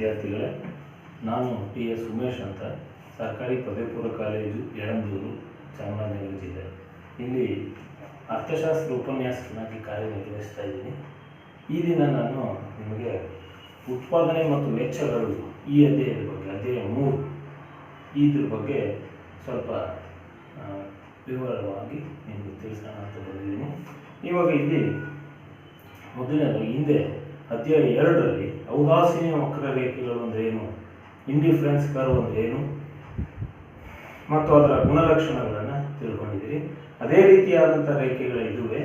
ವಿದ್ಯಾರ್ಥಿಗಳೇ, ನಾನು T S Umesh ಅಂತ, ಸರ್ಕಾರಿ ಪದವಿ ಪೂರ್ವ ಕಾಲೇಜು ಯಳಂದೂರು, ಚಾಮರಾಜನಗರ ಜಿಲ್ಲೆ. ಇಲ್ಲಿ ಅರ್ಥಶಾಸ್ತ್ರ ಉಪನ್ಯಾಸಕನಾಗಿ ಕಾರ್ಯನಿರ್ವಹಿಸ್ತಾ ಇದ್ದೀನಿ. ಈ ದಿನ ನಾನು ನಿಮಗೆ ಉತ್ಪಾದನೆ ಮತ್ತು ವೆಚ್ಚಗಳು ಈ ಅಧ್ಯಾಯದ ಬಗ್ಗೆ, ಅಧ್ಯಾಯ 3 ಇದ್ರ ಬಗ್ಗೆ ಸ್ವಲ್ಪ ವಿವರವಾಗಿ ನಿಮಗೆ ತಿಳಿಸೋಣ ಅಂತ ಬಂದಿದ್ದೀನಿ. ಇವಾಗ ಇಲ್ಲಿ ಮೊದಲನೇದು, ಹಿಂದೆ ಅಧ್ಯಾಯ 2ರಲ್ಲಿ ಔದಾಸೀನ್ಯ ವಕ್ರರೇಖೆಗಳು ಅಂದರೆ ಏನು, ಇಂಡಿಫರೆನ್ಸ್ ಕರ್ವ್ ಅಂದರೆ ಏನು ಮತ್ತು ಅದರ ಗುಣಲಕ್ಷಣಗಳನ್ನು ತಿಳ್ಕೊಂಡಿದ್ದೀರಿ. ಅದೇ ರೀತಿಯಾದಂಥ ರೇಖೆಗಳು ಇದುವೆ.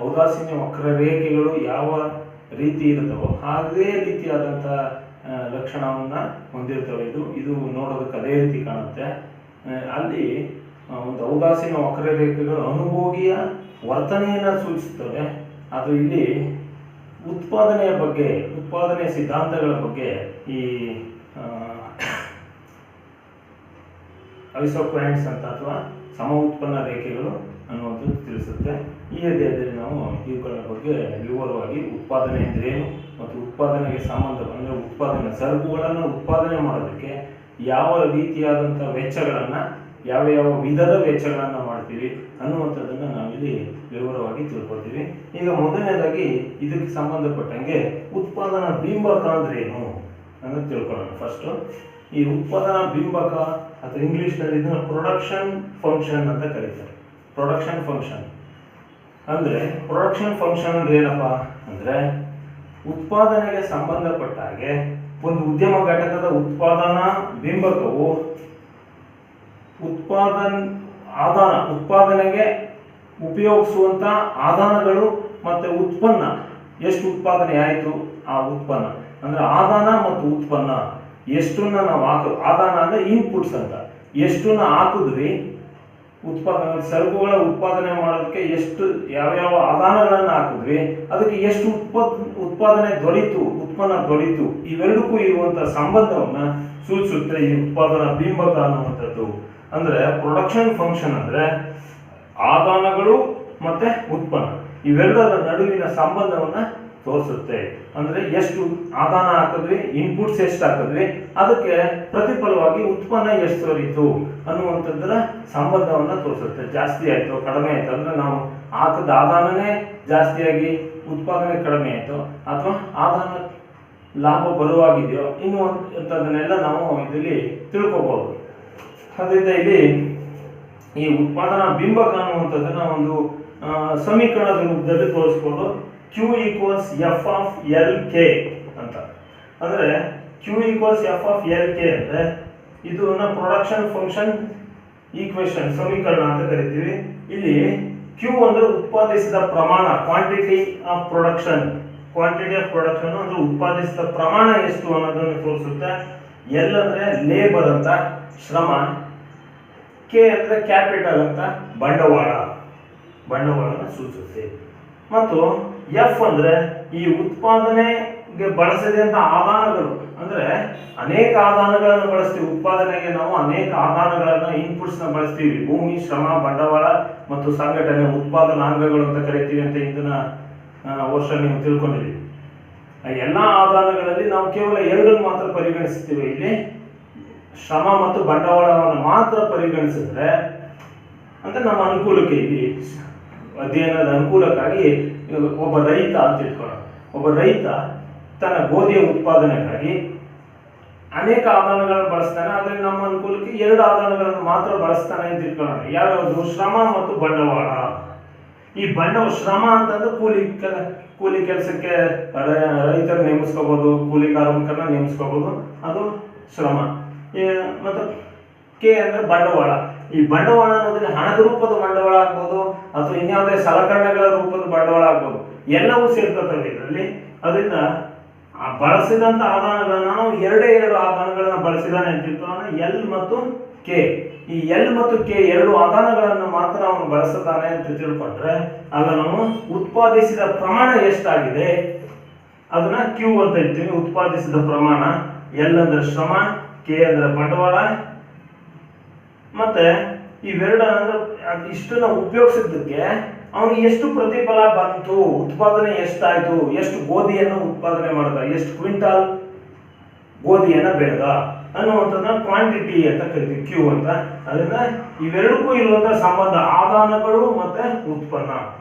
ಔದಾಸೀನ್ಯ ವಕ್ರರೇಖೆಗಳು ಯಾವ ರೀತಿ ಇರ್ತವೋ ಅದೇ ರೀತಿಯಾದಂಥ ಲಕ್ಷಣವನ್ನು ಹೊಂದಿರ್ತವೆ. ಇದು ನೋಡೋದಕ್ಕೆ ಅದೇ ರೀತಿ ಕಾಣುತ್ತೆ. ಅಲ್ಲಿ ಒಂದು ಔದಾಸೀನ್ಯ ವಕ್ರರೇಖೆಗಳು ಅನುಭೋಗಿಯ ವರ್ತನೆಯನ್ನು ಸೂಚಿಸುತ್ತವೆ. ಅದು ಇಲ್ಲಿ ಉತ್ಪಾದನೆಯ ಬಗ್ಗೆ, ಉತ್ಪಾದನೆಯ ಸಿದ್ಧಾಂತಗಳ ಬಗ್ಗೆ ಈ ಐಸೋಕ್ಲೈನ್ಸ್ ಅಂತ ಅಥವಾ ಸಮ ಉತ್ಪನ್ನ ರೇಖೆಗಳು ಅನ್ನುವಂಥದ್ದು ತಿಳಿಸುತ್ತೆ. ಈ ಅಧ್ಯಾಯದಲ್ಲಿ ನಾವು ಇವುಗಳ ಬಗ್ಗೆ ವಿವರವಾಗಿ ಉತ್ಪಾದನೆ ಅಂದರೆ ಏನು ಮತ್ತು ಉತ್ಪಾದನೆಗೆ ಸಂಬಂಧ ಅಂದರೆ ಉತ್ಪಾದನೆ ಸರಕುಗಳನ್ನು ಉತ್ಪಾದನೆ ಮಾಡೋದಕ್ಕೆ ಯಾವ ರೀತಿಯಾದಂಥ ವೆಚ್ಚಗಳನ್ನು, ಯಾವ ವಿಧದ ವೆಚ್ಚಗಳನ್ನು ಮಾಡ್ತೀವಿ ಅನ್ನುವಂಥದ್ದನ್ನು ನಾವಿಲ್ಲಿ ವಿವರವಾಗಿ ತಿಳ್ಕೊತೀವಿ. ಈಗ ಮೊದಲನೇದಾಗಿ ಇದಕ್ಕೆ ಸಂಬಂಧಪಟ್ಟಂಗೆ ಉತ್ಪಾದನಾ ಬಿಂಬಕ ಅಂದರೆ ಏನು ಅನ್ನೋದು ತಿಳ್ಕೊಳ್ಳೋಣ. ಫಸ್ಟು ಈ ಉತ್ಪಾದನಾ ಬಿಂಬಕ ಅಥವಾ ಇಂಗ್ಲೀಷ್ನಲ್ಲಿ ಇದನ್ನು ಪ್ರೊಡಕ್ಷನ್ ಫಂಕ್ಷನ್ ಅಂತ ಕರೀತಾರೆ. ಪ್ರೊಡಕ್ಷನ್ ಫಂಕ್ಷನ್ ಅಂದರೆ ಅಂದ್ರೆ ಏನಪ್ಪ ಅಂದರೆ ಉತ್ಪಾದನೆಗೆ ಸಂಬಂಧಪಟ್ಟ ಹಾಗೆ ಒಂದು ಉದ್ಯಮ ಘಟಕದ ಉತ್ಪಾದನಾ ಬಿಂಬಕವು ಉತ್ಪಾದನೆಗೆ ಉಪಯೋಗಿಸುವಂಥ ಆದಾನಗಳು ಮತ್ತು ಉತ್ಪನ್ನ, ಎಷ್ಟು ಉತ್ಪಾದನೆ ಆಯಿತು ಆ ಉತ್ಪನ್ನ ಅಂದರೆ ಆದಾನ ಮತ್ತು ಉತ್ಪನ್ನ ಎಷ್ಟನ್ನ ನಾವು ಆದಾನ ಅಂದರೆ ಇನ್ಪುಟ್ಸ್ ಅಂತ, ಎಷ್ಟನ್ನ ಹಾಕಿದ್ವಿ ಉತ್ಪಾದನೆ ಸರಕುಗಳ ಉತ್ಪಾದನೆ ಮಾಡೋದಕ್ಕೆ ಎಷ್ಟು ಯಾವ್ಯಾವ ಆದಾನಗಳನ್ನು ಹಾಕಿದ್ವಿ, ಅದಕ್ಕೆ ಎಷ್ಟು ಉತ್ಪಾದನೆ ದೊರೀತು, ಉತ್ಪನ್ನ ದೊರೀತು, ಇವೆರಡಕ್ಕೂ ಇರುವಂಥ ಸಂಬಂಧವನ್ನು ಸೂಚಿಸುತ್ತೆ ಈ ಉತ್ಪಾದನಾ ಬಿಂಬಕ ಅನ್ನುವಂಥದ್ದು. ಅಂದರೆ ಪ್ರೊಡಕ್ಷನ್ ಫಂಕ್ಷನ್ ಅಂದರೆ ಆದಾನಗಳು ಮತ್ತು ಉತ್ಪನ್ನ ಇವೆರಡರ ನಡುವಿನ ಸಂಬಂಧವನ್ನು ತೋರಿಸುತ್ತೆ. ಅಂದರೆ ಎಷ್ಟು ಆದಾನ ಹಾಕಿದ್ವಿ, ಇನ್ಪುಟ್ಸ್ ಎಷ್ಟು ಹಾಕಿದ್ವಿ, ಅದಕ್ಕೆ ಪ್ರತಿಫಲವಾಗಿ ಉತ್ಪನ್ನ ಎಷ್ಟು ದೊರೀತು ಅನ್ನುವಂಥದ್ದರ ಸಂಬಂಧವನ್ನು ತೋರಿಸುತ್ತೆ. ಜಾಸ್ತಿ ಆಯಿತು ಕಡಿಮೆ ಆಯಿತು ಅಂದರೆ ನಾವು ಹಾಕಿದ ಆದಾನನೇ ಜಾಸ್ತಿಯಾಗಿ ಉತ್ಪಾದನೆ ಕಡಿಮೆ ಆಯಿತು ಅಥವಾ ಆದಾನ ಲಾಭ ಬರುವಾಗಿದೆಯೋ ಇನ್ನುವಂಥದ್ದನ್ನೆಲ್ಲ ನಾವು ಇದರಲ್ಲಿ ತಿಳ್ಕೊಬೋದು. ಅದರಿಂದ ಇಲ್ಲಿ ಈ ಉತ್ಪಾದನಾ ಬಿಂಬಕ ಅನ್ನುವಂಥದ್ದನ್ನು ಒಂದು ಸಮೀಕರಣದ ರೂಪದಲ್ಲಿ ತೋರಿಸ್ಕೊಂಡು Q = F of LK ಅಂತ. ಅಂದರೆ Q = F of LK ಅಂದರೆ ಇದನ್ನ ಪ್ರೊಡಕ್ಷನ್ ಫಂಕ್ಷನ್ ಈಕ್ವೇಷನ್ ಸಮೀಕರಣ ಅಂತ ಕರಿತೀವಿ. ಇಲ್ಲಿ Q ಅಂದರೆ ಉತ್ಪಾದಿಸಿದ ಪ್ರಮಾಣ, ಕ್ವಾಂಟಿಟಿ ಆಫ್ ಪ್ರೊಡಕ್ಷನ್ ಅಂದರೆ ಉತ್ಪಾದಿಸಿದ ಪ್ರಮಾಣ ಎಷ್ಟು ಅನ್ನೋದನ್ನು ತೋರಿಸುತ್ತೆ. L ಅಂದರೆ ಲೇಬರ್ ಅಂತ, ಶ್ರಮ. K ಅಂದರೆ ಕ್ಯಾಪಿಟಲ್ ಅಂತ, ಬಂಡವಾಳನ ಸೂಚಿಸುತ್ತೆ. ಮತ್ತು F ಅಂದರೆ ಈ ಉತ್ಪಾದನೆಗೆ ಬಳಸಿದಂಥ ಆದಾನಗಳು, ಅಂದರೆ ಅನೇಕ ಆದಾನಗಳನ್ನು ಬಳಸ್ತೀವಿ. ಉತ್ಪಾದನೆಗೆ ನಾವು ಅನೇಕ ಆದಾನಗಳನ್ನು ಇನ್ಪುಟ್ಸ್ನ ಬಳಸ್ತೀವಿ. ಭೂಮಿ, ಶ್ರಮ, ಬಂಡವಾಳ ಮತ್ತು ಸಂಘಟನೆ ಉತ್ಪಾದನಾಂಗಗಳು ಅಂತ ಕರಿತೀವಿ ಅಂತ ಇಂದಿನ ವರ್ಷ ನೀವು ತಿಳ್ಕೊಂಡಿದ್ದೀವಿ. ಎಲ್ಲ ಆದಾನಗಳಲ್ಲಿ ನಾವು ಕೇವಲ 2 ಮಾತ್ರ ಪರಿಗಣಿಸ್ತೀವಿ. ಇಲ್ಲಿ ಶ್ರಮ ಮತ್ತು ಬಂಡವಾಳವನ್ನು ಮಾತ್ರ ಪರಿಗಣಿಸಿದ್ರೆ ಅಂದರೆ ನಮ್ಮ ಅನುಕೂಲಕ್ಕೆ, ಇಲ್ಲಿ ಅಧ್ಯಯನದ ಅನುಕೂಲಕ್ಕಾಗಿ ಒಬ್ಬ ರೈತ ಅಂತ ಇಟ್ಕೊಳ್ಳೋಣ. ಒಬ್ಬ ರೈತ ತನ್ನ ಗೋಧಿಯ ಉತ್ಪಾದನೆಗಾಗಿ ಅನೇಕ ಆದಾನಗಳನ್ನು ಬಳಸ್ತಾನೆ, ಆದರೆ ನಮ್ಮ ಅನುಕೂಲಕ್ಕೆ 2 ಆದಾನಗಳನ್ನು ಮಾತ್ರ ಬಳಸ್ತಾನೆ ಅಂತ ಇಟ್ಕೊಳ್ಳೋಣ. ಯಾವ್ಯಾವುದು? ಶ್ರಮ ಮತ್ತು ಬಂಡವಾಳ. ಈ ಶ್ರಮ ಅಂತಂದ್ರೆ ಕೂಲಿ ಕೆಲಸಕ್ಕೆ ರೈತರ ನೇಮಿಸ್ಕೋಬಹುದು, ಕೂಲಿ ಕಾರ್ಮಿಕರನ್ನ ನೇಮಿಸ್ಕೋಬಹುದು, ಅದು ಶ್ರಮ. ಮತ್ತು ಕೆ ಅಂದ್ರೆ ಬಂಡವಾಳ. ಈ ಬಂಡವಾಳ ಅನ್ನೋದ್ರಲ್ಲಿ ಹಣದ ರೂಪದ ಬಂಡವಾಳ ಆಗ್ಬೋದು ಅಥವಾ ಇನ್ಯಾವುದೇ ಸಲಕರಣೆಗಳ ರೂಪದ ಬಂಡವಾಳ ಆಗ್ಬೋದು, ಎಲ್ಲವೂ ಸೇರ್ಕೊತವೆ ಇದರಲ್ಲಿ. ಅದರಿಂದ ಬಳಸಿದಂಥ ಆದಾನಗಳನ್ನ ನಾವು 2 ಆದಾನಗಳನ್ನ ಬಳಸಿದಾನೆ ಅಂತ ತಿಳ್ಕೊಳ್ಳೋಣ, L ಮತ್ತು K. ಈ L ಮತ್ತು K 2 ಆದಾನಗಳನ್ನು ಮಾತ್ರ ಅವನು ಬಳಸುತ್ತಾನೆ ಅಂತ ತಿಳ್ಕೊಂಡ್ರೆ ಆಗ ನಾವು ಉತ್ಪಾದಿಸಿದ ಪ್ರಮಾಣ ಎಷ್ಟಾಗಿದೆ ಅದನ್ನ Q ಅಂತ ಹೇಳ್ತೀವಿ. ಉತ್ಪಾದಿಸಿದ ಪ್ರಮಾಣ. L ಅಂದ್ರೆ ಶ್ರಮ, K ಅಂದ್ರೆ ಬಂಡವಾಳ. ಮತ್ತೆ ಇವೆರಡು ಅಂದ್ರೆ ಇಷ್ಟನ್ನ ಉಪಯೋಗಿಸಿದ್ದಕ್ಕೆ ಅವನಿಗೆ ಎಷ್ಟು ಪ್ರತಿಫಲ ಬಂತು, ಉತ್ಪಾದನೆ ಎಷ್ಟಾಯ್ತು, ಎಷ್ಟು ಗೋಧಿಯನ್ನು ಉತ್ಪಾದನೆ ಮಾಡಿದ, ಎಷ್ಟು ಕ್ವಿಂಟಾಲ್ ಗೋಧಿಯನ್ನ ಬೆಳೆದ ಅನ್ನುವಂಥದ್ದನ್ನ ಕ್ವಾಂಟಿಟಿ ಅಂತ ಕರಿತೀವಿ, ಕ್ಯೂ ಅಂತ. ಅದರಿಂದ ಇವೆರಡಕ್ಕೂ ಇರುವಂತಹ ಸಂಬಂಧ, ಆದಾನಗಳು ಮತ್ತೆ ಉತ್ಪನ್ನ,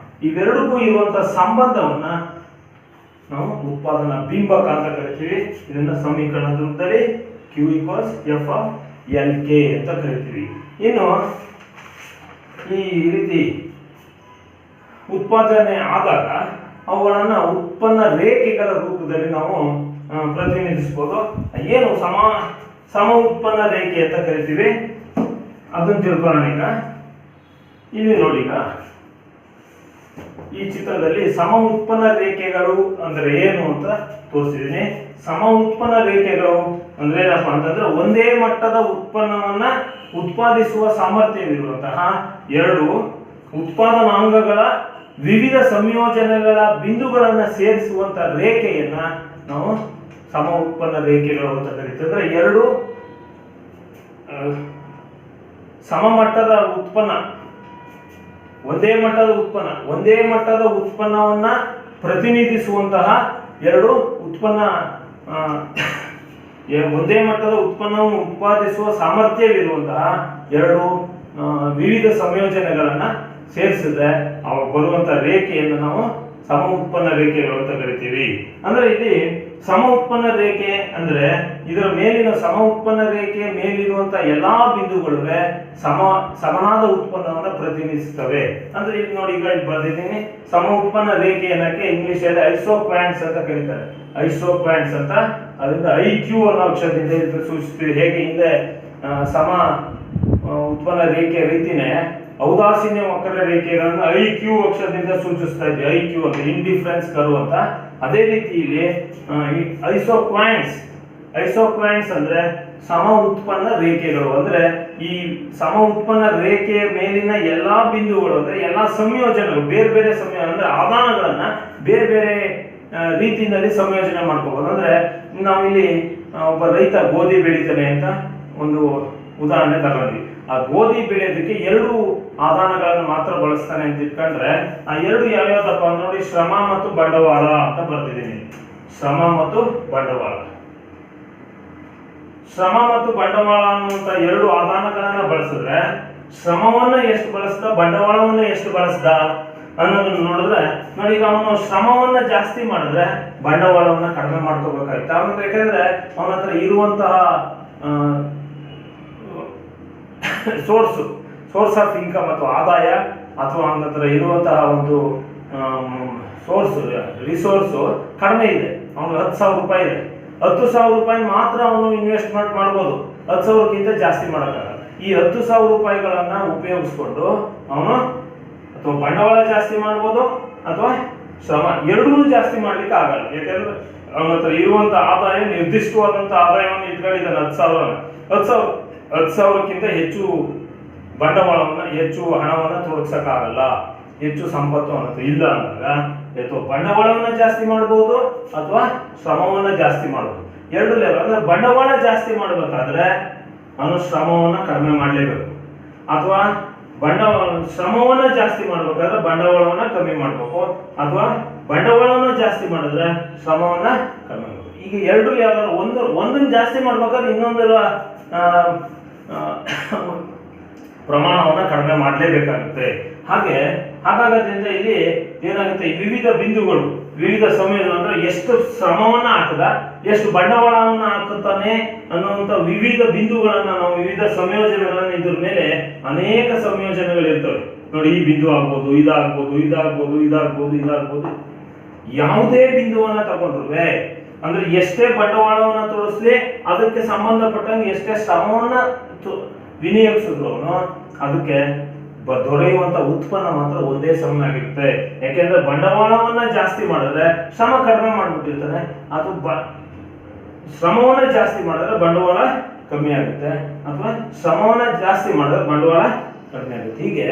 ಇವೆರಡಕ್ಕೂ ಇರುವಂತಹ ಸಂಬಂಧವನ್ನ ನಾವು ಉತ್ಪಾದನಾ ಬಿಂಬಕ ಅಂತ ಕರಿತೀವಿ. ಇದನ್ನ ಸಮೀಕರಣದ ರೂಪದಲ್ಲಿ Q = F of LK ಅಂತ ಕರಿತೀವಿ. ಇನ್ನು ಈ ರೀತಿ ಉತ್ಪಾದನೆ ಆದಾಗ ಅವುಗಳನ್ನ ಉತ್ಪನ್ನ ರೇಖೆಗಳ ರೂಪದಲ್ಲಿ ನಾವು ಪ್ರತಿನಿಧಿಸಬಹುದು. ಏನು ಸಮ ಉತ್ಪನ್ನ ರೇಖೆ ಅಂತ ಕರಿತೀವಿ, ಅದನ್ನು ತಿಳ್ಕೊಳ್ಳೋಣ. ಈಗ ಇಲ್ಲಿ ನೋಡಿ, ಈಗ ಈ ಚಿತ್ರದಲ್ಲಿ ಸಮ ಉತ್ಪನ್ನ ರೇಖೆಗಳು ಅಂದ್ರೆ ಏನು ಅಂತ ತೋರಿಸಿದ್ದೀನಿ. ಸಮ ಉತ್ಪನ್ನ ರೇಖೆಗಳು ಅಂದ್ರೆ ಏನಪ್ಪಾ ಅಂತಂದ್ರೆ ಒಂದೇ ಮಟ್ಟದ ಉತ್ಪನ್ನವನ್ನ ಉತ್ಪಾದಿಸುವ ಸಾಮರ್ಥ್ಯವಿರುವಂತಹ ಎರಡು ಉತ್ಪಾದನಾಂಗಗಳ ವಿವಿಧ ಸಂಯೋಜನೆಗಳ ಬಿಂದುಗಳನ್ನ ಸೇರಿಸುವಂತ ರೇಖೆಯನ್ನ ನಾವು ಸಮ ಉತ್ಪನ್ನ ರೇಖೆಗಳು ಅಂತ ಕರಿತೀವಿ. ಅಂದ್ರೆ ಎರಡು ಸಮಮಟ್ಟದ ಉತ್ಪನ್ನ, ಒಂದೇ ಮಟ್ಟದ ಉತ್ಪನ್ನವನ್ನ ಪ್ರತಿನಿಧಿಸುವಂತಹ ಎರಡು ಒಂದೇ ಮಟ್ಟದ ಉತ್ಪನ್ನವನ್ನು ಉತ್ಪಾದಿಸುವ ಸಾಮರ್ಥ್ಯವಿರುವಂತಹ ಎರಡು ವಿವಿಧ ಸಂಯೋಜನೆಗಳನ್ನ ಸೇರಿಸಿದ್ರೆ ಅವಾಗ ಬರುವಂತ ರೇಖೆಯನ್ನು ನಾವು ಸಮ ಉತ್ಪನ್ನ ರೇಖೆಗಳು ಅಂತ ಕರಿತೀವಿ. ಅಂದ್ರೆ ಇಲ್ಲಿ ಸಮ ಉತ್ಪನ್ನ ರೇಖೆ ಅಂದ್ರೆ ಇದರ ಮೇಲಿನ ಸಮ ಉತ್ಪನ್ನ ರೇಖೆಯ ಮೇಲಿರುವಂತ ಎಲ್ಲಾ ಬಿಂದುಗಳಿಗೆ ಸಮನಾದ ಉತ್ಪನ್ನವನ್ನು ಪ್ರತಿನಿಧಿಸುತ್ತವೆ. ಅಂದ್ರೆ ಇಲ್ಲಿ ನೋಡಿ, ಈಗ ಇಲ್ಲಿ ಬರ್ದಿದ್ದೀನಿ ಸಮ ಉತ್ಪನ್ನ ರೇಖೆ ಏನಕ್ಕೆ ಇಂಗ್ಲಿಷ್ ಅಲ್ಲಿ ಐಸೋಕ್ವಾಂಟ್ಸ್ ಅಂತ ಕರೀತಾರೆ, ಐಸೋಕ್ವಾಂಟ್ಸ್ ಅಂತ. ಅದರಿಂದ IQ ಅನ್ನೋ ಅಕ್ಷರದಿಂದ ಸೂಚಿಸ್ತೀವಿ. ಹೇಗೆ ಹಿಂದೆ ಸಮ ಉತ್ಪನ್ನ ರೇಖೆಯ ರೀತಿನೇ ಔದಾಸೀನ್ಯ ವಕ್ರ ರೇಖೆಗಳನ್ನು IQ ಅಕ್ಷರದಿಂದ ಸೂಚಿಸ್ತಾ ಇದ್ವಿ, IQ ಅಂತ, ಇಂಡಿಫರೆನ್ಸ್ ಕರ್ವ್ ಅಂತ. ಅದೇ ರೀತಿ ಇಲ್ಲಿ ಐಸೋಕ್ವಾಂಟ್ಸ್ ಅಂದ್ರೆ ಸಮ ಉತ್ಪನ್ನ ರೇಖೆಗಳು. ಅಂದ್ರೆ ಈ ಸಮ ಉತ್ಪನ್ನ ರೇಖೆಯ ಮೇಲಿನ ಎಲ್ಲಾ ಬಿಂದುಗಳು ಅಂದ್ರೆ ಎಲ್ಲಾ ಸಂಯೋಜನೆಗಳು, ಬೇರೆ ಬೇರೆ ಅಂದ್ರೆ ಆದಾನಗಳನ್ನ ಬೇರೆ ಬೇರೆ ರೀತಿಯಲ್ಲಿ ಸಂಯೋಜನೆ ಮಾಡ್ಕೋಬಹುದು. ಅಂದ್ರೆ ನಾವಿಲ್ಲಿ ಒಬ್ಬ ರೈತ ಗೋಧಿ ಬೆಳಿತಾನೆ ಅಂತ ಒಂದು ಉದಾಹರಣೆ ತಗೊಂಡ್ವಿ. ಆ ಗೋಧಿ ಬೆಳೆಯೋದಕ್ಕೆ ಎರಡು ಆದಾನಗಳನ್ನು ಮಾತ್ರ ಬಳಸ್ತಾನೆ ಅಂತ ಇಟ್ಕೊಂಡ್ರೆ ಆ ಎರಡು ಯಾವ್ಯಾವ್ದಪ್ಪ ನೋಡಿ, ಶ್ರಮ ಮತ್ತು ಬಂಡವಾಳ ಅಂತ ಬರ್ತಿದ್ದೀನಿ. ಶ್ರಮ ಮತ್ತು ಬಂಡವಾಳ ಅನ್ನುವಂತ ಎರಡು ಆದಾನಗಳನ್ನ ಬಳಸಿದ್ರೆ ಶ್ರಮವನ್ನ ಎಷ್ಟು ಬಳಸ್ದ, ಬಂಡವಾಳವನ್ನ ಎಷ್ಟು ಬಳಸ್ದ ಅನ್ನೋದನ್ನ ನೋಡಿದ್ರೆ ನೋಡಿ, ಈಗ ಅವನು ಶ್ರಮವನ್ನ ಜಾಸ್ತಿ ಮಾಡಿದ್ರೆ ಬಂಡವಾಳವನ್ನ ಕಡಿಮೆ ಮಾಡ್ಕೋಬೇಕಾಯ್ತು. ಯಾಕಂದ್ರೆ ಅವನ ಹತ್ರ ಇರುವಂತಹ ಸೋರ್ಸ್ ಆಫ್ ಇನ್ಕಮ್ ಅಥವಾ ಆದಾಯ, ಅಥವಾ ಅವನ ಹತ್ರ ಇರುವಂತಹ ಒಂದು ರಿಸೋರ್ಸ್ ಕಡಿಮೆ ಇದೆ. ಅವನು 10,000 ರೂಪಾಯಿ ಇದೆ, 10,000 ರೂಪಾಯಿ ಮಾತ್ರ ಅವನು ಇನ್ವೆಸ್ಟ್ಮೆಂಟ್ ಮಾಡ್ಬೋದು, 10,000ಕ್ಕಿಂತ ಜಾಸ್ತಿ ಮಾಡೋಕ್ಕಾಗಲ್ಲ. ಈ 10,000 ರೂಪಾಯಿಗಳನ್ನ ಉಪಯೋಗಿಸ್ಕೊಂಡು ಅವನು ಅಥವಾ ಬಂಡವಾಳ ಜಾಸ್ತಿ ಮಾಡ್ಬೋದು ಅಥವಾ ಶ್ರಮ ಎರಡೂ ಜಾಸ್ತಿ ಮಾಡ್ಲಿಕ್ಕೆ ಆಗಲ್ಲ. ಯಾಕಂದ್ರೆ ಅವನ ಹತ್ರ ಇರುವಂತ ಆದಾಯ ನಿರ್ದಿಷ್ಟವಾದಂತ ಆದಾಯವನ್ನು ಇಟ್ಕೊಂಡಿದ್ದಾನೆ 10,000ಕ್ಕಿಂತ ಹೆಚ್ಚು ಬಂಡವಾಳವನ್ನ, ಹೆಚ್ಚು ಹಣವನ್ನ ತೊಡಗಿಸಕ್ಕಾಗಲ್ಲ, ಹೆಚ್ಚು ಸಂಪತ್ತು ಅನ್ನೋದು ಇಲ್ಲ ಅಂದಾಗ ಅಥವಾ ಬಂಡವಾಳವನ್ನ ಜಾಸ್ತಿ ಮಾಡಬಹುದು ಅಥವಾ ಶ್ರಮವನ್ನ ಜಾಸ್ತಿ ಮಾಡಬಹುದು. ಎರಡು ಲೆವೆಲ್. ಅಂದ್ರೆ ಬಂಡವಾಳ ಜಾಸ್ತಿ ಮಾಡಬೇಕಾದ್ರೆ ಅವನು ಶ್ರಮವನ್ನ ಕಡಿಮೆ ಮಾಡಲೇಬೇಕು, ಅಥವಾ ಶ್ರಮವನ್ನ ಜಾಸ್ತಿ ಮಾಡ್ಬೇಕಾದ್ರೆ ಬಂಡವಾಳವನ್ನ ಕಮ್ಮಿ ಮಾಡಬೇಕು, ಅಥವಾ ಬಂಡವಾಳವನ್ನ ಜಾಸ್ತಿ ಮಾಡಿದ್ರೆ ಶ್ರಮವನ್ನ ಕಮ್ಮಿ ಮಾಡಬೇಕು. ಈಗ ಎರಡು ಯಾವ್ದಾದ್ರು ಒಂದನ್ನು ಜಾಸ್ತಿ ಮಾಡ್ಬೇಕಾದ್ರೆ ಇನ್ನೊಂದರ ಪ್ರಮಾಣವನ್ನ ಕಡಿಮೆ ಮಾಡಲೇಬೇಕಾಗುತ್ತೆ. ಹಾಗಾಗೋದ್ರಿಂದ ಇಲ್ಲಿ ಏನಾಗುತ್ತೆ, ವಿವಿಧ ಬಿಂದುಗಳು, ವಿವಿಧ ಸಂಯೋಜನೆ ಅಂದ್ರೆ ಎಷ್ಟು ಶ್ರಮವನ್ನ ಹಾಕದ, ಎಷ್ಟು ಬಂಡವಾಳವನ್ನ ಹಾಕುತ್ತಾನೆ ಅನ್ನುವಂತ ವಿವಿಧ ಬಿಂದುಗಳನ್ನ ನಾವು, ವಿವಿಧ ಸಂಯೋಜನೆಗಳನ್ನ, ಇದ್ರ ಮೇಲೆ ಅನೇಕ ಸಂಯೋಜನೆಗಳು ಇರ್ತವೆ ನೋಡಿ. ಈ ಬಿಂದು ಆಗ್ಬೋದು, ಇದಾಗ್ಬೋದು. ಯಾವುದೇ ಬಿಂದುವನ್ನ ತಗೊಂಡ್ರು ಅಂದ್ರೆ ಎಷ್ಟೇ ಬಂಡವಾಳವನ್ನ ತೋರಿಸ್ಲಿ, ಅದಕ್ಕೆ ಸಂಬಂಧಪಟ್ಟಂಗೆ ಎಷ್ಟೇ ಶ್ರಮವನ್ನ ವಿನಿಯೋಗಿಸಿದ್ರು ಅದಕ್ಕೆ ದೊರೆಯುವಂತ ಉತ್ಪನ್ನ ಮಾತ್ರ ಒಂದೇ ಸಮನಾಗಿರುತ್ತೆ. ಯಾಕೆಂದ್ರೆ ಬಂಡವಾಳವನ್ನ ಜಾಸ್ತಿ ಮಾಡಿದ್ರೆ ಶ್ರಮ ಕಡಿಮೆ ಮಾಡ್ಬಿಟ್ಟಿರ್ತಾನೆ, ಅದು ಶ್ರಮವನ್ನ ಜಾಸ್ತಿ ಮಾಡಿದ್ರೆ ಬಂಡವಾಳ ಕಮ್ಮಿ ಆಗುತ್ತೆ, ಅಥವಾ ಶ್ರಮವನ್ನ ಜಾಸ್ತಿ ಮಾಡಿದ್ರೆ ಬಂಡವಾಳ ಕಡಿಮೆ ಆಗುತ್ತೆ. ಹೀಗೆ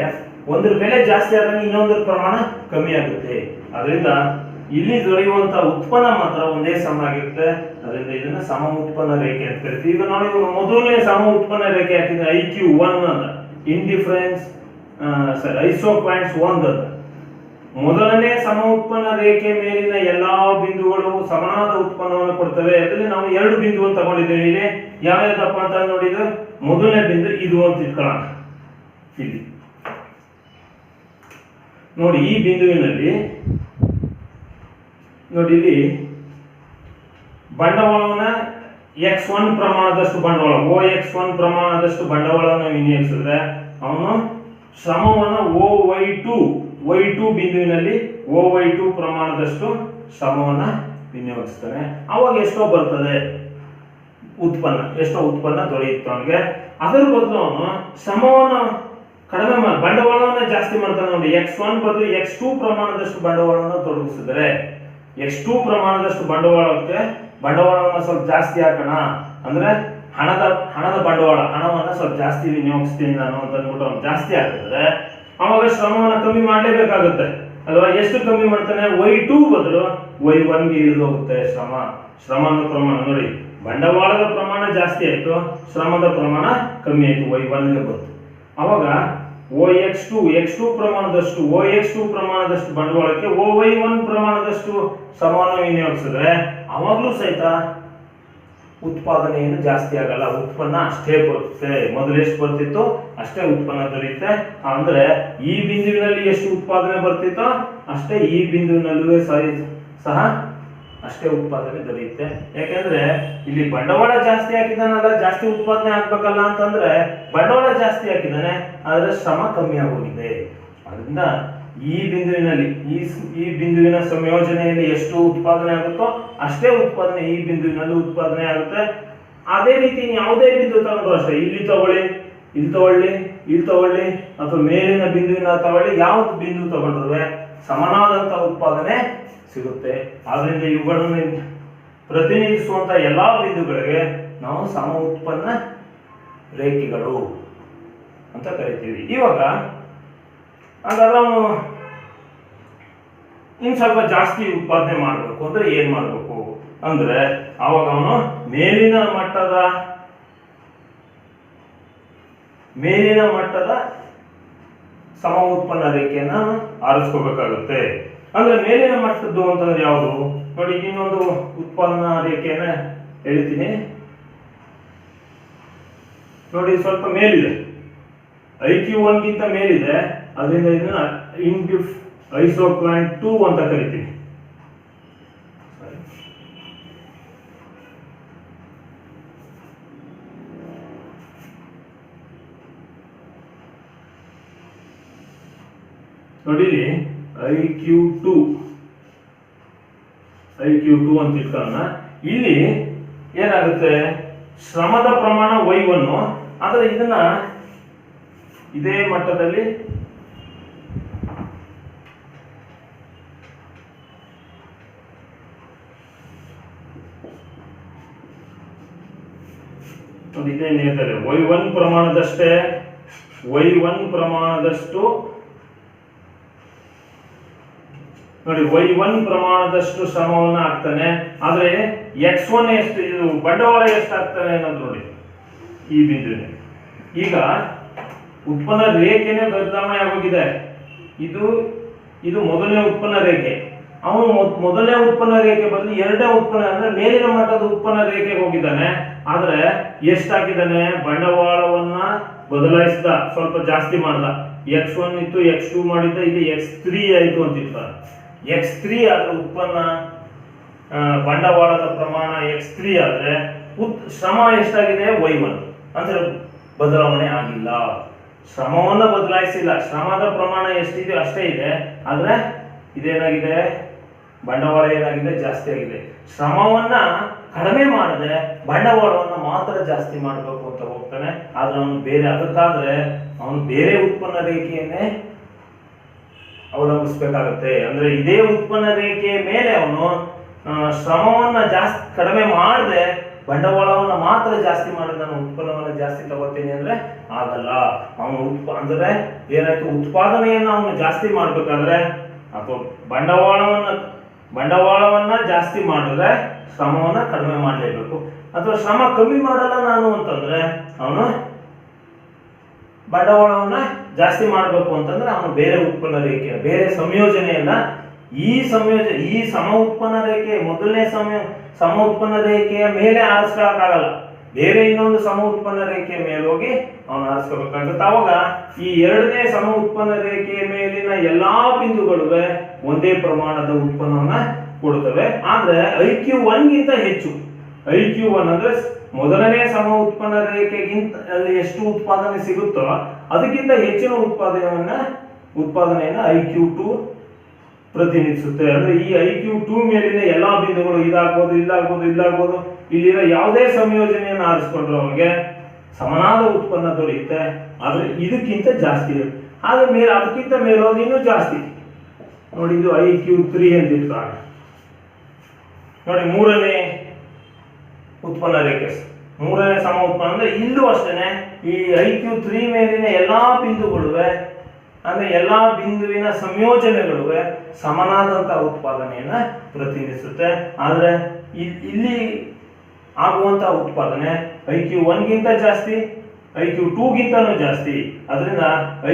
ಒಂದ್ರ ಬೆಲೆ ಜಾಸ್ತಿ ಆದಾಗ ಇನ್ನೊಂದರ ಪ್ರಮಾಣ ಕಮ್ಮಿ ಆಗುತ್ತೆ. ಅದರಿಂದ ಇಲ್ಲಿ ದೊರೆಯುವಂತ ಉತ್ಪನ್ನ ಮಾತ್ರ ಒಂದೇ ಸಮನಾಗಿರುತ್ತೆ. ಅದರಿಂದ ಇದನ್ನ ಸಮ ಉತ್ಪನ್ನ ರೇಖೆ ಅಂತ ಕರಿತೀವಿ. ಈಗ ನೋಡಿ, ಮೊದಲನೇ ಸಮ ಉತ್ಪನ್ನ ರೇಖೆ ಹಾಕಿದ್ರೆ IQ 1 ಅಂತ, ಇಂಡಿಫರೆನ್ಸ್ ಐಸೋಕ್ವಾಂಟ್ಸ್ 1 ಅಂತ. ಮೊದಲನೇ ಸಮ ಉತ್ಪನ್ನ ರೇಖೆ ಮೇಲಿನ ಎಲ್ಲಾ ಬಿಂದುಗಳು ಸಮನಾದ ಉತ್ಪನ್ನವನ್ನು ಕೊಡ್ತವೆ. ಅದರಲ್ಲಿ ನಾವು 2 ಬಿಂದುವನ್ನು ತಗೊಂಡಿದ್ದೇವೆ. ಇಲ್ಲಿ ಯಾವ್ಯಾವ್ದಪ್ಪ ಅಂತ ನೋಡಿದ್ರೆ ಮೊದಲನೇ ಬಿಂದು ಇದು ಅಂತ ಇಟ್ಕೊಳ್ಳೋಣ. ಇಲ್ಲಿ ನೋಡಿ, ಈ ಬಿಂದುವಿನಲ್ಲಿ ನೋಡಿ ಇಲ್ಲಿ ಬಂಡವಾಳವನ್ನ x1 ಪ್ರಮಾಣದಷ್ಟು ಬಂಡವಾಳ OX1 ಪ್ರಮಾಣದಷ್ಟು ಬಂಡವಾಳವನ್ನು ವಿನಿಯೋಗಿಸಿದ್ರೆ ಅವನು ಶ್ರಮವನ್ನು y2 ಬಿಂದುವಿನಲ್ಲಿ OY2 ಪ್ರಮಾಣದಷ್ಟು ಶ್ರಮವನ್ನು ವಿನಿಯೋಗಿಸ್ತಾನೆ. ಅವಾಗ ಎಷ್ಟೋ ಬರ್ತದೆ ಉತ್ಪನ್ನ ದೊರೆಯುತ್ತೆ ಅವನಿಗೆ. ಅದರ ಬದಲು ಅವನು ಶ್ರಮವನ್ನು ಕಡಿಮೆ ಮಾಡಿ ಬಂಡವಾಳವನ್ನು ಜಾಸ್ತಿ ಮಾಡ್ತಾನೆ. ನೋಡಿ, x1 ಬದಲು x2 ಪ್ರಮಾಣದಷ್ಟು ಬಂಡವಾಳವನ್ನು ತೊಡಗಿಸಿದರೆ x2 ಪ್ರಮಾಣದಷ್ಟು ಬಂಡವಾಳವನ್ನು ಸ್ವಲ್ಪ ಜಾಸ್ತಿ ಹಾಕೋಣ, ಅಂದ್ರೆ ಹಣದ ಬಂಡವಾಳ ಹಣವನ್ನು ಸ್ವಲ್ಪ ಜಾಸ್ತಿ ವಿನಿಯೋಗಿಸ್ತೀನಿ ನಾನು ಅಂತ ಅಂದ್ಬಿಟ್ಟು ಅವ್ನು ಜಾಸ್ತಿ ಆಗ್ತದೆ. ಅವಾಗ ಶ್ರಮವನ್ನು ಕಮ್ಮಿ ಮಾಡಲೇಬೇಕಾಗುತ್ತೆ ಅಲ್ವಾ? ಎಷ್ಟು ಕಮ್ಮಿ ಮಾಡ್ತಾನೆ? y2 ಬದಲು y1 ಗೆ ಇಳಿದು ಹೋಗುತ್ತೆ ಶ್ರಮದ ಪ್ರಮಾಣ. ನೋಡಿ, ಬಂಡವಾಳದ ಪ್ರಮಾಣ ಜಾಸ್ತಿ ಆಯ್ತು, ಶ್ರಮದ ಪ್ರಮಾಣ ಕಮ್ಮಿ ಆಯ್ತು, y1 ಗೆ ಬಂತು. ಅವಾಗ x2 ಪ್ರಮಾಣದಷ್ಟು ಬಂಡವಾಳಕ್ಕೆ OY1 ಪ್ರಮಾಣದಷ್ಟು ಶ್ರಮವನ್ನು ವಿನಿಯೋಗಿಸಿದ್ರೆ ಅವಾಗಲೂ ಸಹಿತ ಉತ್ಪಾದನೆ ಏನು ಜಾಸ್ತಿ ಆಗಲ್ಲ, ಉತ್ಪನ್ನ ಅಷ್ಟೇ ಬರುತ್ತೆ. ಮೊದಲು ಎಷ್ಟು ಬರ್ತಿತ್ತು ಅಷ್ಟೇ ಉತ್ಪನ್ನ ದೊರೆಯುತ್ತೆ. ಅಂದ್ರೆ ಈ ಬಿಂದುವಿನಲ್ಲಿ ಎಷ್ಟು ಉತ್ಪಾದನೆ ಬರ್ತಿತ್ತೋ ಅಷ್ಟೇ ಈ ಬಿಂದುವಿನಲ್ಲೂ ಸಹ ಅಷ್ಟೇ ಉತ್ಪಾದನೆ ದೊರೆಯುತ್ತೆ. ಯಾಕೆಂದ್ರೆ ಇಲ್ಲಿ ಬಂಡವಾಳ ಜಾಸ್ತಿ ಹಾಕಿದಾನಲ್ಲ, ಜಾಸ್ತಿ ಉತ್ಪಾದನೆ ಆಗ್ಬೇಕಲ್ಲ ಅಂತಂದ್ರೆ ಬಂಡವಾಳ ಜಾಸ್ತಿ ಹಾಕಿದಾನೆ, ಆದ್ರೆ ಶ್ರಮ ಕಮ್ಮಿ ಆಗೋಗಿದೆ. ಅದರಿಂದ ಈ ಬಿಂದುವಿನಲ್ಲಿ ಈ ಬಿಂದುವಿನ ಸಂಯೋಜನೆಯಲ್ಲಿ ಎಷ್ಟು ಉತ್ಪಾದನೆ ಆಗುತ್ತೋ ಅಷ್ಟೇ ಉತ್ಪಾದನೆ ಈ ಬಿಂದುವಿನಲ್ಲಿ ಉತ್ಪಾದನೆ ಆಗುತ್ತೆ. ಅದೇ ರೀತಿ ಯಾವುದೇ ಬಿಂದು ತಗೊಂಡ್ರು ಅಷ್ಟೇ, ಇಲ್ಲಿ ತಗೊಳ್ಳಿ ಅಥವಾ ಮೇಲಿನ ಬಿಂದುವಿನ ತಗೊಳ್ಳಿ, ಯಾವ್ದು ಬಿಂದು ತಗೊಂಡ್ರು ಸಮನಾದಂತ ಉತ್ಪಾದನೆ ಸಿಗುತ್ತೆ. ಆದ್ರಿಂದ ಇವುಗಳನ್ನು ಪ್ರತಿನಿಧಿಸುವಂತ ಎಲ್ಲಾ ಬಿಂದುಗಳಿಗೆ ನಾವು ಸಮ ಉತ್ಪನ್ನ ರೇಖೆಗಳು ಅಂತ ಕರಿತೀವಿ. ಇವಾಗ ಹಾಗಾದ್ರೆ ಅವನು ಇನ್ ಸ್ವಲ್ಪ ಜಾಸ್ತಿ ಉತ್ಪಾದನೆ ಮಾಡಬೇಕು ಅಂದ್ರೆ ಏನ್ ಮಾಡಬೇಕು ಅಂದ್ರೆ ಅವಾಗ ಅವನು ಮೇಲಿನ ಮಟ್ಟದ ಸಮ ಉತ್ಪನ್ನ ರೇಖೆಯನ್ನ ಆರಿಸ್ಕೋಬೇಕಾಗುತ್ತೆ. ಅಂದ್ರೆ ಮೇಲಿನ ಮಟ್ಟದ್ದು ಅಂತಂದ್ರೆ ಯಾವುದು? ನೋಡಿ, ಇನ್ನೊಂದು ಉತ್ಪನ್ನ ರೇಖೆಯನ್ನ ಹೇಳ್ತೀನಿ ನೋಡಿ. ಸ್ವಲ್ಪ ಮೇಲಿದೆ, IQ1 ಗಿಂತ ಮೇಲಿದೆ, ಅದರಿಂದ ಇದನ್ನ ಐಸೋಕ್ಲೈನ್ 2 ಅಂತ ಕರಿತೀನಿ. ನೋಡಿ, IQ2 ಅಂತ ಇಟ್ಕೊಳ್ಳೋಣ. ಇಲ್ಲಿ ಏನಾಗುತ್ತೆ, ಶ್ರಮದ ಪ್ರಮಾಣ y1, ಆದ್ರೆ ಇದನ್ನ ಇದೇ ಮಟ್ಟದಲ್ಲಿ ಇದೇನು ಹೇಳ್ತಾರೆ, y1 ಪ್ರಮಾಣದಷ್ಟು ನೋಡಿ, y1 ಪ್ರಮಾಣದಷ್ಟು ಶ್ರಮವನ್ನು ಹಾಕ್ತಾನೆ. ಆದ್ರೆ x1 ಎಷ್ಟು, ಇದು ಬಂಡವಾಳ ಎಷ್ಟು ಹಾಕ್ತಾನೆ ಅನ್ನೋದು ನೋಡಿ ಈ ಬಿಂದುವಿನ. ಈಗ ಉತ್ಪನ್ನ ರೇಖೆನೇ ಬದಲಾವಣೆ ಆಗೋಗಿದೆ. ಇದು ಮೊದಲನೇ ಉತ್ಪನ್ನ ರೇಖೆ. ಅವನು ಮೊದಲನೇ ಉತ್ಪನ್ನ ರೇಖೆ ಬದಲು ಎರಡನೇ ಉತ್ಪನ್ನ ಅಂದ್ರೆ ಮೇಲಿನ ಮಟ್ಟದ ಉತ್ಪನ್ನ ರೇಖೆಗೆ ಹೋಗಿದ್ದಾನೆ. ಆದ್ರೆ ಎಷ್ಟು ಹಾಕಿದ್ದಾನೆ? ಬಂಡವಾಳವನ್ನ ಬದಲಾಯಿಸಿದ, ಸ್ವಲ್ಪ ಜಾಸ್ತಿ ಮಾಡ್ದ. x1 ಇತ್ತು, x2 ಮಾಡಿದ್ದ, ಇದು x3 ಆಯ್ತು ಅಂತಿತ್ತ. x3 ಆದ್ರೆ ಉತ್ಪನ್ನ ಬಂಡವಾಳದ ಪ್ರಮಾಣ x3 ಆದ್ರೆ ಶ್ರಮ ಎಷ್ಟಾಗಿದೆ? y1 ಅಂದ್ರೆ ಬದಲಾವಣೆ ಆಗಿಲ್ಲ, ಶ್ರಮವನ್ನ ಬದಲಾಯಿಸಿಲ್ಲ. ಶ್ರಮದ ಪ್ರಮಾಣ ಎಷ್ಟಿದೆ ಅಷ್ಟೇ ಇದೆ, ಆದ್ರೆ ಇದೇನಾಗಿದೆ, ಬಂಡವಾಳ ಏನಾಗಿದೆ? ಜಾಸ್ತಿ ಆಗಿದೆ. ಶ್ರಮವನ್ನ ಕಡಿಮೆ ಮಾಡದೆ ಬಂಡವಾಳವನ್ನ ಮಾತ್ರ ಜಾಸ್ತಿ ಮಾಡಬೇಕು ಅಂತ ಹೋಗ್ತಾನೆ. ಆದ್ರೆ ಅದಕ್ಕಾದ್ರೆ ಅವನು ಬೇರೆ ಉತ್ಪನ್ನ ರೇಖೆಯನ್ನೇ ಅವಲಂಬಿಸಬೇಕಾಗುತ್ತೆ. ಅಂದ್ರೆ ಇದೇ ಉತ್ಪನ್ನ ರೇಖೆಯ ಮೇಲೆ ಅವನು ಶ್ರಮವನ್ನ ಜಾಸ್ತಿ ಕಡಿಮೆ ಮಾಡದೆ ಬಂಡವಾಳವನ್ನ ಮಾತ್ರ ಜಾಸ್ತಿ ಮಾಡಿದ, ನಾನು ಉತ್ಪನ್ನವನ್ನ ಜಾಸ್ತಿ ತಗೋತೀನಿ ಅಂದ್ರೆ ಆಗಲ್ಲ. ಅವನು ಅಂದ್ರೆ ಏನಾಯ್ತು, ಉತ್ಪಾದನೆಯನ್ನ ಅವನು ಜಾಸ್ತಿ ಮಾಡ್ಬೇಕಾದ್ರೆ ಅಥವಾ ಬಂಡವಾಳವನ್ನ ಜಾಸ್ತಿ ಮಾಡಿದ್ರೆ ಶ್ರಮವನ್ನ ಕಡಿಮೆ ಮಾಡಲೇಬೇಕು. ಅಥವಾ ಶ್ರಮ ಕಮ್ಮಿ ಮಾಡಲ್ಲ ನಾನು ಅಂತಂದ್ರೆ ಅವನು ಬಂಡವಾಳವನ್ನ ಜಾಸ್ತಿ ಮಾಡಬೇಕು ಅಂತಂದ್ರೆ ಅವನು ಬೇರೆ ಉತ್ಪನ್ನ ರೇಖೆ ಬೇರೆ ಸಂಯೋಜನೆಯನ್ನ ಈ ಸಮ ಉತ್ಪನ್ನ ರೇಖೆ ಮೊದಲನೇ ಸಮ ಉತ್ಪನ್ನ ರೇಖೆಯ ಮೇಲೆ ಆರಿಸ್ಕೊಳ್ಳೋಕ್ಕಾಗಲ್ಲ, ಬೇರೆ ಇನ್ನೊಂದು ಸಮ ಉತ್ಪನ್ನ ರೇಖೆಯ ಮೇಲೆ ಹೋಗಿ ಅವನು ಆರಿಸ್ಕೋಬೇಕಾಗುತ್ತೆ. ಅವಾಗ ಈ ಎರಡನೇ ಸಮ ಉತ್ಪನ್ನ ರೇಖೆಯ ಮೇಲಿನ ಎಲ್ಲಾ ಬಿಂದುಗಳು ಒಂದೇ ಪ್ರಮಾಣದ ಉತ್ಪನ್ನವನ್ನ ಕೊಡುತ್ತವೆ. ಆದ್ರೆ IQ1 ಗಿಂತ ಹೆಚ್ಚು, IQ1 ಅಂದ್ರೆ ಮೊದಲನೇ ಸಮ ಉತ್ಪನ್ನ ರೇಖೆಗಿಂತ ಎಷ್ಟು ಉತ್ಪಾದನೆ ಸಿಗುತ್ತೋ ಅದಕ್ಕಿಂತ ಹೆಚ್ಚಿನ ಉತ್ಪಾದನೆಯನ್ನ IQ2 ಪ್ರತಿನಿಧಿಸುತ್ತೆ. ಅಂದ್ರೆ ಈ IQ2 ಮೇಲಿನ ಎಲ್ಲಾ ಬಿಂದುಗಳು ಇದಾಗ್ಬೋದು ಇಲ್ಲಿರೋ ಯಾವುದೇ ಸಂಯೋಜನೆಯನ್ನು ಆರಿಸಿಕೊಂಡ್ರು ಅವನಿಗೆ ಸಮನಾದ ಉತ್ಪನ್ನ ದೊರೆಯುತ್ತೆ. ಆದ್ರೆ ಇದಕ್ಕಿಂತ ಜಾಸ್ತಿ ಹಾಗೆ ಅದಕ್ಕಿಂತ ಮೇಲೋದು ಇನ್ನೂ ಜಾಸ್ತಿ ನೋಡಿ, ಇದು IQ3 ಅಂತ ಇರ್ತಾರೆ ನೋಡಿ. ಮೂರನೇ ಉತ್ಪನ್ನ ರೇಖೆ, ಮೂರನೇ ಸಮ ಉತ್ಪನ್ನ ಅಂದ್ರೆ ಇಲ್ಲೂ ಅಷ್ಟೇನೆ ಈ IQ3 ಮೇಲಿನ ಎಲ್ಲಾ ಬಿಂದುಗಳು ಅಂದ್ರೆ ಎಲ್ಲಾ ಬಿಂದುವಿನ ಸಂಯೋಜನೆಗಳು ಸಮನಾದಂತಹ ಉತ್ಪಾದನೆಯನ್ನ ಪ್ರತಿನಿಧಿಸುತ್ತೆ. ಆದ್ರೆ ಇಲ್ಲಿ ಆಗುವಂತಹ ಉತ್ಪಾದನೆ IQ1 ಗಿಂತ ಜಾಸ್ತಿ, IQ2 ಗಿಂತನೂ ಜಾಸ್ತಿ. ಅದರಿಂದ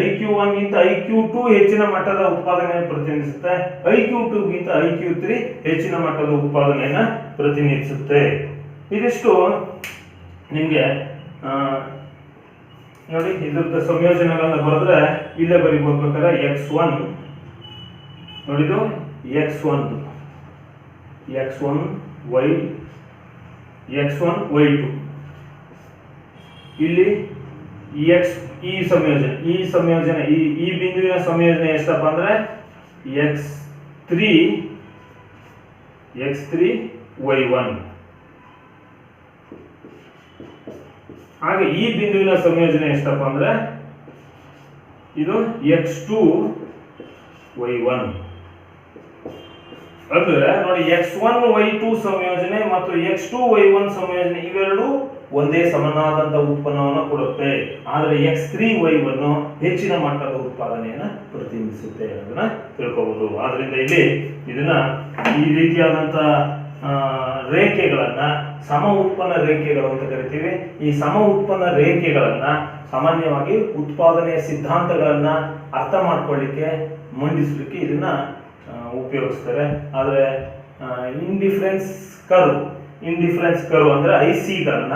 IQ1 ಗಿಂತ IQ2 ಹೆಚ್ಚಿನ ಮಟ್ಟದ ಉತ್ಪಾದನೆಯನ್ನು ಪ್ರತಿನಿಧಿಸುತ್ತೆ, IQ2 ಗಿಂತ IQ3 ಹೆಚ್ಚಿನ ಮಟ್ಟದ ಉತ್ಪಾದನೆಯನ್ನ ಪ್ರತಿನಿಧಿಸುತ್ತೆ. ಇದಿಷ್ಟು ನಿಮ್ಗೆ ನೋಡಿ, ಇದ್ರದ್ದು ಸಂಯೋಜನೆಗಳನ್ನ ಬರೆದ್ರೆ ಇಲ್ಲೇ ಬರಿಬಹುದು ಬೇಕಾದ್ರೆ X1 ನೋಡಿದು X1 Y2 ಇಲ್ಲಿ ಈ ಸಂಯೋಜನೆ ಈ ಬಿಂದುವಿನ ಸಂಯೋಜನೆ ಎಷ್ಟಪ್ಪ ಅಂದ್ರೆ X3 Y1. ಹಾಗೆ ಈ ಬಿಂದುವಿನ ಸಂಯೋಜನೆ ಎಷ್ಟಪ್ಪ ಅಂದ್ರೆ ಇದು X2 Y1. ಅಂದ್ರೆ ನೋಡಿ, X1 Y2 ಸಂಯೋಜನೆ ಮತ್ತು X2 Y1 ಸಂಯೋಜನೆ ಇವೆರಡು ಒಂದೇ ಸಮನಾದಂತ ಉತ್ಪನ್ನವನ್ನು ಕೊಡುತ್ತೆ. ಆದ್ರೆ X3 Y1 ಹೆಚ್ಚಿನ ಮಟ್ಟದ ಉತ್ಪಾದನೆಯನ್ನ ಪ್ರತಿನಿಧಿಸುತ್ತೆ ಅದನ್ನ ತಿಳ್ಕೋಬಹುದು. ಆದ್ರಿಂದ ಇಲ್ಲಿ ಇದನ್ನ ಈ ರೀತಿಯಾದಂತ ರೇಖೆಗಳನ್ನ ಸಮ ಉತ್ಪನ್ನ ರೇಖೆಗಳು ಅಂತ ಕರಿತೀವಿ. ಈ ಸಮ ಉತ್ಪನ್ನ ರೇಖೆಗಳನ್ನ ಸಾಮಾನ್ಯವಾಗಿ ಉತ್ಪಾದನೆಯ ಸಿದ್ಧಾಂತಗಳನ್ನ ಅರ್ಥ ಮಾಡ್ಕೊಳ್ಳಿಕ್ಕೆ ಮಂಡಿಸಲಿಕ್ಕೆ ಇದನ್ನ ಉಪಯೋಗಿಸ್ತಾರೆ. ಆದ್ರೆ ಇಂಡಿಫರೆನ್ಸ್ ಕರ್ವ್ ಅಂದ್ರೆ ICಗಳನ್ನ,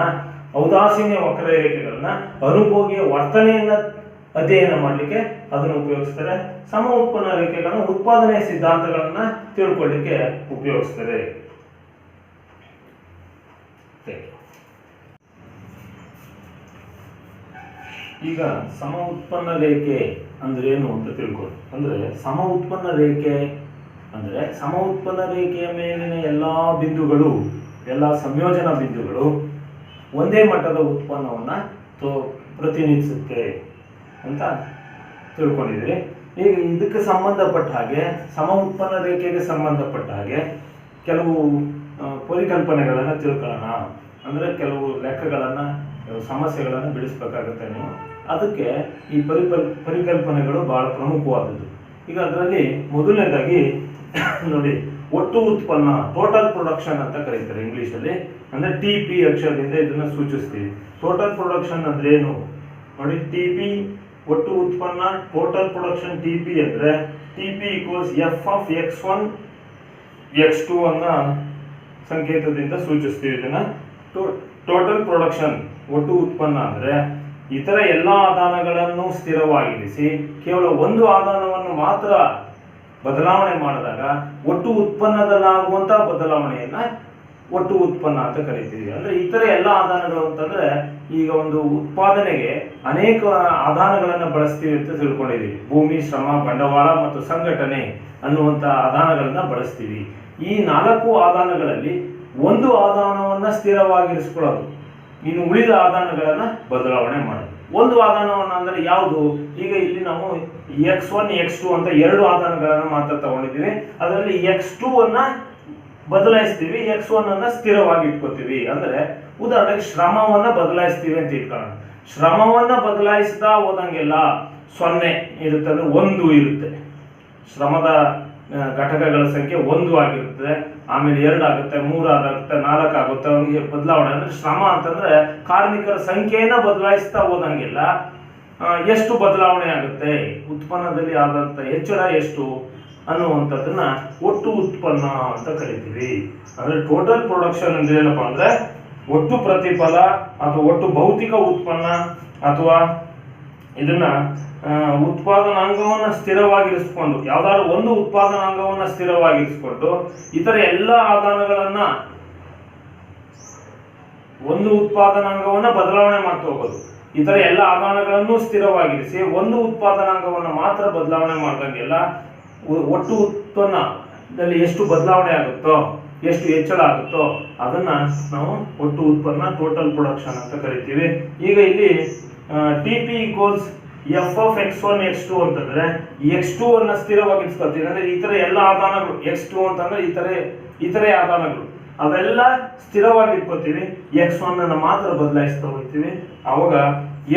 ಔದಾಸೀನ್ಯ ವಕ್ರರೇಖೆಗಳನ್ನ, ಅನುಭೋಗಿಯ ವರ್ತನೆಯನ್ನ ಅಧ್ಯಯನ ಮಾಡಲಿಕ್ಕೆ ಅದನ್ನು ಉಪಯೋಗಿಸ್ತಾರೆ. ಸಮ ಉತ್ಪನ್ನ ರೇಖೆಗಳನ್ನ ಉತ್ಪಾದನೆಯ ಸಿದ್ಧಾಂತಗಳನ್ನ ತಿಳ್ಕೊಳ್ಳಿಕ್ಕೆ ಉಪಯೋಗಿಸ್ತಾರೆ. ಈಗ ಸಮ ಉತ್ಪನ್ನ ರೇಖೆ ಅಂದ್ರೆ ಏನು ಅಂತ ತಿಳ್ಕೊಳ್ಳಿ. ಅಂದ್ರೆ ಸಮ ಉತ್ಪನ್ನ ರೇಖೆ ಅಂದ್ರೆ ಸಮ ಉತ್ಪನ್ನ ರೇಖೆಯ ಮೇಲಿನ ಎಲ್ಲಾ ಬಿಂದುಗಳು, ಎಲ್ಲಾ ಸಂಯೋಜನಾ ಬಿಂದುಗಳು ಒಂದೇ ಮಟ್ಟದ ಉತ್ಪನ್ನವನ್ನ ಪ್ರತಿನಿಧಿಸುತ್ತೆ ಅಂತ ತಿಳ್ಕೊಂಡಿದ್ರಿ. ಈಗ ಇದಕ್ಕೆ ಸಂಬಂಧಪಟ್ಟ ಹಾಗೆ ಸಮ ಉತ್ಪನ್ನ ರೇಖೆಗೆ ಸಂಬಂಧಪಟ್ಟ ಹಾಗೆ ಕೆಲವು ಪರಿಕಲ್ಪನೆಗಳನ್ನ ತಿಳ್ಕೊಳ್ಳೋಣ. ಅಂದ್ರೆ ಕೆಲವು ಲೆಕ್ಕಗಳನ್ನ, ಸಮಸ್ಯೆಗಳನ್ನ ಬಿಡಿಸ್ಬೇಕಾಗುತ್ತೆ ನೀವು. ಅದಕ್ಕೆ ಈ ಪರಿಕಲ್ಪನೆಗಳು ಬಹಳ ಪ್ರಮುಖವಾದದ್ದು. ಈಗ ಅದರಲ್ಲಿ ಮೊದಲನೇದಾಗಿ ನೋಡಿ, ಒಟ್ಟು ಉತ್ಪನ್ನ, ಟೋಟಲ್ ಪ್ರೊಡಕ್ಷನ್ ಅಂತ ಕರೀತಾರೆ ಇಂಗ್ಲಿಷಲ್ಲಿ. ಅಂದ್ರೆ TP ಅಕ್ಷರದಿಂದ ಇದನ್ನ ಸೂಚಿಸ್ತೀವಿ. ಟೋಟಲ್ ಪ್ರೊಡಕ್ಷನ್ ಅಂದ್ರೆ ಏನು ನೋಡಿ, TP ಒಟ್ಟು ಉತ್ಪನ್ನ, ಟೋಟಲ್ ಪ್ರೊಡಕ್ಷನ್ TP ಅಂದ್ರೆ TP = F of X1 X2 ಅನ್ನ ಸಂಕೇತದಿಂದ ಸೂಚಿಸ್ತೀವಿ. ಇದನ್ನ ಟೋಟಲ್ ಪ್ರೊಡಕ್ಷನ್ ಒಟ್ಟು ಉತ್ಪನ್ನ ಅಂದ್ರೆ ಇತರ ಎಲ್ಲಾ ಆದಾನಗಳನ್ನು ಸ್ಥಿರವಾಗಿರಿಸಿ ಕೇವಲ ಒಂದು ಆದಾನವನ್ನು ಮಾತ್ರ ಬದಲಾವಣೆ ಮಾಡಿದಾಗ ಒಟ್ಟು ಉತ್ಪನ್ನದಲ್ಲಾಗುವಂತಹ ಬದಲಾವಣೆಯನ್ನ ಒಟ್ಟು ಉತ್ಪನ್ನ ಅಂತ ಕರಿತೀವಿ. ಅಂದ್ರೆ ಇತರ ಎಲ್ಲಾ ಆದಾನಗಳು ಅಂತಂದ್ರೆ ಈಗ ಒಂದು ಉತ್ಪಾದನೆಗೆ ಅನೇಕ ಆದಾನಗಳನ್ನ ಬಳಸ್ತೀವಿ ಅಂತ ತಿಳ್ಕೊಂಡಿದೀವಿ. ಭೂಮಿ, ಶ್ರಮ, ಬಂಡವಾಳ ಮತ್ತು ಸಂಘಟನೆ ಅನ್ನುವಂತ ಆದಾನಗಳನ್ನ ಬಳಸ್ತೀವಿ. ಈ 4 ಆದಾನಗಳಲ್ಲಿ ಒಂದು ಆದಾನವನ್ನ ಸ್ಥಿರವಾಗಿರಿಸ್ಕೊಳ್ಳೋದು, ಇನ್ನು ಉಳಿದ ಆದಾನಗಳನ್ನ ಬದಲಾವಣೆ ಮಾಡೋದು. ಒಂದು ಆದಾನವನ್ನ ಅಂದ್ರೆ ಯಾವುದು? ಈಗ ಇಲ್ಲಿ ನಾವು X1 X2 ಅಂತ 2 ಆದಾನಗಳನ್ನ ಮಾತ್ರ ತಗೊಂಡಿದ್ದೀವಿ. ಅದರಲ್ಲಿ X2 ಅನ್ನ ಬದಲಾಯಿಸ್ತೀವಿ, X1 ಅನ್ನ ಸ್ಥಿರವಾಗಿ ಇಟ್ಕೋತೀವಿ. ಅಂದ್ರೆ ಉದಾಹರಣೆಗೆ ಶ್ರಮವನ್ನ ಬದಲಾಯಿಸ್ತೀವಿ ಅಂತ ಇಟ್ಕೊಳ್ಳೋಣ. ಶ್ರಮವನ್ನ ಬದಲಾಯಿಸ್ತಾ ಹೋದಂಗೆಲ್ಲ 0 ಇರುತ್ತೆ, ಅಂದ್ರೆ 1 ಇರುತ್ತೆ. ಶ್ರಮದ ಘಟಕಗಳ ಸಂಖ್ಯೆ 1 ಆಗಿರುತ್ತೆ, ಆಮೇಲೆ 2 ಆಗುತ್ತೆ, 3 ಆಗುತ್ತೆ, 4 ಆಗುತ್ತೆ. ಅವನಿಗೆ ಬದಲಾವಣೆ ಅಂದ್ರೆ ಶ್ರಮ ಅಂತಂದ್ರೆ ಕಾರ್ಮಿಕರ ಸಂಖ್ಯೆಯನ್ನ ಬದಲಾಯಿಸ್ತಾ ಹೋದಂಗೆಲ್ಲ ಎಷ್ಟು ಬದಲಾವಣೆ ಆಗುತ್ತೆ, ಉತ್ಪನ್ನದಲ್ಲಿ ಆದಂಥ ಹೆಚ್ಚಳ ಎಷ್ಟು ಅನ್ನುವಂಥದ್ದನ್ನ ಒಟ್ಟು ಉತ್ಪನ್ನ ಅಂತ ಕರಿತೀವಿ. ಅಂದ್ರೆ ಟೋಟಲ್ ಪ್ರೊಡಕ್ಷನ್ ಅಂದ್ರೆ ಏನಪ್ಪಾ ಅಂದ್ರೆ ಒಟ್ಟು ಪ್ರತಿಫಲ ಅಥವಾ ಒಟ್ಟು ಭೌತಿಕ ಉತ್ಪನ್ನ ಅಥವಾ ಇದನ್ನ ಉತ್ಪಾದನಾಂಗವನ್ನ ಸ್ಥಿರವಾಗಿರಿಸಿಕೊಂಡು, ಯಾವ್ದಾದ್ರು ಒಂದು ಉತ್ಪಾದನಾಂಗವನ್ನ ಸ್ಥಿರವಾಗಿರಿಸಿಕೊಂಡು ಇತರ ಎಲ್ಲ ಆದಾನಗಳನ್ನ ಒಂದು ಉತ್ಪಾದನಾಂಗವನ್ನ ಬದಲಾವಣೆ ಮಾಡ್ತಾ ಹೋಗೋದು, ಇತರ ಎಲ್ಲ ಆದಾನಗಳನ್ನು ಸ್ಥಿರವಾಗಿರಿಸಿ ಒಂದು ಉತ್ಪಾದನಾಂಗವನ್ನ ಮಾತ್ರ ಬದಲಾವಣೆ ಮಾಡ್ದಂಗೆಲ್ಲ ಒಟ್ಟು ಉತ್ಪನ್ನದಲ್ಲಿ ಎಷ್ಟು ಬದಲಾವಣೆ ಆಗುತ್ತೋ, ಎಷ್ಟು ಹೆಚ್ಚಳ ಆಗುತ್ತೋ ಅದನ್ನ ನಾವು ಒಟ್ಟು ಉತ್ಪನ್ನ ಟೋಟಲ್ ಪ್ರೊಡಕ್ಷನ್ ಅಂತ ಕರಿತೀವಿ. ಈಗ ಇಲ್ಲಿ TP equals F of x1 x2 ಅಂತಂದ್ರೆ x2 ಅನ್ನ ಸ್ಥಿರವಾಗಿರಿಸ್ಕೊಳ್ತೀವಿ. ಅಂದ್ರೆ ಇತರ ಎಲ್ಲ ಆದಾನಗಳು x2 ಅಂತಂದ್ರೆ ಇತರೆ ಆದಾನಗಳು ಅವೆಲ್ಲ ಸ್ಥಿರವಾಗಿಟ್ಕೋತೀವಿ, x1 ಅನ್ನ ಮಾತ್ರ ಬದಲಾಯಿಸ್ತಾ ಹೋಗ್ತೀವಿ. ಅವಾಗ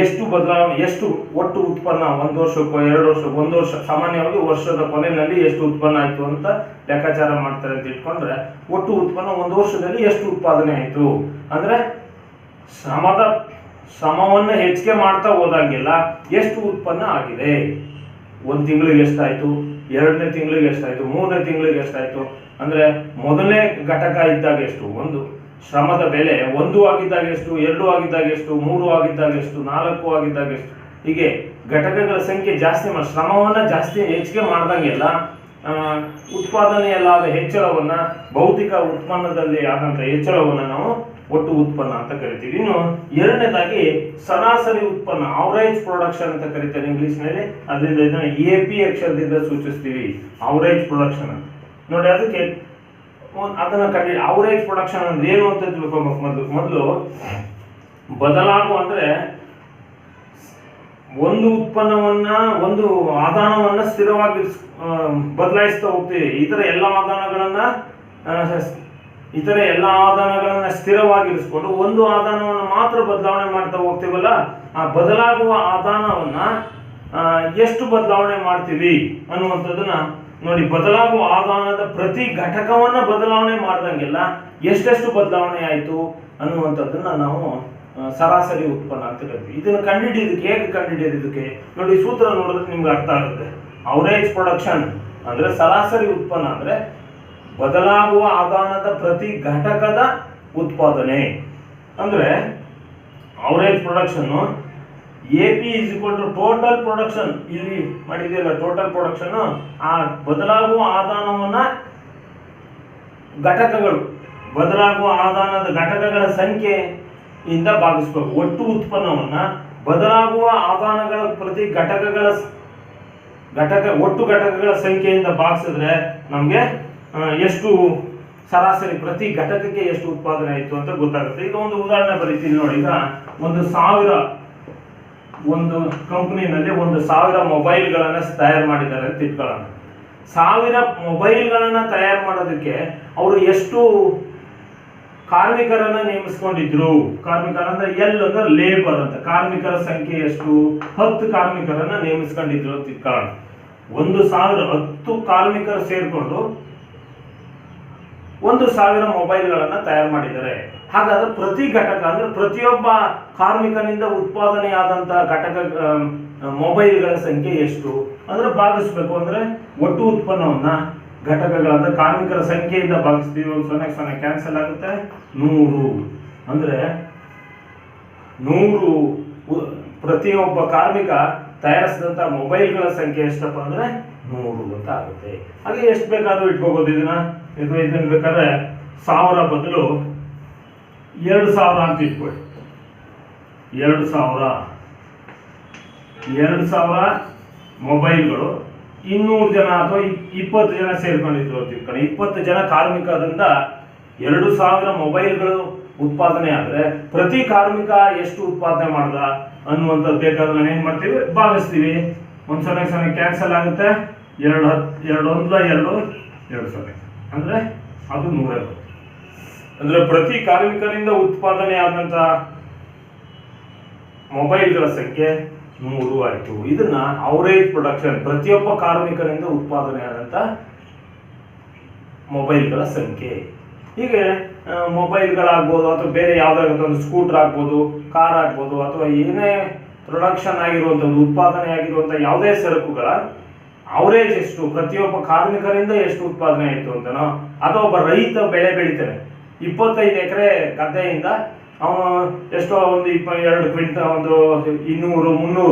ಎಷ್ಟು ಬದಲಾವಣೆ, ಎಷ್ಟು ಒಟ್ಟು ಉತ್ಪನ್ನ ಒಂದು ವರ್ಷಕ್ಕೋ 2 ವರ್ಷ 1 ವರ್ಷ, ಸಾಮಾನ್ಯವಾಗಿ ವರ್ಷದ ಕೊನೆಯಲ್ಲಿ ಎಷ್ಟು ಉತ್ಪನ್ನ ಆಯ್ತು ಅಂತ ಲೆಕ್ಕಾಚಾರ ಮಾಡ್ತಾರೆ ಅಂತ ಇಟ್ಕೊಂಡ್ರೆ ಒಟ್ಟು ಉತ್ಪನ್ನ ಒಂದು ವರ್ಷದಲ್ಲಿ ಎಷ್ಟು ಉತ್ಪಾದನೆ ಆಯ್ತು ಅಂದ್ರೆ ಶ್ರಮವನ್ನ ಹೆಚ್ಚಿಗೆ ಮಾಡ್ತಾ ಹೋದಂಗೆಲ್ಲ ಎಷ್ಟು ಉತ್ಪನ್ನ ಆಗಿದೆ, ಒಂದು ತಿಂಗಳಿಗೆ ಎಷ್ಟಾಯ್ತು, 2ನೇ ತಿಂಗಳಿಗೆ ಎಷ್ಟಾಯ್ತು, 3ನೇ ತಿಂಗಳಿಗೆ ಎಷ್ಟಾಯ್ತು, ಅಂದ್ರೆ ಮೊದಲನೇ ಘಟಕ ಇದ್ದಾಗ ಎಷ್ಟು, ಒಂದು ಶ್ರಮದ ಬೆಲೆ 1 ಆಗಿದ್ದಾಗ ಎಷ್ಟು, 2 ಆಗಿದ್ದಾಗ ಎಷ್ಟು, 3 ಆಗಿದ್ದಾಗ ಎಷ್ಟು, 4 ಆಗಿದ್ದಾಗ ಎಷ್ಟು, ಹೀಗೆ ಘಟಕಗಳ ಸಂಖ್ಯೆ ಜಾಸ್ತಿ ಮಾಡಿ ಶ್ರಮವನ್ನ ಜಾಸ್ತಿ ಹೆಚ್ಚಿಗೆ ಮಾಡ್ದಂಗೆಲ್ಲ ಉತ್ಪಾದನೆಯಲ್ಲಾದ ಹೆಚ್ಚಳವನ್ನ, ಭೌತಿಕ ಉತ್ಪನ್ನದಲ್ಲಿ ಆದಂತ ಹೆಚ್ಚಳವನ್ನ ನಾವು ಒಟ್ಟು ಉತ್ಪನ್ನ ಅಂತ ಕರಿತೀವಿ. ಇನ್ನು ಎರಡನೇದಾಗಿ ಸರಾಸರಿ ಉತ್ಪನ್ನ, ಅವರೇಜ್ ಪ್ರೊಡಕ್ಷನ್ ಅಂತ ಕರಿತಾರೆ ಇಂಗ್ಲಿಷ್ ನಲ್ಲಿ. ಅದರಿಂದ ಇದನ್ನ AP ಅಕ್ಷರದಿಂದ ಸೂಚಿಸ್ತೀವಿ, ಅವರೇಜ್ ಪ್ರೊಡಕ್ಷನ್ ಅಂತ. ನೋಡಿ ಅದಕ್ಕೆ ಅದನ್ನ ಅವರೇಜ್ ಪ್ರೊಡಕ್ಷನ್ ಅಂದ್ರೆ ಏನು ಅಂತ ತಿಳ್ಕೊಬೇಕು. ಮೊದಲು ಬದಲಾಗುವ ಅಂದ್ರೆ ಒಂದು ಉತ್ಪನ್ನವನ್ನ, ಒಂದು ಆದಾನವನ್ನ ಸ್ಥಿರವಾಗಿ ಬದಲಾಯಿಸ್ತಾ ಹೋಗ್ತೀವಿ. ಇತರ ಎಲ್ಲ ಆದಾನಗಳನ್ನ ಸ್ಥಿರವಾಗಿರಿಸಿಕೊಂಡು ಒಂದು ಆದಾನವನ್ನ ಮಾತ್ರ ಬದಲಾವಣೆ ಮಾಡ್ತಾ ಹೋಗ್ತೀವಲ್ಲ, ಆ ಬದಲಾಗುವ ಆದಾನವನ್ನ ಎಷ್ಟು ಬದಲಾವಣೆ ಮಾಡ್ತೀವಿ ಅನ್ನುವಂಥದ್ದನ್ನ ನೋಡಿ. ಬದಲಾಗುವ ಆದಾನದ ಪ್ರತಿ ಘಟಕವನ್ನ ಬದಲಾವಣೆ ಮಾಡ್ದಂಗೆಲ್ಲ ಎಷ್ಟೆಷ್ಟು ಬದಲಾವಣೆ ಆಯ್ತು ಅನ್ನುವಂಥದ್ದನ್ನ ನಾವು ಸರಾಸರಿ ಉತ್ಪನ್ನ ಅಂತ ಕರಿತೀವಿ. ಇದನ್ನು ಕಂಡುಹಿಡಿಯೋದಕ್ಕೆ ಹೇಗೆ ಕಂಡುಹಿಡಿಯೋದಕ್ಕೆ ನೋಡಿ, ಸೂತ್ರ ನೋಡಿದ್ರೆ ನಿಮ್ಗೆ ಅರ್ಥ ಆಗುತ್ತೆ. ಅವರೇಜ್ ಪ್ರೊಡಕ್ಷನ್ ಅಂದ್ರೆ ಸರಾಸರಿ ಉತ್ಪನ್ನ ಅಂದ್ರೆ ಬದಲಾಗುವ ಆದಾನದ ಪ್ರತಿ ಘಟಕದ ಉತ್ಪಾದನೆ. ಅಂದ್ರೆ average production AP is equal to total production. ಇಲ್ಲಿ ಮಾಡಿದೆಯಲ್ಲ ಟೋಟಲ್ ಪ್ರೊಡಕ್ಷನ್, ಆ ಬದಲಾಗುವ ಆದಾನವನ್ನ ಘಟಕಗಳು, ಬದಲಾಗುವ ಆದಾನದ ಘಟಕಗಳ ಸಂಖ್ಯೆಯಿಂದ ಭಾಗಿಸಬೇಕು. ಒಟ್ಟು ಉತ್ಪನ್ನವನ್ನ ಬದಲಾಗುವ ಆದಾನಗಳ ಪ್ರತಿ ಒಟ್ಟು ಘಟಕಗಳ ಸಂಖ್ಯೆಯಿಂದ ಭಾಗಿಸಿದ್ರೆ ನಮ್ಗೆ ಎಷ್ಟು ಸರಾಸರಿ ಪ್ರತಿ ಘಟಕಕ್ಕೆ ಎಷ್ಟು ಉತ್ಪಾದನೆ ಆಯಿತು ಅಂತ ಗೊತ್ತಾಗುತ್ತೆ. ಈಗ ಒಂದು ಉದಾಹರಣೆ ಬರೀತೀನಿ ನೋಡಿ. ಈಗ ಒಂದು ಕಂಪನಿನಲ್ಲಿ 1000 ಮೊಬೈಲ್ಗಳನ್ನ ತಯಾರು ಮಾಡಿದ್ದಾರೆ ಅಂತ ಇಟ್ಕೊಳ್ಳೋಣ. 1000 ಮೊಬೈಲ್ಗಳನ್ನ ತಯಾರು ಮಾಡೋದಕ್ಕೆ ಅವರು ಎಷ್ಟು ಕಾರ್ಮಿಕರನ್ನ ನೇಮಿಸ್ಕೊಂಡಿದ್ರು. ಕಾರ್ಮಿಕರ ಅಂದ್ರೆ ಅಂದ್ರೆ ಲೇಬರ್ ಅಂತ, ಕಾರ್ಮಿಕರ ಸಂಖ್ಯೆ ಎಷ್ಟು, 10 ಕಾರ್ಮಿಕರನ್ನ ನೇಮಿಸ್ಕೊಂಡಿದ್ರು ಅಂತ ಇಟ್ಕೊಳ್ಳೋಣ. 1010 ಕಾರ್ಮಿಕರು ಸೇರ್ಕೊಂಡು 1000 ಮೊಬೈಲ್ಗಳನ್ನ ತಯಾರು ಮಾಡಿದ್ದಾರೆ. ಹಾಗಾದ್ರೆ ಪ್ರತಿ ಘಟಕ ಅಂದ್ರೆ ಪ್ರತಿಯೊಬ್ಬ ಕಾರ್ಮಿಕನಿಂದ ಉತ್ಪಾದನೆಯಾದಂತಹ ಘಟಕ ಮೊಬೈಲ್ಗಳ ಸಂಖ್ಯೆ ಎಷ್ಟು ಅಂದ್ರೆ ಭಾಗಿಸ್ಬೇಕು. ಅಂದ್ರೆ ಒಟ್ಟು ಉತ್ಪನ್ನವನ್ನ ಘಟಕಗಳಾದ ಕಾರ್ಮಿಕರ ಸಂಖ್ಯೆಯಿಂದ ಭಾಗಿಸ್ತೀವಿ. 0 ಕ್ಯಾನ್ಸಲ್ ಆಗುತ್ತೆ. 100 ಅಂದ್ರೆ 100 ಪ್ರತಿಯೊಬ್ಬ ಕಾರ್ಮಿಕ ತಯಾರಿಸಿದಂತ ಮೊಬೈಲ್ಗಳ ಸಂಖ್ಯೆ ಎಷ್ಟಪ್ಪ ಅಂದ್ರೆ 100 ಅಂತ ಆಗುತ್ತೆ. ಹಾಗೆ ಎಷ್ಟು ಬೇಕಾದ್ರೂ ಇಟ್ಕೋಬಹುದು. ಇದನ್ನ ಬೇಕಾದ್ರೆ 1000 ಬದಲು 2000 ಅಂತ ಇಟ್ಕೊಳ್ಳಿ. 2000 ಮೊಬೈಲ್ಗಳು 200 ಜನ ಅಥವಾ 20 ಜನ ಸೇರ್ಕೊಂಡಿದ್ರು ಅಂತ ಇಟ್ಕೊಳ್ಳಿ. 20 ಜನ ಕಾರ್ಮಿಕರಿಂದ 2000 ಮೊಬೈಲ್ಗಳು ಉತ್ಪಾದನೆ ಆದ್ರೆ ಪ್ರತಿ ಕಾರ್ಮಿಕ ಎಷ್ಟು ಉತ್ಪಾದನೆ ಮಾಡ್ದ ಅನ್ನುವಂಥದ್ದು ಬೇಕಾದ್ರೆ ಏನ್ ಮಾಡ್ತೀವಿ, ಭಾಗಿಸ್ತೀವಿ. 0 ಕ್ಯಾನ್ಸಲ್ ಆಗುತ್ತೆ. 2 2 ಅಂದ್ರೆ ಅದು 100. ಅಂದ್ರೆ ಪ್ರತಿ ಕಾರ್ಮಿಕರಿಂದ ಉತ್ಪಾದನೆ ಆದಂತ ಮೊಬೈಲ್ಗಳ ಸಂಖ್ಯೆ 100 ಆಯ್ತು. ಇದನ್ನ ಅವರೇಜ್ ಪ್ರೊಡಕ್ಷನ್, ಪ್ರತಿಯೊಬ್ಬ ಕಾರ್ಮಿಕರಿಂದ ಉತ್ಪಾದನೆ ಆದಂತ ಮೊಬೈಲ್ಗಳ ಸಂಖ್ಯೆ. ಹೀಗೆ ಮೊಬೈಲ್ಗಳಾಗ್ಬೋದು ಅಥವಾ ಬೇರೆ ಯಾವ್ದಾದ್ರು ಒಂದು ಸ್ಕೂಟರ್ ಆಗ್ಬೋದು, ಕಾರ್ ಆಗ್ಬೋದು ಅಥವಾ ಏನೇ ಪ್ರೊಡಕ್ಷನ್ ಆಗಿರುವಂಥದ್ದು, ಉತ್ಪಾದನೆ ಆಗಿರುವಂಥ ಯಾವುದೇ ಸರಕುಗಳ ಅವರೇಜ್ ಎಷ್ಟು, ಪ್ರತಿಯೊಬ್ಬ ಕಾರ್ಮಿಕರಿಂದ ಎಷ್ಟು ಉತ್ಪಾದನೆ ಆಯಿತು ಅಂತನೋ, ಅಥವಾ ಒಬ್ಬ ರೈತ ಬೆಳೆ ಬೆಳಿತಾನೆ 25 ಎಕರೆ ಗದ್ದೆಯಿಂದ ಅವನು ಎಷ್ಟೋ ಒಂದು 2 ಕ್ವಿಂಟಲ್, ಒಂದು 200 300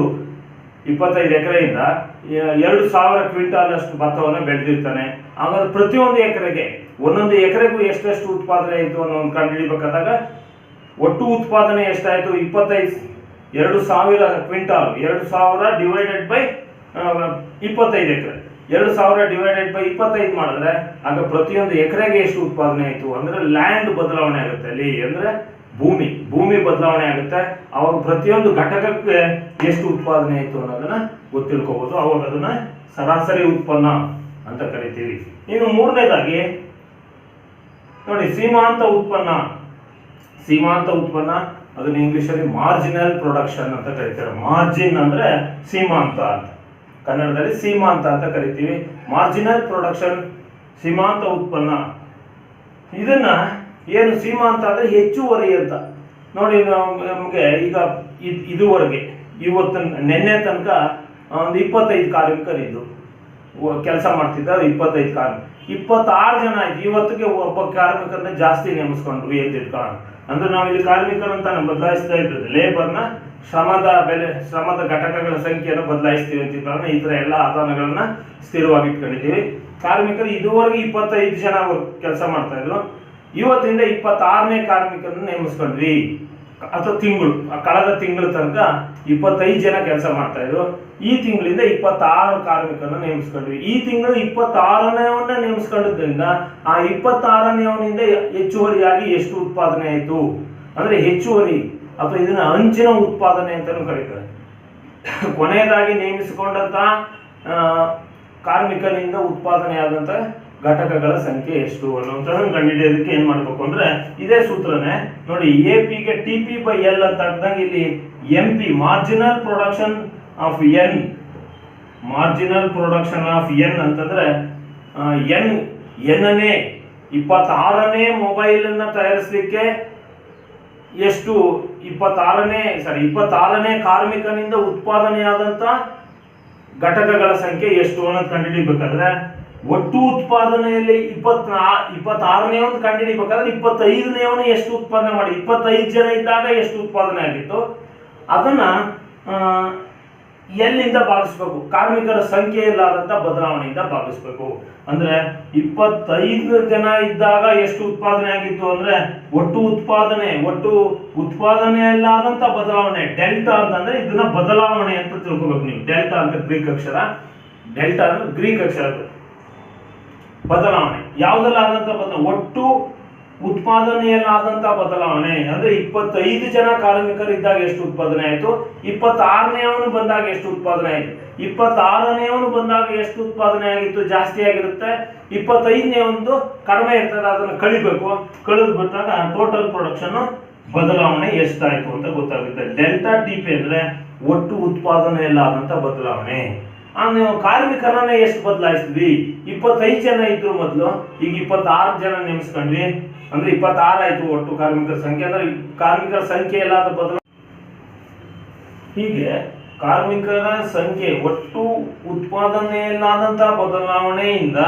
25 ಎಕರೆಯಿಂದ 2000 ಕ್ವಿಂಟಾಲ್ ಅಷ್ಟು ಭತ್ತವನ್ನು ಬೆಳೆದಿರ್ತಾನೆ. ಹಾಗಾದ್ರೆ ಪ್ರತಿಯೊಂದು ಎಕರೆಗೆ ಒಂದೊಂದು ಎಕರೆಗೂ ಎಷ್ಟೆಷ್ಟು ಉತ್ಪಾದನೆ ಆಯಿತು ಅನ್ನೋ ಒಂದು ಕಂಡು ಹಿಡಿಬೇಕಾದಾಗ ಒಟ್ಟು ಉತ್ಪಾದನೆ ಎಷ್ಟಾಯಿತು, 2000 quintal, 2000 divided by 25 acre, 2000 divided by 25 ಮಾಡಿದ್ರೆ ಆಗ ಪ್ರತಿಯೊಂದು ಎಕರೆಗೆ ಎಷ್ಟು ಉತ್ಪಾದನೆ ಆಯಿತು ಅಂದ್ರೆ ಲ್ಯಾಂಡ್ ಬದಲಾವಣೆ ಆಗುತ್ತೆ ಅಲ್ಲಿ, ಅಂದ್ರೆ ಭೂಮಿ ಬದಲಾವಣೆ ಆಗುತ್ತೆ. ಅವಾಗ ಪ್ರತಿಯೊಂದು ಘಟಕಕ್ಕೆ ಎಷ್ಟು ಉತ್ಪಾದನೆ ಆಯಿತು ಅನ್ನೋದನ್ನ ಗೊತ್ತಿಳ್ಕೋಬಹುದು. ಅವಾಗ ಅದನ್ನ ಸರಾಸರಿ ಉತ್ಪನ್ನ ಅಂತ ಕರಿತೀವಿ. ಇನ್ನು ಮೂರನೇದಾಗಿ ನೋಡಿ, ಸೀಮಾಂತ ಉತ್ಪನ್ನ ಅದನ್ನ ಇಂಗ್ಲಿಷಲ್ಲಿ ಮಾರ್ಜಿನಲ್ ಪ್ರೊಡಕ್ಷನ್ ಅಂತ ಕರಿತಾರೆ. ಮಾರ್ಜಿನ್ ಅಂದ್ರೆ ಸೀಮಾಂತ ಅಂತ, ಕನ್ನಡದಲ್ಲಿ ಸೀಮಾಂತ ಅಂತ ಕರಿತೀವಿ. ಮಾರ್ಜಿನಲ್ ಪ್ರೊಡಕ್ಷನ್, ಸೀಮಾಂತ ಉತ್ಪನ್ನ. ಇದನ್ನ ಏನು ಸೀಮಾಂತ ಅಂದ್ರೆ ಹೆಚ್ಚುವರಿ ಅಂತ ನೋಡಿ. ನಮಗೆ ಈಗ ಇದುವರೆಗೆ ನಿನ್ನೆ ತನಕ ಒಂದು 25 ಕಾರ್ಮಿಕರಿದ್ದು ಕೆಲಸ ಮಾಡ್ತಿದ್ದ 25 ಕಾರ್ಮಿಕರು, 26 ಜನ ಆಯ್ತು. ಇವತ್ತಿಗೆ ಒಬ್ಬ ಕಾರ್ಮಿಕರನ್ನ ಜಾಸ್ತಿ ನೇಮಿಸ್ಕೊಂಡ್ವಿ ಅಂತ ಇಟ್ಕೊಳ್ಳೋಣ. ಅಂದ್ರೆ ನಾವು ಇಲ್ಲಿ ಕಾರ್ಮಿಕರಂತ ಬದಲಾಯಿಸ್ತಾ ಇದ್ದದ್ದು ಲೇಬರ್ನ ಶ್ರಮದ ಘಟಕಗಳ ಸಂಖ್ಯೆಯನ್ನು ಬದಲಾಯಿಸ್ತೀವಿ ಅಂತ ಇಟ್ಕೊಳ್ಳೋಣ. ಈ ತರ ಎಲ್ಲ ಆದಾನಗಳನ್ನ ಸ್ಥಿರವಾಗಿ ಇಟ್ಕೊಂಡಿದ್ದೀವಿ. ಕಾರ್ಮಿಕರು ಇದುವರೆಗೆ 25 ಜನ ಕೆಲಸ ಮಾಡ್ತಾ ಇದ್ರು. ಇವತ್ತಿಂದ 26ನೇ ಕಾರ್ಮಿಕರನ್ನ ನೇಮಿಸ್ಕೊಂಡ್ವಿ. ಅಥವಾ ಕಳೆದ ತಿಂಗಳ ತನಕ 25 ಜನ ಕೆಲಸ ಮಾಡ್ತಾ ಇದ್ರು. ಈ ತಿಂಗಳಿಂದ 26 ಕಾರ್ಮಿಕರನ್ನ ನೇಮಿಸ್ಕೊಂಡ್ವಿ. ಈ ತಿಂಗಳು 26ನೇವನ್ನ ನೇಮಿಸ್ಕೊಂಡಿದ್ದರಿಂದ ಆ 26ನೇವನಿಂದ ಹೆಚ್ಚುವರಿಯಾಗಿ ಎಷ್ಟು ಉತ್ಪಾದನೆ ಆಯಿತು ಅಂದ್ರೆ ಹೆಚ್ಚುವರಿ, ಅಥವಾ ಇದನ್ನ ಅಂಚಿನ ಉತ್ಪಾದನೆ ಅಂತಾನೂ ಕರೀತಾರೆ. ಕೊನೆಯದಾಗಿ ನೇಮಿಸಿಕೊಂಡಂತ ಕಾರ್ಮಿಕನಿಂದ ಉತ್ಪಾದನೆ ಆದಂತ ಘಟಕಗಳ ಸಂಖ್ಯೆ ಎಷ್ಟು ಅನ್ನೋದನ್ನ ಕಂಡುಹಿಡಿಯೋದಕ್ಕೆ ಏನ್ ಮಾಡ್ಬೇಕು ಅಂದ್ರೆ ಇದೇ ಸೂತ್ರನೇ ನೋಡಿ. ಎಪಿಗೆ ಟಿಪಿ ಬೈ ಎಲ್ ಅಂತ ಹಾಕಿದಾಗ ಇಲ್ಲಿ MP marginal production of N, marginal production of N ಅಂತಂದ್ರೆ ಎನ್ನೇ 26ನೇ ಮೊಬೈಲ್ ಅನ್ನ ತಯಾರಿಸಲಿಕ್ಕೆ ಎಷ್ಟು 26ನೇ ಕಾರ್ಮಿಕನಿಂದ ಉತ್ಪಾದನೆಯಾದಂತ ಘಟಕಗಳ ಸಂಖ್ಯೆ ಎಷ್ಟು ಅನ್ನೋದು ಕಂಡುಹಿಡಿಬೇಕಾದ್ರೆ ಒಟ್ಟು ಉತ್ಪಾದನೆಯಲ್ಲಿ 26ನೇ ಒಂದು ಕಂಡುಹಿಡಿಬೇಕಾದ್ರೆ 25ನೇವನು ಎಷ್ಟು ಉತ್ಪಾದನೆ ಮಾಡಿ 25 ಜನ ಇದ್ದಾಗ ಎಷ್ಟು ಉತ್ಪಾದನೆ ಆಗಿತ್ತು ಅದನ್ನ ಎಲ್ಲಿಂದ ಭಾಗಿಸ್ಬೇಕು, ಕಾರ್ಮಿಕರ ಸಂಖ್ಯೆಯಲ್ಲಾದಂತ ಬದಲಾವಣೆಯಿಂದ ಭಾಗಿಸ್ಬೇಕು. ಅಂದ್ರೆ 25 ಜನ ಇದ್ದಾಗ ಎಷ್ಟು ಉತ್ಪಾದನೆ ಆಗಿತ್ತು ಅಂದ್ರೆ ಒಟ್ಟು ಉತ್ಪಾದನೆಯಲ್ಲಾದಂತ ಬದಲಾವಣೆ ಡೆಲ್ಟಾ ಅಂತಂದ್ರೆ ಇದನ್ನ ಬದಲಾವಣೆ ಅಂತ ತಿಳ್ಕೊಬೇಕು ನೀವು. ಡೆಲ್ಟಾ ಅಂತ ಗ್ರೀಕ್ ಅಕ್ಷರ, ಡೆಲ್ಟಾ ಅಂದ್ರೆ ಗ್ರೀಕ್ ಅಕ್ಷರ. ಬದಲಾವಣೆ ಯಾವುದೆಲ್ಲ ಆದಂತ ಬದಲಾವಣೆ, ಒಟ್ಟು ಉತ್ಪಾದನೆಯಲ್ಲಾದಂತ ಬದಲಾವಣೆ ಅಂದ್ರೆ 25 ಜನ ಕಾರ್ಮಿಕರಿದ್ದಾಗ ಎಷ್ಟು ಉತ್ಪಾದನೆ ಆಯಿತು, 26ನೇವನು ಬಂದಾಗ ಎಷ್ಟು ಉತ್ಪಾದನೆ ಆಯಿತು, 26ನೇವನು ಬಂದಾಗ ಎಷ್ಟು ಉತ್ಪಾದನೆ ಆಗಿತ್ತು ಜಾಸ್ತಿ ಆಗಿರುತ್ತೆ, 25ನೇವೊಂದು ಕಡಿಮೆ ಇರ್ತದೆ, ಅದನ್ನು ಕಳಿಬೇಕು. ಕಳೆದು ಬಿಟ್ಟಾಗ ಟೋಟಲ್ ಪ್ರೊಡಕ್ಷನ್ ಬದಲಾವಣೆ ಎಷ್ಟಾಯ್ತು ಅಂತ ಗೊತ್ತಾಗುತ್ತೆ. ಡೆಲ್ಟಾ ಟಿಪಿ ಅಂದ್ರೆ ಒಟ್ಟು ಉತ್ಪಾದನೆಯಲ್ಲಾದಂತ ಬದಲಾವಣೆ. ನೀವು ಕಾರ್ಮಿಕರನ್ನ ಎಷ್ಟು ಬದಲಾಯಿಸಿದ್ವಿ, 25 ಜನ ಇದ್ರು ಮೊದಲು, ಈಗ 26 ಜನ ನೇಮಿಸ್ಕೊಂಡ್ವಿ ಅಂದ್ರೆ 26 ಆಯ್ತು ಒಟ್ಟು ಕಾರ್ಮಿಕರ ಸಂಖ್ಯೆ. ಅಂದ್ರೆ ಕಾರ್ಮಿಕರ ಸಂಖ್ಯೆ ಎಲ್ಲಾದ ಬದಲಾವಣೆ. ಹೀಗೆ ಕಾರ್ಮಿಕರ ಸಂಖ್ಯೆ ಒಟ್ಟು ಉತ್ಪಾದನೆಯಲ್ಲಾದಂತ ಬದಲಾವಣೆಯಿಂದ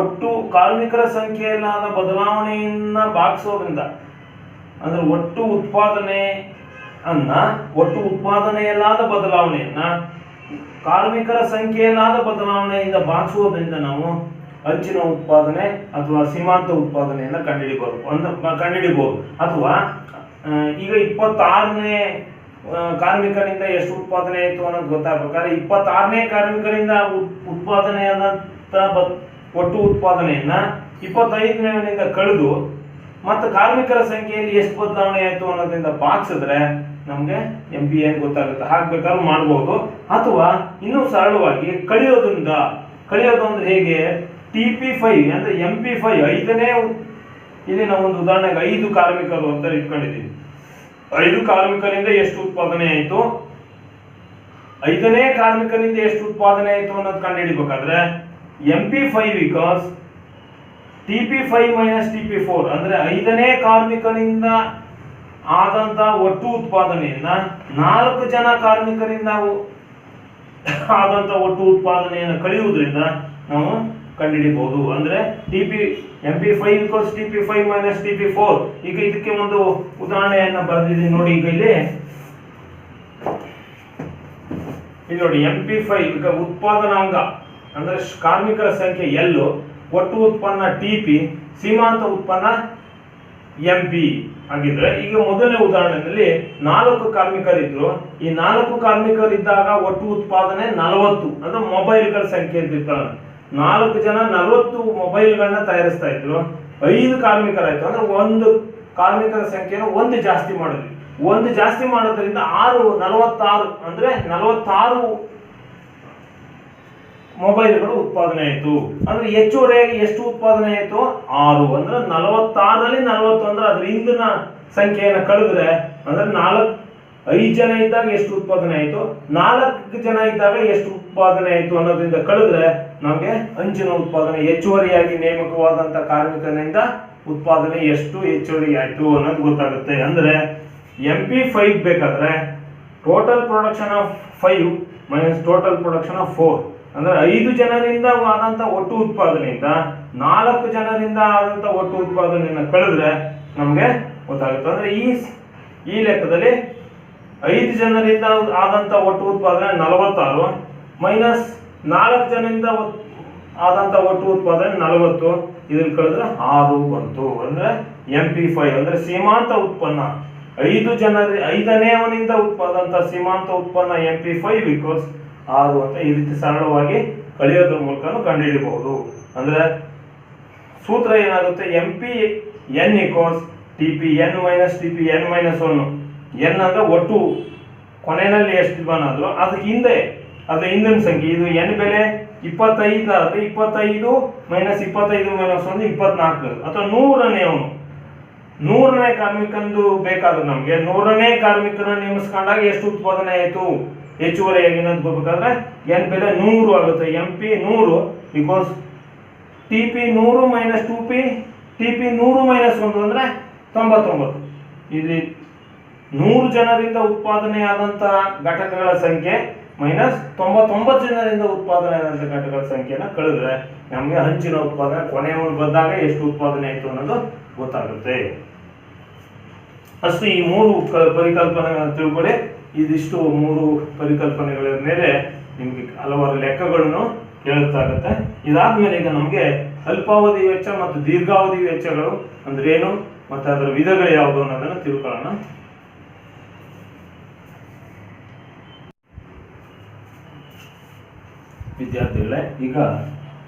ಒಟ್ಟು ಕಾರ್ಮಿಕರ ಸಂಖ್ಯೆಯಲ್ಲಾದ ಬದಲಾವಣೆಯನ್ನ ಭಾಗಿಸೋದ್ರಿಂದ ಅಂದ್ರೆ ಒಟ್ಟು ಉತ್ಪಾದನೆಯಲ್ಲಾದ ಬದಲಾವಣೆಯನ್ನ ಕಾರ್ಮಿಕರ ಸಂಖ್ಯೆಯಲ್ಲಾದ ಬದಲಾವಣೆಯಿಂದ ಭಾಗಿಸುವುದರಿಂದ ನಾವು ಅಂಚಿನ ಉತ್ಪಾದನೆ ಅಥವಾ ಸೀಮಾಂತ ಉತ್ಪಾದನೆಯನ್ನ ಕಂಡುಹಿಡಿಬಹುದು. ಅಥವಾ ಈಗ 26ನೇ ಕಾರ್ಮಿಕರಿಂದ ಎಷ್ಟು ಉತ್ಪಾದನೆ ಆಯಿತು ಅನ್ನೋದು ಗೊತ್ತಾಗಬೇಕಾದ್ರೆ 26ನೇ ಕಾರ್ಮಿಕರಿಂದ ಉತ್ಪಾದನೆಯಾದಂತ ಒಟ್ಟು ಉತ್ಪಾದನೆಯನ್ನ 25ನೇವನಿಂದ ಕಳೆದು ಮತ್ತು ಕಾರ್ಮಿಕರ ಸಂಖ್ಯೆಯಲ್ಲಿ ಎಷ್ಟು ಬದಲಾವಣೆ ಆಯಿತು ಅನ್ನೋದ್ರಿಂದ ಭಾಗಿಸಿದ್ರೆ ನಮ್ಗೆ ಎಂಪಿ ಏನ್ ಗೊತ್ತಾಗುತ್ತೆ. ಹಾಕ್ಬೇಕಾದ್ರೂ ಮಾಡ್ಬೋದು. ಅಥವಾ ಇನ್ನೂ ಸರಳವಾಗಿ ಕಳೆಯೋದು ಅಂದ್ರೆ ಹೇಗೆ, TP5 ಅಂದ್ರೆ MP5 5ನೇ, ಇಲ್ಲಿ ನಾವು ಒಂದು ಉದಾಹರಣೆಗೆ 5 ಕಾರ್ಮಿಕರು ಅಂತ ಇಟ್ಕೊಂಡಿದ್ದೀವಿ. 5 ಕಾರ್ಮಿಕರಿಂದ ಎಷ್ಟು ಉತ್ಪಾದನೆ ಆಯಿತು, 5ನೇ ಕಾರ್ಮಿಕರಿಂದ ಎಷ್ಟು ಉತ್ಪಾದನೆ ಆಯಿತು ಅನ್ನೋದು ಕಂಡು ಹಿಡಿಬೇಕಾದ್ರೆ MP5 ಬಿಕಾಸ್ TP5 - TP4 ಅಂದ್ರೆ 5ನೇ ಕಾರ್ಮಿಕನಿಂದ ಆದಂತ ಒಟ್ಟು ಉತ್ಪಾದನೆಯನ್ನ 4 ಜನ ಕಾರ್ಮಿಕರಿಂದ ಆದಂತ ಒಟ್ಟು ಉತ್ಪಾದನೆಯನ್ನು ಕಳೆಯುವುದರಿಂದ ನಾವು ಕಂಡುಹಿಡಿಯಬಹುದು. ಅಂದ್ರೆ MP5 = TP5 - TP4. ಈಗ ಇದಕ್ಕೆ ಒಂದು ಉದಾಹರಣೆಯನ್ನ ಬರೆದಿದ್ದೀನಿ ನೋಡಿ. ಈಗ ಇಲ್ಲಿ ನೋಡಿ MP5 ಈಗ ಉತ್ಪಾದನಾಂಗ ಅಂದ್ರೆ ಕಾರ್ಮಿಕರ ಸಂಖ್ಯೆ L, ಒಟ್ಟು ಉತ್ಪನ್ನ TP, ಸೀಮಾಂತ ಉತ್ಪನ್ನ MP ಆಗಿದ್ರೆ, ಈಗ ಮೊದಲನೇ ಉದಾಹರಣೆಯಲ್ಲಿ 4 ಕಾರ್ಮಿಕರಿದ್ರು. ಈ 4 ಕಾರ್ಮಿಕರಿದ್ದಾಗ ಒಟ್ಟು ಉತ್ಪಾದನೆ 40 ಅಂದ್ರೆ ಮೊಬೈಲ್ಗಳ ಸಂಖ್ಯೆ ಇರ್ತಾರೆ. 4 ಜನ 40 ಮೊಬೈಲ್ಗಳನ್ನ ತಯಾರಿಸ್ತಾ ಇದ್ರು. 5 ಕಾರ್ಮಿಕರಾಯ್ತು ಅಂದ್ರೆ ಒಂದು ಕಾರ್ಮಿಕರ ಸಂಖ್ಯೆಯನ್ನು ಒಂದು ಜಾಸ್ತಿ ಮಾಡಿದ್ವಿ. ಒಂದು ಜಾಸ್ತಿ ಮಾಡೋದ್ರಿಂದ 46 ಅಂದ್ರೆ 46 ಮೊಬೈಲ್ಗಳು ಉತ್ಪಾದನೆ ಆಯಿತು. ಅಂದ್ರೆ ಹೆಚ್ಚುವರಿಯಾಗಿ ಎಷ್ಟು ಉತ್ಪಾದನೆ ಆಯಿತು? 6. ಅಂದ್ರೆ 46ರಲ್ಲಿ 40 ಅಂದ್ರೆ ಅದ್ರ ಹಿಂದಿನ ಸಂಖ್ಯೆಯನ್ನು ಕಳೆದ್ರೆ ಅಂದ್ರೆ 5 ಜನ ಇದ್ದಾಗ ಎಷ್ಟು ಉತ್ಪಾದನೆ ಆಯಿತು, 4 ಜನ ಇದ್ದಾಗ ಎಷ್ಟು ಉತ್ಪಾದನೆ ಆಯಿತು ಅನ್ನೋದ್ರಿಂದ ಕಳೆದ್ರೆ ನಮಗೆ ಅಂಚಿನ ಉತ್ಪಾದನೆ, ಹೆಚ್ಚುವರಿಯಾಗಿ ನೇಮಕವಾದಂತ ಕಾರ್ಮಿಕನಿಂದ ಉತ್ಪಾದನೆ ಎಷ್ಟು ಹೆಚ್ಚುವರಿ ಆಯಿತು ಅನ್ನೋದು ಗೊತ್ತಾಗುತ್ತೆ. ಅಂದ್ರೆ MP5 ಬೇಕಾದ್ರೆ total production of 5 minus total production of 4 ಅಂದ್ರೆ 5 ಜನರಿಂದ ಆದಂತ ಒಟ್ಟು ಉತ್ಪಾದನೆಯಿಂದ 4 ಜನರಿಂದ ಆದಂತ ಒಟ್ಟು ಉತ್ಪಾದನೆಯನ್ನು ಕಳೆದ್ರೆ ನಮಗೆ ಗೊತ್ತಾಗುತ್ತೆ. ಅಂದ್ರೆ ಈ ಲೆಕ್ಕದಲ್ಲಿ 5 ಜನರಿಂದ ಆದಂತ ಒಟ್ಟು ಉತ್ಪಾದನೆ 46 ಮೈನಸ್ 4 ಜನರಿಂದ ಆದಂತ ಒಟ್ಟು ಉತ್ಪಾದನೆ 40, ಇದನ್ನು ಕಳೆದ್ರೆ 6 ಬಂತು. ಅಂದ್ರೆ MP5 ಅಂದ್ರೆ ಸೀಮಾಂತ ಉತ್ಪನ್ನ 5ನೇವನಿಂದ ಉತ್ಪಾದಂತ ಸೀಮಾಂತ ಉತ್ಪನ್ನ MP5 = 6 ಅಂತ ಈ ರೀತಿ ಸರಳವಾಗಿ ಕಳೆಯೋದ್ರ ಮೂಲಕ ಕಂಡುಹಿಡಿಯಬಹುದು. ಅಂದ್ರೆ ಸೂತ್ರ ಏನಾಗುತ್ತೆ? MPN = TPN - TPN - 1. n ಅಂದ್ರೆ ಒಟ್ಟು ಕೊನೆಯಲ್ಲಿ ಎಷ್ಟು ಬಂದ್ರು ಅದಕ್ಕೆ ಅದ್ರ ಹಿಂದಿನ ಸಂಖ್ಯೆ. ಇದು n ಬೆಲೆ 25 ಆದ್ರೆ 25 - 25 - 1 24. ಅಥವಾ 100ನೇ ಕಾರ್ಮಿಕಂದು ಬೇಕಾದ್ರೆ ನಮ್ಗೆ 100ನೇ ಕಾರ್ಮಿಕನ ನೇಮಿಸ್ಕೊಂಡಾಗ ಎಷ್ಟು ಉತ್ಪಾದನೆ ಆಯಿತು ಹೆಚ್ಚುವರಿಯಾಗಿ ಬೇಕಾದ್ರೆ n ಬೆಲೆ 100 ಆಗುತ್ತೆ. MP 100 = TP 100 - 2P TP 100 - 1 ಅಂದ್ರೆ 99. ಇಲ್ಲಿ 100 ಜನರಿಂದ ಉತ್ಪಾದನೆ ಆದಂತ ಘಟಕಗಳ ಸಂಖ್ಯೆ ಮೈನಸ್ 99 ಜನರಿಂದ ಉತ್ಪಾದನೆ ಆದಂತ ಘಟಕಗಳ ಸಂಖ್ಯೆನ ಕಳೆದ್ರೆ ನಮಗೆ ಹಂಚಿನ ಉತ್ಪಾದನೆ ಕೊನೆಯ ಬಂದಾಗ ಎಷ್ಟು ಉತ್ಪಾದನೆ ಆಯಿತು ಅನ್ನೋದು ಗೊತ್ತಾಗುತ್ತೆ. ಅಷ್ಟು ಈ 3 ಪರಿಕಲ್ಪನೆಗಳನ್ನು ತಿಳ್ಕೊಳ್ಳಿ. ಇದಿಷ್ಟು 3 ಪರಿಕಲ್ಪನೆಗಳ ಮೇಲೆ ನಿಮ್ಗೆ ಹಲವಾರು ಲೆಕ್ಕಗಳನ್ನು ಕೇಳುತ್ತಾಗುತ್ತೆ. ಇದಾದ್ಮೇಲೆ ಈಗ ನಮಗೆ ಅಲ್ಪಾವಧಿ ವೆಚ್ಚ ಮತ್ತು ದೀರ್ಘಾವಧಿ ವೆಚ್ಚಗಳು ಅಂದ್ರೆ ಏನು ಮತ್ತೆ ಅದರ ವಿಧಗಳು ಯಾವುದು ಅನ್ನೋದನ್ನು ತಿಳ್ಕೊಳ್ಳೋಣ. ವಿದ್ಯಾರ್ಥಿಗಳೇ, ಈಗ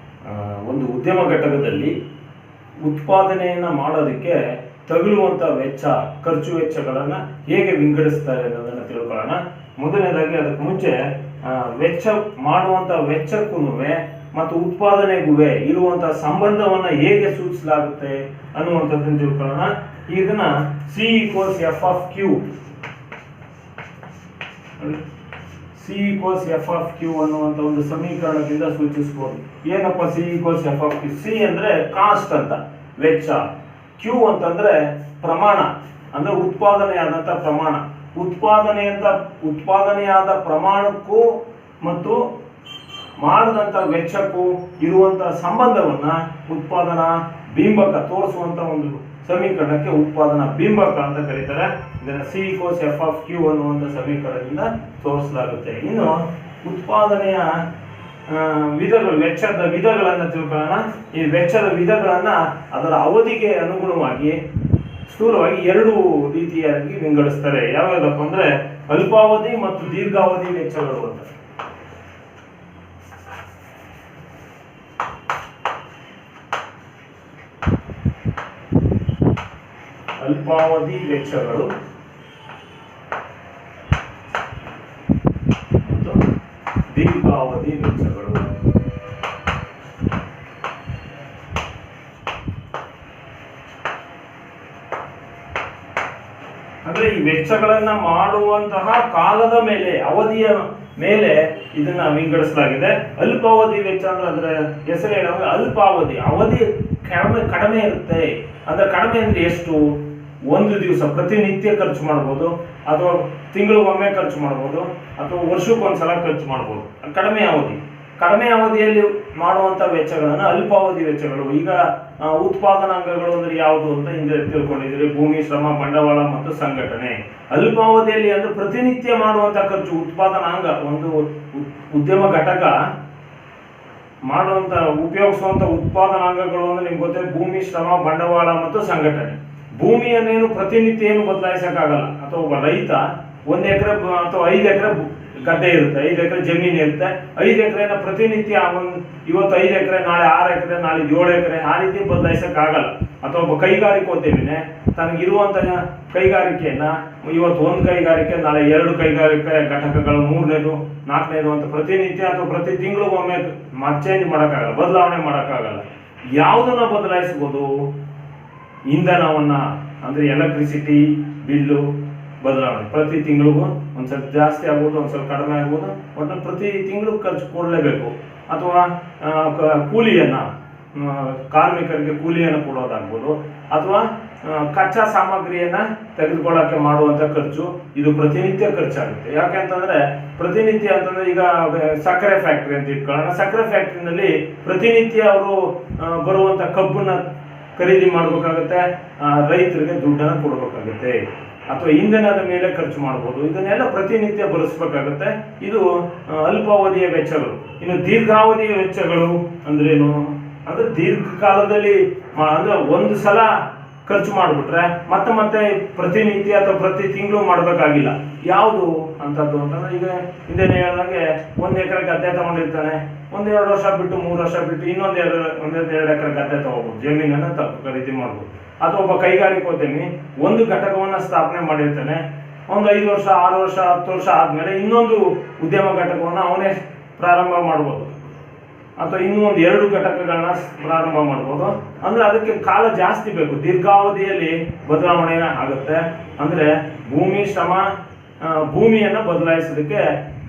ಒಂದು ಉದ್ಯಮ ಘಟಕದಲ್ಲಿ ಉತ್ಪಾದನೆಯನ್ನ ಮಾಡೋದಕ್ಕೆ ತಗುಲುವಂತ ವೆಚ್ಚ, ಖರ್ಚು ವೆಚ್ಚಗಳನ್ನ ಹೇಗೆ ವಿಂಗಡಿಸ್ತಾರೆ ಅನ್ನೋದನ್ನ ತಿಳ್ಕೊಳ್ಳೋಣ. ಮೊದಲನೇದಾಗಿ ಅದಕ್ಕೆ ಮುಂಚೆ ವೆಚ್ಚ ಮಾಡುವಂತ ವೆಚ್ಚಕ್ಕೂ ಮತ್ತು ಉತ್ಪಾದನೆಗೂ ಇರುವಂತಹ ಸಂಬಂಧವನ್ನ ಹೇಗೆ ಸೂಚಿಸಲಾಗುತ್ತೆ ಅನ್ನುವಂಥದ್ದನ್ನು ತಿಳ್ಕೊಳ್ಳೋಣ. ಇದನ್ನ C = F(Q) ಅನ್ನುವಂಥ ಒಂದು ಸಮೀಕರಣದಿಂದ ಸೂಚಿಸಬಹುದು. ಏನಪ್ಪ C = F(Q)? C ಅಂದ್ರೆ ಕಾಸ್ಟ್ ಅಂತ ವೆಚ್ಚ, Q ಅಂತಂದ್ರೆ ಪ್ರಮಾಣ ಅಂದ್ರೆ ಉತ್ಪಾದನೆಯಾದಂತ ಪ್ರಮಾಣ. ಉತ್ಪಾದನೆಯಾದ ಪ್ರಮಾಣಕ್ಕೂ ಮತ್ತು ಮಾಡಿದಂತ ವೆಚ್ಚಕ್ಕೂ ಇರುವಂತಹ ಸಂಬಂಧವನ್ನ ಉತ್ಪಾದನಾ ಬಿಂಬಕ ತೋರಿಸುವಂತ ಒಂದು ಸಮೀಕರಣಕ್ಕೆ ಉತ್ಪಾದನಾ ಬಿಂಬಕ ಅಂತ ಕರೀತಾರೆ. ಇದನ್ನ C = F(Q) ಅನ್ನುವಂಥ ಸಮೀಕರಣದಿಂದ ತೋರಿಸಲಾಗುತ್ತೆ. ಇನ್ನು ಉತ್ಪಾದನೆಯ ವಿಧಗಳು, ವೆಚ್ಚದ ವಿಧಗಳನ್ನ ತಿಳ್ಕೊಳ್ಳೋಣ. ಈ ವೆಚ್ಚದ ವಿಧಗಳನ್ನ ಅದರ ಅವಧಿಗೆ ಅನುಗುಣವಾಗಿ ಸ್ಥೂಲವಾಗಿ 2 ರೀತಿಯಾಗಿ ವಿಂಗಡಿಸ್ತಾರೆ. ಯಾವ್ಯಾವಪ್ಪ ಅಂದ್ರೆ ಅಲ್ಪಾವಧಿ ಮತ್ತು ದೀರ್ಘಾವಧಿ ವೆಚ್ಚಗಳು ಅಂತ. ಅಲ್ಪಾವಧಿ ವೆಚ್ಚಗಳು ಮತ್ತು ದೀರ್ಘಾವಧಿ ವೆಚ್ಚಗಳು. ಅಂದ್ರೆ ಈ ವೆಚ್ಚಗಳನ್ನ ಮಾಡುವಂತಹ ಕಾಲದ ಮೇಲೆ, ಅವಧಿಯ ಮೇಲೆ ಇದನ್ನ ವಿಂಗಡಿಸಲಾಗಿದೆ. ಅಲ್ಪಾವಧಿ ವೆಚ್ಚ ಅಂದ್ರೆ ಅದರ ಹೆಸರು ಹೇಳುವಾಗ ಅಲ್ಪಾವಧಿ, ಅವಧಿ ಕಡಿಮೆ ಇರುತ್ತೆ. ಅಂದ್ರೆ ಕಡಿಮೆ ಅಂದ್ರೆ ಎಷ್ಟು? ಒಂದು ದಿವಸ ಪ್ರತಿನಿತ್ಯ ಖರ್ಚು ಮಾಡ್ಬೋದು, ಅಥವಾ ತಿಂಗಳಿಗೊಮ್ಮೆ ಖರ್ಚು ಮಾಡ್ಬೋದು, ಅಥವಾ ವರ್ಷಕ್ಕೊಂದ್ಸಲ ಖರ್ಚು ಮಾಡ್ಬೋದು. ಕಡಿಮೆ ಅವಧಿಯಲ್ಲಿ ಮಾಡುವಂತ ವೆಚ್ಚಗಳನ್ನು ಅಲ್ಪಾವಧಿ ವೆಚ್ಚಗಳು. ಈಗ ಉತ್ಪಾದನಾಂಗಗಳು ಅಂದ್ರೆ ಯಾವುದು ಅಂತ ಹಿಂದೆ ತಿಳ್ಕೊಂಡಿದ್ದೀರಿ, ಭೂಮಿ, ಶ್ರಮ, ಬಂಡವಾಳ ಮತ್ತು ಸಂಘಟನೆ. ಅಲ್ಪಾವಧಿಯಲ್ಲಿ ಅಂದ್ರೆ ಪ್ರತಿನಿತ್ಯ ಮಾಡುವಂತ ಖರ್ಚು. ಉತ್ಪಾದನಾಂಗ ಒಂದು ಉದ್ಯಮ ಘಟಕ ಮಾಡುವಂತ ಉಪಯೋಗಿಸುವಂತ ಉತ್ಪಾದನಾಂಗಗಳು ಅಂದ್ರೆ ನಿಮ್ಗೆ ಗೊತ್ತೇ, ಭೂಮಿ, ಶ್ರಮ, ಬಂಡವಾಳ ಮತ್ತು ಸಂಘಟನೆ. ಭೂಮಿಯನ್ನೇನು ಪ್ರತಿನಿತ್ಯ ಏನು ಬದಲಾಯಿಸಕ್ಕಾಗಲ್ಲ. ಅಥವಾ ಒಬ್ಬ ರೈತ 1 ಎಕರೆ ಅಥವಾ 5 ಎಕರೆ ಗದ್ದೆ ಇರುತ್ತೆ, 5 ಎಕರೆ ಜಮೀನು ಇರುತ್ತೆ, 5 ಎಕರೆನ ಪ್ರತಿನಿತ್ಯ ಇವತ್ತು 5 ಎಕರೆ, ನಾಳೆ 6 ಎಕರೆ, ನಾಳೆ 7 ಎಕರೆ, ಆ ರೀತಿ ಬದಲಾಯಿಸಕ್ಕಾಗಲ್ಲ. ಅಥವಾ ಒಬ್ಬ ಕೈಗಾರಿಕೋದ್ಯಮಿನೇ ತನಗಿರುವಂತ ಕೈಗಾರಿಕೆಯನ್ನ ಇವತ್ತು 1 ಕೈಗಾರಿಕೆ, ನಾಳೆ 2 ಕೈಗಾರಿಕೆ ಘಟಕಗಳು, 3ನೇದು 4ನೇದು ಅಂತ ಪ್ರತಿನಿತ್ಯ ಅಥವಾ ಪ್ರತಿ ತಿಂಗಳಿಗೊಮ್ಮೆ ಚೇಂಜ್ ಮಾಡೋಕ್ಕಾಗಲ್ಲ, ಬದಲಾವಣೆ ಮಾಡೋಕ್ಕಾಗಲ್ಲ. ಯಾವುದನ್ನ ಬದಲಾಯಿಸಬಹುದು? ಇಂಧನವನ್ನ, ಅಂದ್ರೆ ಎಲೆಕ್ಟ್ರಿಸಿಟಿ ಬಿಲ್ಲು ಬದಲಾವಣೆ. ಪ್ರತಿ ತಿಂಗಳಿಗೂ ಒಂದ್ ಸ್ವಲ್ಪ ಜಾಸ್ತಿ ಆಗ್ಬೋದು, ಒಂದ್ ಸ್ವಲ್ಪ ಕಡಿಮೆ ಆಗ್ಬೋದು, ಒಟ್ಟು ಪ್ರತಿ ತಿಂಗಳು ಖರ್ಚು ಕೊಡಲೇಬೇಕು. ಅಥವಾ ಕೂಲಿಯನ್ನ, ಕಾರ್ಮಿಕರಿಗೆ ಕೂಲಿಯನ್ನು ಕೊಡೋದಾಗ್ಬೋದು, ಅಥವಾ ಕಚ್ಚಾ ಸಾಮಗ್ರಿಯನ್ನ ತೆಗೆದುಕೊಳ್ಳಕ್ಕೆ ಮಾಡುವಂತ ಖರ್ಚು. ಇದು ಪ್ರತಿನಿತ್ಯ ಖರ್ಚಾಗುತ್ತೆ. ಯಾಕೆಂತಂದ್ರೆ ಪ್ರತಿನಿತ್ಯ ಅಂತಂದ್ರೆ ಈಗ ಸಕ್ಕರೆ ಫ್ಯಾಕ್ಟ್ರಿ ಅಂತ ಇಟ್ಕೊಳ್ಳೋಣ. ಸಕ್ಕರೆ ಫ್ಯಾಕ್ಟ್ರಿನಲ್ಲಿ ಪ್ರತಿನಿತ್ಯ ಅವರು ಬರುವಂತ ಕಬ್ಬನ್ನ ಖರೀದಿ ಮಾಡಬೇಕಾಗುತ್ತೆ, ರೈತರಿಗೆ ದುಡ್ಡನ್ನು ಕೊಡಬೇಕಾಗುತ್ತೆ. ಅಥವಾ ಇಂಧನದ ಮೇಲೆ ಖರ್ಚು ಮಾಡಬಹುದು. ಇದನ್ನೆಲ್ಲ ಪ್ರತಿನಿತ್ಯ ಬಳಸಬೇಕಾಗುತ್ತೆ. ಇದು ಅಲ್ಪಾವಧಿಯ ವೆಚ್ಚಗಳು. ಇನ್ನು ದೀರ್ಘಾವಧಿಯ ವೆಚ್ಚಗಳು ಅಂದ್ರೇನು? ಅಂದ್ರೆ ದೀರ್ಘಕಾಲದಲ್ಲಿ ಅಂದ್ರೆ ಒಂದು ಸಲ ಖರ್ಚು ಮಾಡಿಬಿಟ್ರೆ ಮತ್ತೆ ಪ್ರತಿನಿತ್ಯ ಅಥವಾ ಪ್ರತಿ ತಿಂಗಳು ಮಾಡಬೇಕಾಗಿಲ್ಲ. ಯಾವುದು ಅಂತದ್ದು ಅಂತಂದ್ರೆ, ಈಗ ಹಿಂದೆ ಹೇಳಿದಂಗೆ 1 ಎಕರೆ ಗದ್ದೆ ತಗೊಂಡಿರ್ತಾನೆ, 1-2 ವರ್ಷ ಬಿಟ್ಟು 3 ವರ್ಷ ಬಿಟ್ಟು ಇನ್ನೊಂದು 2 ಎಕರೆ ಗದ್ದೆ ತಗೋಬಹುದು, ಜಮೀನನ್ನ ಖರೀದಿ ಮಾಡ್ಬೋದು. ಅಥವಾ ಒಬ್ಬ ಕೈಗಾರಿಕೋದ್ಯಮಿ ಒಂದು ಘಟಕವನ್ನ ಸ್ಥಾಪನೆ ಮಾಡಿರ್ತಾನೆ, ಒಂದು 5 ವರ್ಷ, 6 ವರ್ಷ, 10 ವರ್ಷ ಆದ್ಮೇಲೆ ಇನ್ನೊಂದು ಉದ್ಯಮ ಘಟಕವನ್ನ ಅವನೇ ಪ್ರಾರಂಭ ಮಾಡ್ಬೋದು, ಅಥವಾ ಇನ್ನೂ 1-2 ಘಟಕಗಳನ್ನ ಪ್ರಾರಂಭ ಮಾಡ್ಬೋದು. ಅಂದ್ರೆ ಅದಕ್ಕೆ ಕಾಲ ಜಾಸ್ತಿ ಬೇಕು. ದೀರ್ಘಾವಧಿಯಲ್ಲಿ ಬದಲಾವಣೆ ಆಗುತ್ತೆ. ಅಂದ್ರೆ ಭೂಮಿ, ಶ್ರಮ, ಭೂಮಿಯನ್ನ ಬದಲಾಯಿಸೋದಕ್ಕೆ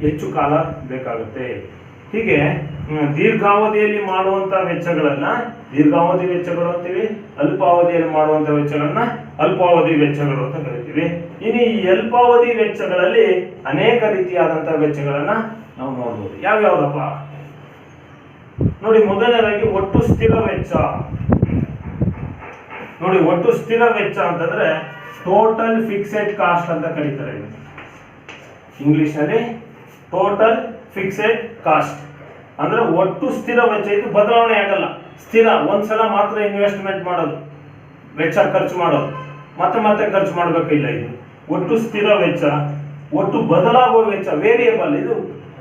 ಹೆಚ್ಚು ಕಾಲ ಬೇಕಾಗುತ್ತೆ. ಹೀಗೆ ದೀರ್ಘಾವಧಿಯಲ್ಲಿ ಮಾಡುವಂತ ವೆಚ್ಚಗಳನ್ನ ದೀರ್ಘಾವಧಿ ವೆಚ್ಚಗಳು ಅಂತೀವಿ, ಅಲ್ಪಾವಧಿಯಲ್ಲಿ ಮಾಡುವಂತ ವೆಚ್ಚಗಳನ್ನ ಅಲ್ಪಾವಧಿ ವೆಚ್ಚಗಳು ಅಂತ ಕರಿತೀವಿ. ಇನ್ನು ಈ ಅಲ್ಪಾವಧಿ ವೆಚ್ಚಗಳಲ್ಲಿ ಅನೇಕ ರೀತಿಯಾದಂತಹ ವೆಚ್ಚಗಳನ್ನ ನಾವು ನೋಡ್ಬೋದು. ಯಾವ್ಯಾವ್ದಪ್ಪ ನೋಡಿ. ಮೊದಲನೇದಾಗಿ ಒಟ್ಟು ಸ್ಥಿರ ವೆಚ್ಚ. ನೋಡಿ, ಒಟ್ಟು ಸ್ಥಿರ ವೆಚ್ಚ ಅಂತಂದ್ರೆ ಟೋಟಲ್ ಫಿಕ್ಸೆಡ್ ಕಾಸ್ಟ್ ಅಂತ ಕರೀತಾರೆ. ಇಂಗ್ಲಿಷ್ ನಲ್ಲಿ ಟೋಟಲ್ ಫಿಕ್ಸೆಡ್ ಕಾಸ್ಟ್ ಅಂದ್ರೆ ಒಟ್ಟು ಸ್ಥಿರ ವೆಚ್ಚ. ಇದು ಬದಲಾವಣೆ ಆಗಲ್ಲ, ಸ್ಥಿರ. ಒಂದ್ಸಲ ಮಾತ್ರ ಇನ್ವೆಸ್ಟ್ಮೆಂಟ್ ಮಾಡೋದು, ವೆಚ್ಚ ಖರ್ಚು ಮಾಡೋದು, ಮತ್ತೆ ಖರ್ಚು ಮಾಡ್ಬೇಕಿಲ್ಲ. ಇದು ಒಟ್ಟು ಸ್ಥಿರ ವೆಚ್ಚ. ಒಟ್ಟು ಬದಲಾಗುವ ವೆಚ್ಚ ವೇರಿಯಬಲ್, ಇದು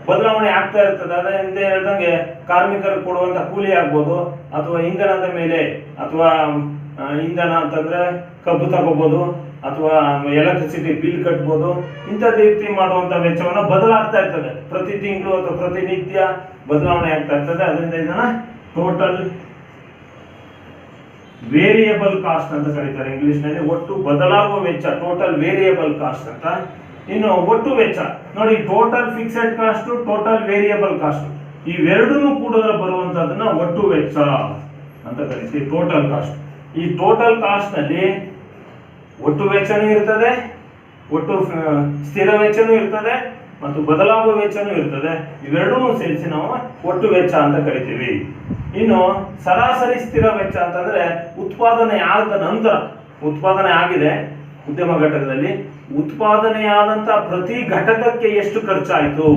ಬದಲಾವಣೆ ಆಗ್ತಾ ಇರ್ತದೆ. ಅದೇ ಹಿಂದೆ ಹೇಳ್ದಂಗೆ ಕಾರ್ಮಿಕರು ಕೊಡುವಂತ ಕೂಲಿ ಆಗ್ಬೋದು, ಅಥವಾ ಇಂಧನದ ಮೇಲೆ, ಅಥವಾ ಇಂಧನ ಅಂತಂದ್ರೆ ಕಬ್ಬು ತಗೋಬಹುದು, ಅಥವಾ ಎಲೆಕ್ಟ್ರಿಸಿಟಿ ಬಿಲ್ ಕಟ್ಬೋದು. ಇಂಥ ರೀತಿ ಮಾಡುವಂತ ವೆಚ್ಚವನ್ನ ಬದಲಾಗ್ತಾ ಇರ್ತದೆ, ಪ್ರತಿ ತಿಂಗಳು ಅಥವಾ ಪ್ರತಿನಿತ್ಯ ಬದಲಾವಣೆ ಆಗ್ತಾ ಇರ್ತದೆ. ಅದರಿಂದ ಇದನ್ನ ಟೋಟಲ್ ವೇರಿಯಬಲ್ ಕಾಸ್ಟ್ ಅಂತ ಕರೀತಾರೆ ಇಂಗ್ಲಿಷ್ ನಲ್ಲಿ. ಒಟ್ಟು ಬದಲಾಗುವ ವೆಚ್ಚ ಟೋಟಲ್ ವೇರಿಯಬಲ್ ಕಾಸ್ಟ್ ಅಂತ. ಇನ್ನು ಒಟ್ಟು ವೆಚ್ಚ ನೋಡಿ, total fixed cost, total variable cost, ಇವೆರಡನ್ನೂ ಕೂಡ ಬರುವಂತದನ್ನ ಒಟ್ಟು ವೆಚ್ಚ ಅಂತ ಕರಿತೀವಿ, ಟೋಟಲ್ ಕಾಸ್ಟ್. ಈ ಟೋಟಲ್ ಕಾಸ್ಟ್ ನಲ್ಲಿ ಒಟ್ಟು ವೆಚ್ಚನೂ ಇರ್ತದೆ, ಒಟ್ಟು ಸ್ಥಿರ ವೆಚ್ಚನೂ ಇರ್ತದೆ, ಮತ್ತು ಬದಲಾಗುವ ವೆಚ್ಚನೂ ಇರ್ತದೆ. ಇವೆರಡನ್ನೂ ಸೇರಿಸಿ ನಾವು ಒಟ್ಟು ವೆಚ್ಚ ಅಂತ ಕರಿತೀವಿ. ಇನ್ನು ಸರಾಸರಿ ಸ್ಥಿರ ವೆಚ್ಚ ಅಂತಂದ್ರೆ ಉತ್ಪಾದನೆ ಆದ ನಂತರ, ಉತ್ಪಾದನೆ ಆಗಿದೆ ಉದ್ಯಮ ಘಟಕದಲ್ಲಿ, ಉತ್ಪಾದನೆಯಾದಂತ ಪ್ರತಿ ಘಟಕಕ್ಕೆ ಎಷ್ಟು ಖರ್ಚಾಯಿತು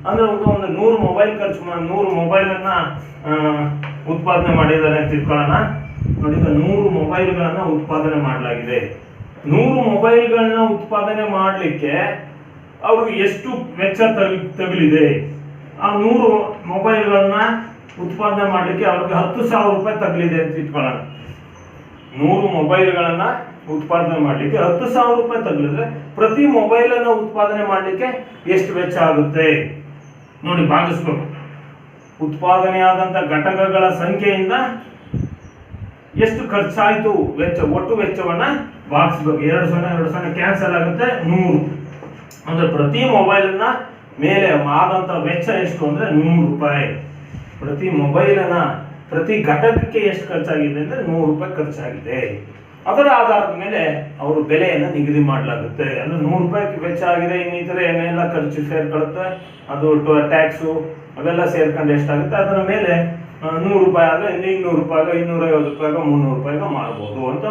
ಅಂದ್ರೆ, ಒಂದು 100 ಮೊಬೈಲ್ 100 ಮೊಬೈಲ್ ಅನ್ನ ಉತ್ಪಾದನೆ ಮಾಡಿದ್ದಾರೆ ಅಂತ ತಿಳ್ಕೊಳ್ಳೋಣ. ನೋಡಿ, ಈಗ 100 ಮೊಬೈಲ್ಗಳನ್ನ ಉತ್ಪಾದನೆ ಮಾಡಲಾಗಿದೆ. 100 ಮೊಬೈಲ್ಗಳನ್ನ ಉತ್ಪಾದನೆ ಮಾಡಲಿಕ್ಕೆ ಅವ್ರಿಗೆ ಎಷ್ಟು ವೆಚ್ಚ ತಗಲಿದೆ? ಆ 100 ಮೊಬೈಲ್ಗಳನ್ನ ಉತ್ಪಾದನೆ ಮಾಡಲಿಕ್ಕೆ ಅವ್ರಿಗೆ 10,000 ರೂಪಾಯಿ ತಗಲಿದೆ ಅಂತ ಇಟ್ಕೊಳ್ಳೋಣ. 100 ಮೊಬೈಲ್ಗಳನ್ನ ಉತ್ಪಾದನೆ ಮಾಡಲಿಕ್ಕೆ 10,000 ರೂಪಾಯಿ ತಗಲಿದ್ರೆ ಪ್ರತಿ ಮೊಬೈಲ್ ಅನ್ನು ಉತ್ಪಾದನೆ ಮಾಡಲಿಕ್ಕೆ ಎಷ್ಟು ವೆಚ್ಚ ಆಗುತ್ತೆ ನೋಡಿ, ಭಾಗಿಸ್ಬೇಕು. ಉತ್ಪಾದನೆಯಾದಂತ ಘಟಕಗಳ ಸಂಖ್ಯೆಯಿಂದ ಎಷ್ಟು ಖರ್ಚಾಯ್ತು ವೆಚ್ಚ, ಒಟ್ಟು ವೆಚ್ಚವನ್ನ ಭಾಗಿಸ್ಬೇಕು. 2 ಕ್ಯಾನ್ಸಲ್ ಆಗುತ್ತೆ, 100 ಅಂದ್ರೆ ಪ್ರತಿ ಮೊಬೈಲ್ ಮೇಲೆ ಆದಂತ ವೆಚ್ಚ ಎಷ್ಟು ಅಂದ್ರೆ 100 ರೂಪಾಯಿ. ಪ್ರತಿ ಮೊಬೈಲ್ ಪ್ರತಿ ಘಟಕಕ್ಕೆ ಎಷ್ಟು ಖರ್ಚಾಗಿದೆ ಅಂದ್ರೆ 100 ರೂಪಾಯಿ ಖರ್ಚಾಗಿದೆ. ಅದರ ಆಧಾರದ ಮೇಲೆ ಅವರು ಬೆಲೆಯನ್ನು ನಿಗದಿ ಮಾಡಲಾಗುತ್ತೆ. ಅಂದ್ರೆ 100 ರೂಪಾಯಿ ವೆಚ್ಚ ಆಗಿದೆ, ಇನ್ನು ಇತರ ಏನೆಲ್ಲ ಖರ್ಚು ಸೇರ್ಕೊಳ್ಳುತ್ತೆ, ಅದು ಟ್ಯಾಕ್ಸು ಅವೆಲ್ಲ ಸೇರ್ಕೊಂಡು ಎಷ್ಟಾಗುತ್ತೆ ಅದರ ಮೇಲೆ 100 ರೂಪಾಯಿ ಆದರೆ 200 ರೂಪಾಯಿಗ 250 ರೂಪಾಯಿಗ 300 ರೂಪಾಯಿಗ ಮಾಡ್ಬೋದು ಅಂತ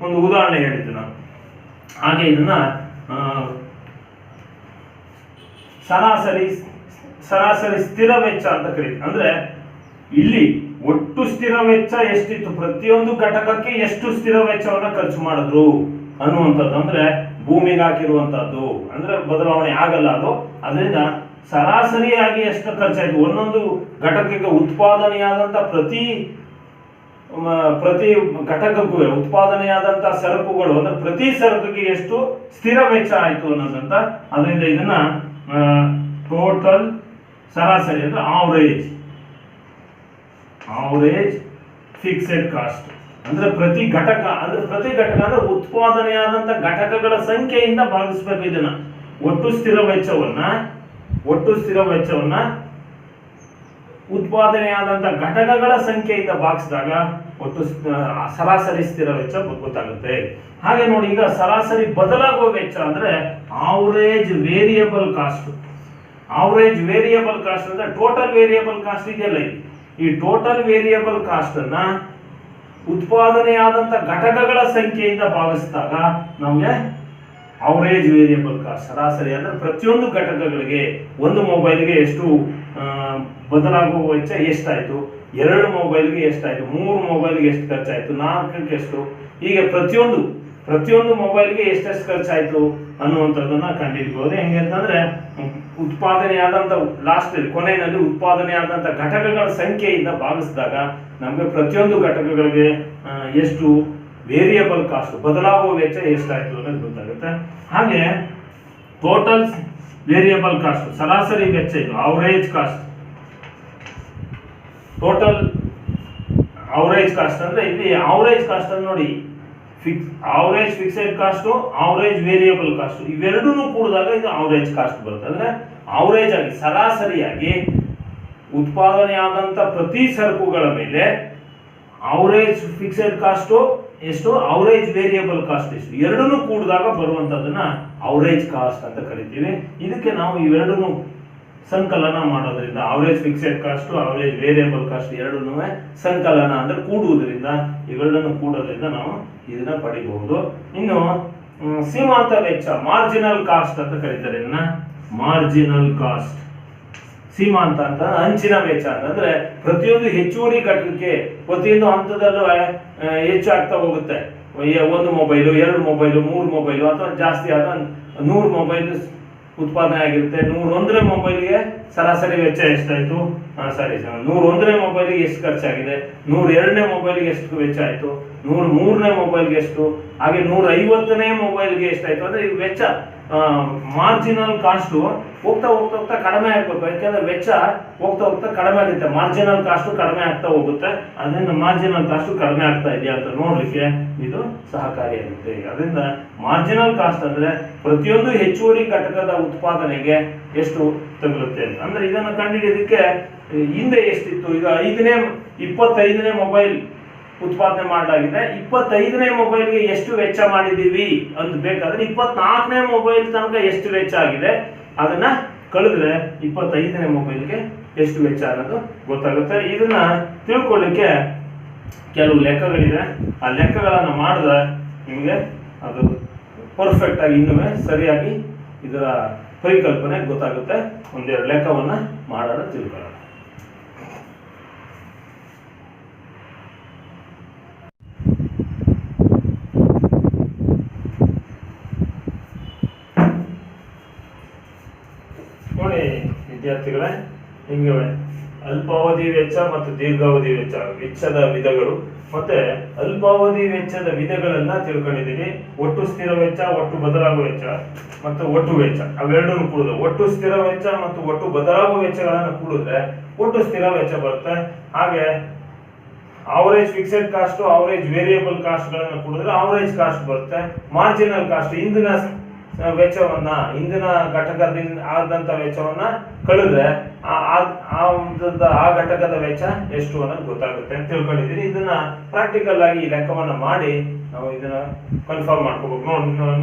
ಒಂದು ಉದಾಹರಣೆ ಹೇಳಿದ್ದು ನಾನು. ಹಾಗೆ ಇದನ್ನ ಸರಾಸರಿ ಸ್ಥಿರ ವೆಚ್ಚ ಅಂತ ಕರೀತೀವಿ. ಅಂದ್ರೆ ಇಲ್ಲಿ ಒಟ್ಟು ಸ್ಥಿರ ವೆಚ್ಚ ಎಷ್ಟಿತ್ತು, ಪ್ರತಿಯೊಂದು ಘಟಕಕ್ಕೆ ಎಷ್ಟು ಸ್ಥಿರ ವೆಚ್ಚವನ್ನ ಖರ್ಚು ಮಾಡಿದ್ರು ಅನ್ನುವಂಥದ್ದು. ಅಂದ್ರೆ ಭೂಮಿಗೆ ಹಾಕಿರುವಂತಹದ್ದು ಅಂದ್ರೆ ಬದಲಾವಣೆ ಆಗಲ್ಲ ಅದು. ಅದರಿಂದ ಸರಾಸರಿಯಾಗಿ ಎಷ್ಟು ಖರ್ಚಾಯ್ತು, ಒಂದೊಂದು ಘಟಕಕ್ಕೆ ಉತ್ಪಾದನೆಯಾದಂತ ಪ್ರತಿ ಘಟಕಕ್ಕೂ ಉತ್ಪಾದನೆಯಾದಂತ ಸರಕುಗಳು ಅಂದ್ರೆ ಪ್ರತಿ ಸರಕಿಗೆ ಎಷ್ಟು ಸ್ಥಿರ ವೆಚ್ಚ ಆಯ್ತು ಅನ್ನೋದಂತ. ಅದರಿಂದ ಇದನ್ನ ಟೋಟಲ್ ಸರಾಸರಿ ಅಂದ್ರೆ ಆವರೇಜ್ ಫಿಕ್ಸೆಡ್ ಕಾಸ್ಟ್ ಅಂದ್ರೆ ಪ್ರತಿ ಘಟಕ ಅಂದ್ರೆ ಉತ್ಪಾದನೆಯಾದಂತ ಘಟಕಗಳ ಸಂಖ್ಯೆಯಿಂದ ಭಾಗಿಸ್ಬೇಕು. ಇದನ್ನ ಒಟ್ಟು ಸ್ಥಿರ ವೆಚ್ಚವನ್ನ ಉತ್ಪಾದನೆಯಾದಂತ ಘಟಕಗಳ ಸಂಖ್ಯೆಯಿಂದ ಭಾಗಿಸಿದಾಗ ಒಟ್ಟು ಸರಾಸರಿ ಸ್ಥಿರ ವೆಚ್ಚ ಗೊತ್ತಾಗುತ್ತೆ. ಹಾಗೆ ನೋಡಿ, ಈಗ ಸರಾಸರಿ ಬದಲಾಗುವ ವೆಚ್ಚ ಅಂದ್ರೆ ಆವರೇಜ್ ವೇರಿಯಬಲ್ ಕಾಸ್ಟ್ ಅಂದ್ರೆ ಟೋಟಲ್ ವೇರಿಯಬಲ್ ಕಾಸ್ಟ್ ಇದೆಯಲ್ಲ, ಈ ಟೋಟಲ್ ವೇರಿಯಬಲ್ ಕಾಸ್ಟ್ ಅನ್ನ ಉತ್ಪಾದನೆಯಾದಂತ ಘಟಕಗಳ ಸಂಖ್ಯೆಯಿಂದ ಭಾಗಿಸಿದಾಗ ನಮಗೆ ಅವರೇಜ್ ವೇರಿಯಬಲ್ ಕಾಸ್ಟ್ ಸರಾಸರಿ ಅಂದ್ರೆ ಪ್ರತಿಯೊಂದು ಘಟಕಗಳಿಗೆ, ಒಂದು ಮೊಬೈಲ್ಗೆ ಎಷ್ಟು ಬದಲಾಗುವ ವೆಚ್ಚ ಎಷ್ಟಾಯ್ತು, 2 ಮೊಬೈಲ್ಗೆ ಎಷ್ಟಾಯ್ತು, 3 ಮೊಬೈಲ್ಗೆ ಎಷ್ಟು ಖರ್ಚಾಯ್ತು, 4ಕ್ಕೆ ಎಷ್ಟು, ಹೀಗೆ ಪ್ರತಿಯೊಂದು ಮೊಬೈಲ್ಗೆ ಎಷ್ಟೆಷ್ಟು ಖರ್ಚಾಯ್ತು ಅನ್ನುವಂಥದ್ದನ್ನ ಕಂಡುಹಿಡಿಬಹುದು. ಹೆಂಗೆ ಅಂತಂದ್ರೆ ಉತ್ಪಾದನೆಯಾದಂತ ಕೊನೆಯಲ್ಲಿ ಉತ್ಪಾದನೆಯಾದಂತ ಘಟಕಗಳ ಸಂಖ್ಯೆಯಿಂದ ಭಾಗಿಸಿದಾಗ ನಮಗೆ ಪ್ರತಿಯೊಂದು ಘಟಕಗಳಿಗೆ ಎಷ್ಟು ವೇರಿಯಬಲ್ ಕಾಸ್ಟ್ ಬದಲಾಗುವ ವೆಚ್ಚ ಎಷ್ಟಾಯ್ತು ಅನ್ನೋದು ಗೊತ್ತಾಗುತ್ತೆ. ಹಾಗೆ ಟೋಟಲ್ ವೇರಿಯಬಲ್ ಕಾಸ್ಟ್ ಸರಾಸರಿ ವೆಚ್ಚ, ಇದು average cost. Total average cost ಅಂದ್ರೆ ಇಲ್ಲಿ ಅವರೇಜ್ ಕಾಸ್ಟ್ ಅನ್ನು ನೋಡಿ, average fixed cost, average variable cost ಇವೆರಡೂ ಕೂಡಿದಾಗ ಇದು ಅವರೇಜ್ ಕಾಸ್ಟ್ ಬರುತ್ತೆ. ಅಂದ್ರೆ ಅವರೇಜ್ ಆಗಿ ಸರಾಸರಿಯಾಗಿ ಉತ್ಪಾದನೆಯಾದಂತ ಪ್ರತಿ ಸರಕುಗಳ ಮೇಲೆ ಅವರೇಜ್ ಫಿಕ್ಸೆಡ್ ಕಾಸ್ಟ್ ಎಷ್ಟು, ಅವರೇಜ್ ವೇರಿಯಬಲ್ ಕಾಸ್ಟ್ ಎಷ್ಟು, ಎರಡನ್ನೂ ಕೂಡಿದಾಗ ಬರುವಂತದನ್ನ ಅವರೇಜ್ ಕಾಸ್ಟ್ ಅಂತ ಕರಿತೀವಿ. ಇದಕ್ಕೆ ನಾವು ಇವೆರಡನ್ನು ಸಂಕಲನ ಮಾಡೋದ್ರಿಂದ average fixed cost, average variable cost ಎರಡನ್ನೂ ಸಂಕಲನ ಅಂದ್ರೆ ಕೂಡುವುದರಿಂದ, ಇವೆರಡನ್ನು ಕೂಡೋದ್ರಿಂದ ನಾವು ಇದನ್ನ ಪಡಿಬಹುದು. ಇನ್ನು ಸೀಮಾಂತ ವೆಚ್ಚ ಮಾರ್ಜಿನಲ್ ಕಾಸ್ಟ್ ಅಂತ ಕರೀತಾರೆ. ಇದನ್ನ ಮಾರ್ಜಿನಲ್ ಕಾಸ್ಟ್, ಸೀಮಾಂತ ಅಂತ ಅಂಚಿನ ವೆಚ್ಚ ಅಂತಂದ್ರೆ ಪ್ರತಿಯೊಂದು ಹೆಚ್ಚುವರಿ ಘಟಕಕ್ಕೆ ಪ್ರತಿಯೊಂದು ಹಂತದಲ್ಲೂ ಹೆಚ್ಚಾಗ್ತಾ ಹೋಗುತ್ತೆ. 1 ಮೊಬೈಲು, 2 ಮೊಬೈಲು, 3 ಮೊಬೈಲು ಅಥವಾ ಜಾಸ್ತಿ ಆದ 100 ಮೊಬೈಲ್ ಉತ್ಪಾದನೆ ಆಗಿರುತ್ತೆ. 101ನೇ ಮೊಬೈಲ್ಗೆ ಸರಾಸರಿ ವೆಚ್ಚ ಎಷ್ಟಾಯ್ತು, 101ನೇ ಮೊಬೈಲ್ಗೆ ಎಷ್ಟು ಖರ್ಚಾಗಿದೆ, 102ನೇ ಮೊಬೈಲ್ಗೆ ಎಷ್ಟು ವೆಚ್ಚ ಆಯ್ತು, 103ನೇ ಮೊಬೈಲ್ಗೆ ಎಷ್ಟು, ಹಾಗೆ 150ನೇ ಮೊಬೈಲ್ಗೆ ಎಷ್ಟಾಯ್ತು. ಅಂದ್ರೆ ಈ ವೆಚ್ಚ ಮಾರ್ಜಿನಲ್ ಕಾಸ್ಟ್ ಹೋಗ್ತಾ ಕಡಿಮೆ ಆಗ್ಬೇಕು. ಯಾಕಂದ್ರೆ ವೆಚ್ಚ ಹೋಗ್ತಾ ಕಡಿಮೆ ಆಗುತ್ತೆ, ಮಾರ್ಜಿನಲ್ ಕಾಸ್ಟ್ ಕಡಿಮೆ ಆಗ್ತಾ ಹೋಗುತ್ತೆ. ಅದರಿಂದ ಮಾರ್ಜಿನಲ್ ಕಾಸ್ಟ್ ಕಡಿಮೆ ಆಗ್ತಾ ಇದೆಯಾ ಅಂತ ನೋಡ್ಲಿಕ್ಕೆ ಇದು ಸಹಕಾರಿಯಾಗುತ್ತೆ. ಅದರಿಂದ ಮಾರ್ಜಿನಲ್ ಕಾಸ್ಟ್ ಅಂದ್ರೆ ಪ್ರತಿಯೊಂದು ಹೆಚ್ಚುವರಿ ಘಟಕದ ಉತ್ಪಾದನೆಗೆ ಎಷ್ಟು ತಗಲುತ್ತೆ ಅಂತ. ಅಂದ್ರೆ ಇದನ್ನು ಕಂಡುಹಿಡಿಯೋದಕ್ಕೆ ಹಿಂದೆ ಎಷ್ಟಿತ್ತು, ಈಗ 25ನೇ ಮೊಬೈಲ್ ಉತ್ಪಾದನೆ ಮಾಡಲಾಗಿದೆ, 25ನೇ ಮೊಬೈಲ್ಗೆ ಎಷ್ಟು ವೆಚ್ಚ ಮಾಡಿದೀವಿ ಅಂತ ಬೇಕಾದ್ರೆ 24ನೇ ಮೊಬೈಲ್ ತನಕ ಎಷ್ಟು ವೆಚ್ಚ ಆಗಿದೆ ಅದನ್ನ ಕಳೆದ್ರೆ 25ನೇ ಮೊಬೈಲ್ಗೆ ಎಷ್ಟು ವೆಚ್ಚ ಅನ್ನೋದು ಗೊತ್ತಾಗುತ್ತೆ. ಇದನ್ನ ತಿಳ್ಕೊಳ್ಳಿಕ್ಕೆ ಕೆಲವು ಲೆಕ್ಕಗಳಿದೆ. ಆ ಲೆಕ್ಕಗಳನ್ನು ಮಾಡಿದ್ರೆ ನಿಮಗೆ ಅದು ಪರ್ಫೆಕ್ಟ್ ಆಗಿ ಇನ್ನೂ ಸರಿಯಾಗಿ ಇದರ ಪರಿಕಲ್ಪನೆ ಗೊತ್ತಾಗುತ್ತೆ. ಒಂದೆರಡು ಲೆಕ್ಕವನ್ನ ಮಾಡೋಣ, ತಿಳ್ಕೊಳ್ಳೋಣ. ನೋಡಿ ವಿದ್ಯಾರ್ಥಿಗಳೇ, ಹಿಂಗೆ ಅಲ್ಪಾವಧಿ ವೆಚ್ಚ ಮತ್ತು ದೀರ್ಘಾವಧಿ ವೆಚ್ಚದ ವಿಧಗಳು ಮತ್ತೆ ಅಲ್ಪಾವಧಿ ವೆಚ್ಚದ ವಿಧಗಳೆಲ್ಲ ತಿಳ್ಕೊಂಡಿದ್ದೀವಿ. ಒಟ್ಟು ಸ್ಥಿರ ವೆಚ್ಚ, ಒಟ್ಟು ಬದಲಾಗುವ ವೆಚ್ಚ ಮತ್ತು ಒಟ್ಟು ವೆಚ್ಚ ಅವೆರಡನ್ನು ಕೂಡಿದ್ರೆ ಒಟ್ಟು ಸ್ಥಿರ ವೆಚ್ಚ ಮತ್ತು ಒಟ್ಟು ಬದಲಾಗುವ ವೆಚ್ಚಗಳನ್ನು ಕೂಡಿದ್ರೆ ಒಟ್ಟು ಸ್ಥಿರ ವೆಚ್ಚ ಬರುತ್ತೆ. ಹಾಗೆ average fixed cost, average variable cost ಗಳನ್ನು ಕೂಡಿದ್ರೆ ಅವರೇಜ್ ಕಾಸ್ಟ್ ಬರುತ್ತೆ. ಮಾರ್ಜಿನಲ್ ಕಾಸ್ಟ್ ಇಂದಿನ ವೆಚ್ಚವನ್ನ, ಇಂದಿನ ಘಟಕದಿಂದ ಆದಂತ ವೆಚ್ಚವನ್ನ ಕಳೆದ್ರೆ ಆ ಘಟಕದ ವೆಚ್ಚ ಎಷ್ಟು ಅನ್ನೋದು ಗೊತ್ತಾಗುತ್ತೆ ಅಂತ ತಿಳ್ಕೊಂಡಿದ್ದೀನಿ. ಇದನ್ನ ಪ್ರಾಕ್ಟಿಕಲ್ ಆಗಿ ಲೆಕ್ಕವನ್ನ ಮಾಡಿ ನಾವು ಇದನ್ನ ಕನ್ಫರ್ಮ್ ಮಾಡ್ಕೋಬೇಕು.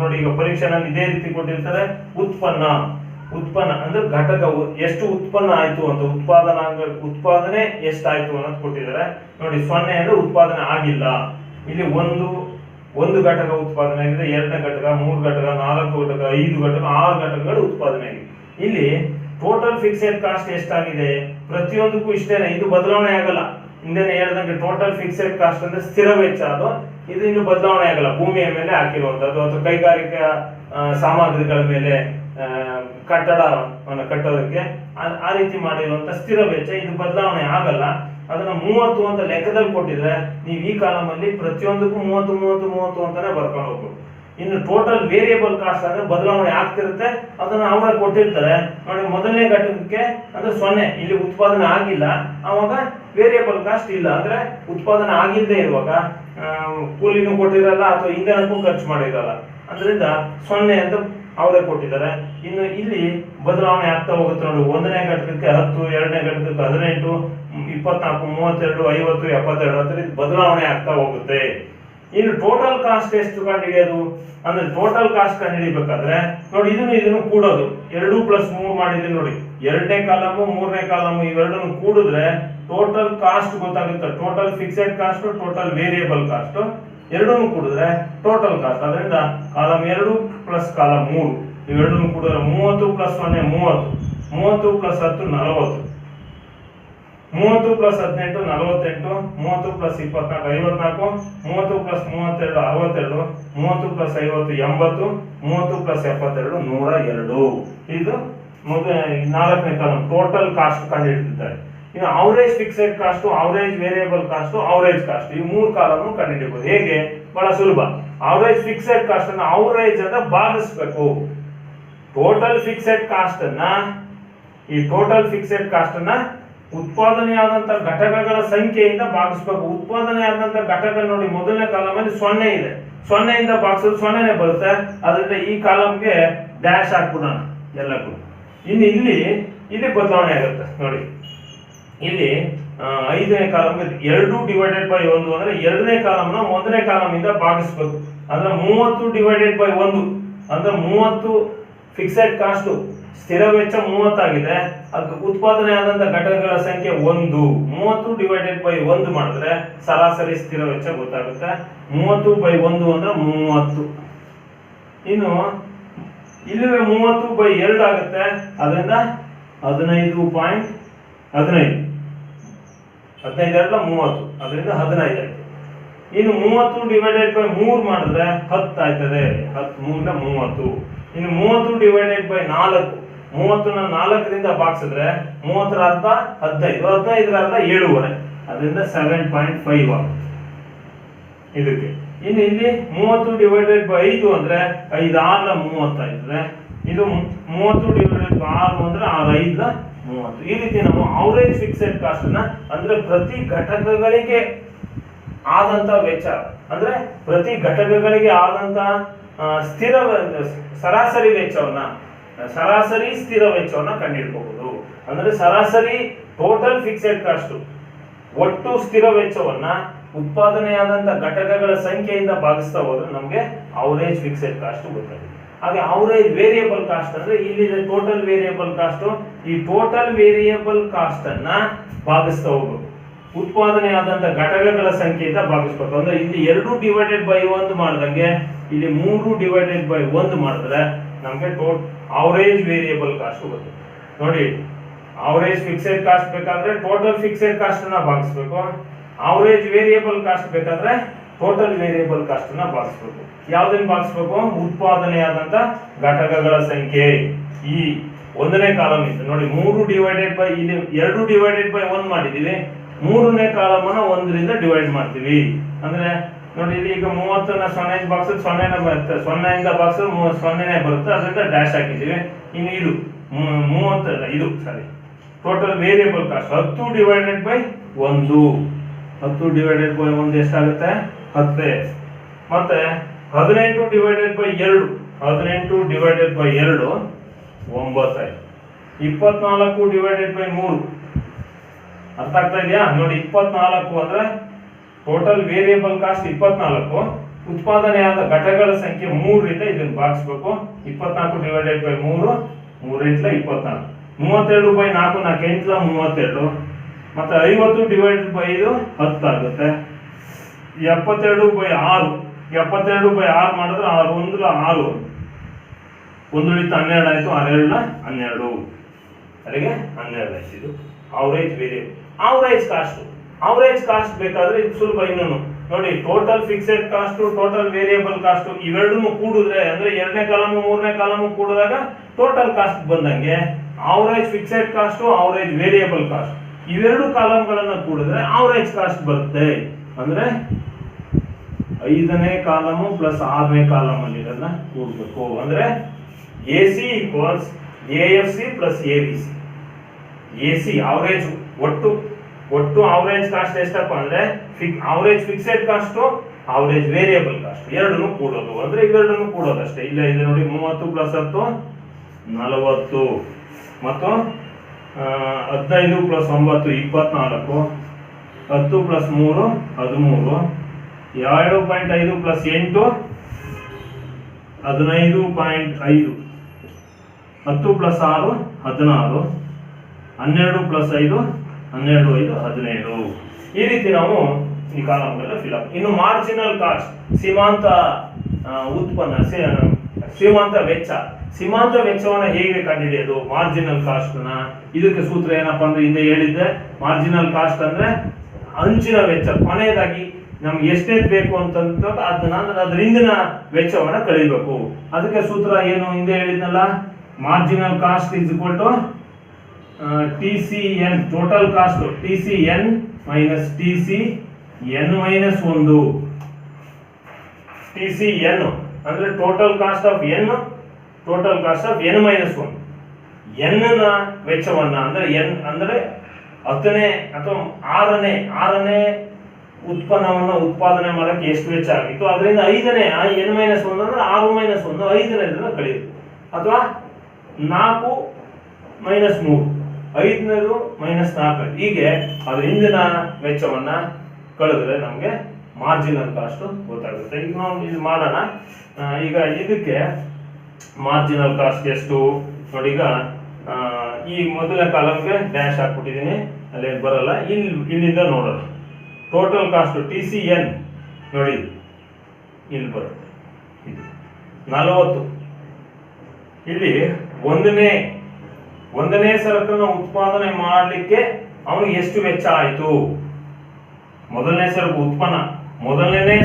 ನೋಡಿ ಈಗ ಪರೀಕ್ಷೆನಲ್ಲಿ ಇದೇ ರೀತಿ ಕೊಟ್ಟಿರ್ತಾರೆ. ಉತ್ಪನ್ನ ಅಂದ್ರೆ ಘಟಕ ಎಷ್ಟು ಉತ್ಪನ್ನ ಆಯ್ತು ಅಂತ, ಉತ್ಪಾದನೆ ಎಷ್ಟಾಯ್ತು ಅನ್ನೋದು ಕೊಟ್ಟಿದ್ದಾರೆ. ನೋಡಿ 0 ಅಂದ್ರೆ ಉತ್ಪಾದನೆ ಆಗಿಲ್ಲ. ಇಲ್ಲಿ ಒಂದು ಘಟಕ ಉತ್ಪಾದನೆ ಆಗಿದೆ, 2ನೇ ಘಟಕ, 3 ಘಟಕ, 4 ಘಟಕ, 5 ಘಟಕ, 6 ಘಟಕಗಳು ಉತ್ಪಾದನೆ ಆಗಿದೆ. ಇಲ್ಲಿ ಟೋಟಲ್ ಫಿಕ್ಸೆಡ್ ಕಾಸ್ಟ್ ಎಷ್ಟಾಗಿದೆ, ಪ್ರತಿಯೊಂದಕ್ಕೂ ಇಷ್ಟೇನೆ, ಇದು ಬದಲಾವಣೆ ಆಗಲ್ಲ. ಹಿಂದೆ ಹೇಳ್ದಂಗೆ ಟೋಟಲ್ ಫಿಕ್ಸೆಡ್ ಕಾಸ್ಟ್ ಅಂದ್ರೆ ಸ್ಥಿರ ವೆಚ್ಚ, ಅದು ಇದು ಇನ್ನು ಬದಲಾವಣೆ ಆಗಲ್ಲ. ಭೂಮಿಯ ಮೇಲೆ ಹಾಕಿರುವಂತದ್ದು ಅಥವಾ ಕೈಗಾರಿಕಾ ಸಾಮಗ್ರಿಗಳ ಮೇಲೆ ಕಟ್ಟಡವನ್ನು ಕಟ್ಟೋದಕ್ಕೆ ಆ ರೀತಿ ಮಾಡಿರುವಂತ ಸ್ಥಿರ ವೆಚ್ಚ, ಇದು ಬದಲಾವಣೆ ಆಗಲ್ಲ. ಅದನ್ನ 30 ಅಂತ ಲೆಕ್ಕದಲ್ಲಿ ಕೊಟ್ಟಿದ್ರೆ ನೀವು ಈ ಕಾಲಮ್ ಅಲ್ಲಿ ಪ್ರತಿಯೊಂದಕ್ಕೂ 30 ಅಂತಾನೆ ಬರ್ಕೊಂಡು ಹೋಗ್ಬೇಕು. ಇನ್ನು ಟೋಟಲ್ ವೇರಿಯಬಲ್ ಕಾಸ್ಟ್ ಅಂದ್ರೆ ಬದಲಾವಣೆ ಆಗ್ತಿರುತ್ತೆ, ಅದನ್ನ ಅವರೇ ಕೊಟ್ಟಿರ್ತಾರೆ. ನೋಡಿ ಮೊದಲನೇ ಘಟಕಕ್ಕೆ ಅಂದ್ರೆ 0, ಇಲ್ಲಿ ಉತ್ಪಾದನೆ ಆಗಿಲ್ಲ, ಅವಾಗ ವೇರಿಯಬಲ್ ಕಾಸ್ಟ್ ಇಲ್ಲ. ಅಂದ್ರೆ ಉತ್ಪಾದನೆ ಆಗಿಲ್ಲದೆ ಇರುವಾಗ ಕೂಲಿನೂ ಕೊಟ್ಟಿರಲ್ಲ ಅಥವಾ ಇಂಧನಕ್ಕೂ ಖರ್ಚು ಮಾಡಿರಲ್ಲ, ಅದರಿಂದ 0 ಅಂತ ಅವರೇ ಕೊಟ್ಟಿದ್ದಾರೆ. ಇನ್ನು ಇಲ್ಲಿ ಬದಲಾವಣೆ ಆಗ್ತಾ ಹೋಗುತ್ತೆ. ನೋಡಿ 1ನೇ ಘಟಕಕ್ಕೆ 10, 2ನೇ ಘಟಕಕ್ಕೆ 18, 24, 32, 50, 72 ಅಂತ ಬದಲಾವಣೆ ಆಗ್ತಾ ಹೋಗುತ್ತೆ. ಇನ್ನು ಟೋಟಲ್ ಕಾಸ್ಟ್ ಎಷ್ಟು ಕಂಡುಹಿಡಿಯೋದು ಅಂದ್ರೆ, ಟೋಟಲ್ ಕಾಸ್ಟ್ ಕಂಡುಹಿಡಿಬೇಕಾದ್ರೆ ನೋಡಿ ಇದನ್ನು ಕೂಡೋದು. 2 + 3 ಮಾಡಿದ್ರೆ ನೋಡಿ 2ನೇ ಕಾಲಮ್ 3ನೇ ಕಾಲಮ್ ಇವೆರಡನ್ನು ಕೂಡಿದ್ರೆ ಟೋಟಲ್ ಕಾಸ್ಟ್ ಗೊತ್ತಾಗುತ್ತೆ. Total fixed cost, total variable cost ಎರಡನ್ನು ಕೂಡಿದ್ರೆ ಟೋಟಲ್ ಕಾಸ್ಟ್. ಅದರಿಂದ ಕಾಲಮ್ 2 + ಕಾಲಮ್ 3 ಇವೆರಡನ್ನು ಕೂಡಿದ್ರೆ 30 + 0 30, 30 + 10 40, 30 + 18 48, 30 + 24 54, 30 + 32 62, 30 + 50 80, 30 + 72 102. ಇದು 4ನೇ ಕಾಲಮ್ ಟೋಟಲ್ ಕಾಸ್ಟ್ ಕಂಡುಹಿಡಿದಿದ್ದಾರೆ. ಇನ್ನು average fixed cost, average variable cost, average cost, ಈ 3 ಕಾಲಮ್ ಕಂಡುಹಿಡಿಯಬಹುದು. ಹೇಗೆ? ಬಹಳ ಸುಲಭ. ಅವರೇಜ್ ಫಿಕ್ಸೆಡ್ ಕಾಸ್ಟ್ ಅನ್ನ ಅವರೇಜ್ ಅಂತ ಭಾಗಿಸಬೇಕು. ಟೋಟಲ್ ಫಿಕ್ಸೆಡ್ ಕಾಸ್ಟ್ ಅನ್ನ ಉತ್ಪಾದನೆಯಾದಂತ ಘಟಕಗಳ ಸಂಖ್ಯೆಯಿಂದ ಭಾಗಿಸಬೇಕು. ಉತ್ಪಾದನೆಯಾದಂತ ಘಟಕ ನೋಡಿ ಮೊದಲನೇ ಕಾಲಮ್ ಅಲ್ಲಿ 0 ಇದೆ, 0 ಇಂದ ಭಾಗಿಸೋದು 0ನೇ ಬರುತ್ತೆ. ಅದರಿಂದ ಈ ಕಾಲಮ್ಗೆ ಡ್ಯಾಶ್ ಹಾಕ್ಬಿಡೋಣ ಎಲ್ಲಕ್ಕೂ. ಇನ್ನು ಇಲ್ಲಿ ಬದಲಾವಣೆ ಆಗುತ್ತೆ. ನೋಡಿ ಇಲ್ಲಿ 5ನೇ ಕಾಲಮ್ಗೆ 2 / 1 ಅಂದ್ರೆ 2ನೇ ಕಾಲಮ್ನ 1ನೇ ಕಾಲಮ್ ಇಂದ ಭಾಗಿಸಬೇಕು. ಅಂದ್ರೆ 30 / 1 ಅಂದ್ರೆ 30 ಫಿಕ್ಸೆಡ್ ಕಾಸ್ಟ್ ಸ್ಥಿರ ವೆಚ್ಚ 30 ಆಗಿದೆ. ಅದು ಉತ್ಪಾದನೆ ಆದಂತ ಘಟಕಗಳ ಸಂಖ್ಯೆ 1. 30 / 1 ಮಾಡಿದ್ರೆ ಸರಾಸರಿ ಸ್ಥಿರ ವೆಚ್ಚ ಗೊತ್ತಾಗುತ್ತೆ. 30/1 ಅಂದ್ರೆ 30. ಇನ್ನು ಇಲ್ಲಿ 30/2 ಆಗುತ್ತೆ. ಅದರಿಂದ 15.15 15 30, ಅದರಿಂದ 15 ಆಯ್ತು. ಇನ್ನು 30 / 3 ಮಾಡಿದ್ರೆ 10 ಆಯ್ತದೆ. 10 3 30. ಇನ್ನು 30 / 4, 30ನ 4ರಿಂದ ಭಾಗಿಸಿದ್ರೆ 30ರ ಅರ್ಧ 15, 15ರ ಅರ್ಧ 7.5, ಅದರಿಂದ 7.5 ಇದಕ್ಕೆ. ಇನ್ನು ಇಲ್ಲಿ 30 / 5 ಅಂದ್ರೆ 5 6 30 ಆಯ್ತದೆ. ಇದು 30 / 6 ಅಂದ್ರೆ 6 5 30. ಈ ರೀತಿ ನಾವು ಅವರೇಜ್ ಫಿಕ್ಸೆಡ್ ಕಾಸ್ಟ್ ಅನ್ನ ಅಂದ್ರೆ ಪ್ರತಿ ಘಟಕಗಳಿಗೆ ಆದಂತ ವೆಚ್ಚ, ಅಂದ್ರೆ ಪ್ರತಿ ಘಟಕಗಳಿಗೆ ಆದಂತ ಸರಾಸರಿ ವೆಚ್ಚವನ್ನ, ಸರಾಸರಿ ಸ್ಥಿರ ವೆಚ್ಚವನ್ನ ಕಂಡುಹಿಡ್ಕೋಬಹುದು. ಅಂದ್ರೆ ಸರಾಸರಿ ಟೋಟಲ್ ಫಿಕ್ಸೆಡ್ ಕಾಸ್ಟ್ ಒಟ್ಟು ಸ್ಥಿರ ವೆಚ್ಚವನ್ನ ಉತ್ಪಾದನೆಯಾದಂತ ಘಟಕಗಳ ಸಂಖ್ಯೆಯಿಂದ ಭಾಗಿಸ್ತಾ ಹೋದ್ರೆ ನಮಗೆ ಅವರೇಜ್ ಫಿಕ್ಸೆಡ್ ಕಾಸ್ಟ್ ಗೊತ್ತಾಗುತ್ತೆ. ಹಾಗೆ ಅವರೇಜ್ ವೇರಿಯಬಲ್ ಕಾಸ್ಟ್ ಅಂದ್ರೆ ಇಲ್ಲಿದೆ ಟೋಟಲ್ ವೇರಿಯಬಲ್ ಕಾಸ್ಟ್. ಈ ಟೋಟಲ್ ವೇರಿಯಬಲ್ ಕಾಸ್ಟ್ ಅನ್ನ ಭಾಗಿಸ್ತಾ ಹೋಗ್ಬೇಕು. ಉತ್ಪಾದನೆ ಆದಂತ ಘಟಕಗಳ ಸಂಖ್ಯೆಯಿಂದ ಭಾಗಿಸ್ಬೇಕು. ಅಂದ್ರೆ ಇಲ್ಲಿ 2 / 1 ಮಾಡಿದಂಗೆ ಇಲ್ಲಿ 3 / 1 ಮಾಡಿದ್ರೆ ನಮಗೆ ಅವರೇಜ್ ವೇರಿಯಬಲ್ ಕಾಸ್ಟ್ ಬರುತ್ತೆ. ನೋಡಿ ಅವರೇಜ್ ಫಿಕ್ಸೆಡ್ ಕಾಸ್ಟ್ ಬೇಕಾದ್ರೆ ಟೋಟಲ್ ಫಿಕ್ಸೆಡ್ ಕಾಸ್ಟ್ ಅನ್ನ ಭಾಗಿಸ್ಬೇಕು. ಅವರೇಜ್ ವೇರಿಯಬಲ್ ಕಾಸ್ಟ್ ಬೇಕಾದ್ರೆ ಟೋಟಲ್ ವೇರಿಯಬಲ್ ಕಾಸ್ಟ್ ಅನ್ನ ಭಾಗಿಸ್ಬೇಕು. ಯಾವ್ದನ್ನ ಭಾಗಿಸ್ಬೇಕು? ಉತ್ಪಾದನೆಯಾದಂತ ಘಟಕಗಳ ಸಂಖ್ಯೆ. ಈ 1ನೇ ಕಾಲಮ್ ಇತ್ತು ನೋಡಿ 3 ಇಲ್ಲಿ 2 / 1 ಮಾಡಿದೀವಿ. 3ನೇ ಕಾಲಮ್ ಅನ್ನ 1ರಿಂದ ಡಿವೈಡ್ ಮಾಡ್ತೀವಿ. ಅಂದ್ರೆ ನೋಡಿ ಇಲ್ಲಿ ಈಗ 30ನ 0 ಬಾಕ್ಸ್ 0ನೇ ಬರುತ್ತೆ, 0ಇಂದ ಬಾಕ್ಸ್ 0ನೇ ಬರುತ್ತೆ, ಅದರಿಂದ ಡ್ಯಾಶ್ ಹಾಕಿದ್ದೀವಿ. ಇನ್ನು ಇದು 30 ಇದು ಸಾರಿ ಟೋಟಲ್ ವೇರಿಯಬಲ್ ಕಾಸ್ಟ್ 10 / 1. 10 / 1 ಎಷ್ಟಾಗುತ್ತೆ? 10. ಮತ್ತೆ 18 / 2, 18 / 2 9 ಆಯ್ತು. 24 / 3 ಅರ್ಥ ಆಗ್ತಾ ಇದೆಯಾ? ನೋಡಿ 24 ಅಂದ್ರೆ ಟೋಟಲ್ ವೇರಿಯಬಲ್ ಕಾಸ್ಟ್ 24, ಉತ್ಪಾದನೆಯಾದ ಘಟಕಗಳ ಸಂಖ್ಯೆ 3ರಿಂದ ಇದನ್ನು ಭಾಗಿಸಬೇಕು. 24 ಡಿವೈಡೆಡ್ ಬೈ 3 3 ಇಂಟ್ಲ 24, 32 ಬೈ 4 4 ಇಂಟ್ಲ 32, ಮತ್ತೆ 50 ಡಿವೈಡೆಡ್ ಬೈ 5 10 ಆಗುತ್ತೆ. 72 ಬೈ 6 72 ಬೈ 6 ಮಾಡಿದ್ರೆ 6 1 6 1 ಉಳಿತು 12 ಆಯ್ತು, 6 7 12 ಅಲ್ಲಿಗೆ 12 ಆಯ್ತು. ಇದು ಅವರೇಜ್ ವೇರಿಯಬಲ್. ಅವರೇಜ್ ಕಾಸ್ಟ್ ಬೇಕಾದ್ರೆ ಇದು ಸುಲಭ. ಇನ್ನೂ ನೋಡಿ, total fixed cost, total variable cost ಇವೆರಡನ್ನು ಕೂಡಿದ್ರೆ ಅಂದ್ರೆ 2ನೇ ಕಾಲಮ್ 3ನೇ ಕಾಲಮ್ ಕೂಡಿದಾಗ ಟೋಟಲ್ ಕಾಸ್ಟ್ ಬಂದಂಗೆ average fixed cost, average variable cost ಇವೆರಡು ಕಾಲಮ್ಗಳನ್ನ ಕೂಡಿದ್ರೆ ಅವರೇಜ್ ಕಾಸ್ಟ್ ಬರುತ್ತೆ. ಅಂದ್ರೆ 5ನೇ ಕಾಲಮ್ ಪ್ಲಸ್ 6ನೇ ಕಾಲಮ್ ಅಲ್ಲಿ ಇದನ್ನ ಕೂಡಬೇಕು. ಅಂದ್ರೆ AC equals AFC plus ABC. AC average ಒಟ್ಟು ಅವರೇಜ್ ಕಾಸ್ಟ್ ಎಷ್ಟಪ್ಪ ಅಂದ್ರೆ average fixed cost, average variable cost ಎರಡನ್ನು ಕೂಡೋದು. ಅಂದ್ರೆ ಇವೆರಡನ್ನು ಕೂಡೋದು ಅಷ್ಟೇ. ಇಲ್ಲ ಇದೆ ನೋಡಿ, 30 ಪ್ಲಸ್ 10 40 ಮತ್ತು 15 plus 9 24, 10 plus 3 13, 2.5 plus 8 15.5, 10 plus 6 16, 12 plus 5 12 5 17. ಈ ರೀತಿ ನಾವು ಈ ಕಾಲಮ್ಗಳನ್ನ ಫಿಲ್ ಅಪ್. ಇನ್ನು ಮಾರ್ಜಿನಲ್ ಕಾಸ್ಟ್, ಸೀಮಾಂತ ಉತ್ಪನ್ನ, ಸೀಮಾಂತ ವೆಚ್ಚವನ್ನ ಹೇಗೆ ಕಂಡುಹಿಡಿಯೋದು? ಮಾರ್ಜಿನಲ್ ಕಾಸ್ಟ್ ನ ಇದಕ್ಕೆ ಸೂತ್ರ ಏನಪ್ಪಾ ಅಂದ್ರೆ ಹಿಂದೆ ಹೇಳಿದ್ದೆ. ಮಾರ್ಜಿನಲ್ ಕಾಸ್ಟ್ ಅಂದ್ರೆ ಅಂಚಿನ ವೆಚ್ಚ, ಕೊನೆಯದಾಗಿ ನಮ್ಗೆ ಎಷ್ಟೇನು ಬೇಕು ಅಂತಂದ್ರೆ ಅದನ್ನ ಅದ್ರ ಹಿಂದಿನ ವೆಚ್ಚವನ್ನ ಕಳಿಬೇಕು. ಅದಕ್ಕೆ ಸೂತ್ರ ಏನು ಹಿಂದೆ ಹೇಳಿದ್ನಲ್ಲ, marginal cost is equal to TCN, total cost TCN minus TCN minus 1. TCN ಅಂದ್ರೆ total cost of N, total cost of N minus 1. N ನ ವೆಚ್ಚವನ್ನ ಅಂದ್ರೆ N ಅಂದ್ರೆ 10ನೇ ಅಥವಾ 6ನೇ ಉತ್ಪನ್ನವನ್ನ ಉತ್ಪಾದನೆ ಮಾಡಕ್ಕೆ ಎಷ್ಟು ವೆಚ್ಚ ಆಗಿತ್ತು, ಅದರಿಂದ 5ನೇ N ಮೈನಸ್ 1 ಅಂದ್ರೆ 6 ಮೈನಸ್ 1 5ನೇದನ್ನ ಕಳೆಯುತ್ತೆ. ಅಥವಾ 4 ಮೈನಸ್ 3 5ನೇದು ಮೈನಸ್ 4, ಹೀಗೆ ಅದ್ರ ಹಿಂದಿನ ವೆಚ್ಚವನ್ನ ಕಳೆದ್ರೆ ನಮಗೆ ಮಾರ್ಜಿನಲ್ ಕಾಸ್ಟ್ ಗೊತ್ತಾಗುತ್ತೆ. ಈಗ ನಾವು ಇದು ಮಾಡೋಣ. ಈಗ ಇದಕ್ಕೆ ಮಾರ್ಜಿನಲ್ ಕಾಸ್ಟ್ ಎಷ್ಟು ನೋಡಿ. ಈಗ ಈ ಮೊದಲನೇ ಕಾಲಮ್ಗೆ ಡ್ಯಾಶ್ ಹಾಕ್ಬಿಟ್ಟಿದ್ದೀನಿ, ಅಲ್ಲಿ ಬರಲ್ಲ. ಇಲ್ಲಿಂದ ನೋಡೋಣ. ಟೋಟಲ್ ಕಾಸ್ಟ್ TCN ನೋಡಿ, ಇಲ್ಲಿ ಬರುತ್ತೆ 40. ಇಲ್ಲಿ ಒಂದನೇ ಸರಕನ್ನು ಉತ್ಪಾದನೆ ಮಾಡಲಿಕ್ಕೆ ಅವನಿಗೆ ಎಷ್ಟು ವೆಚ್ಚ ಆಯಿತು? ಮೊದಲನೇ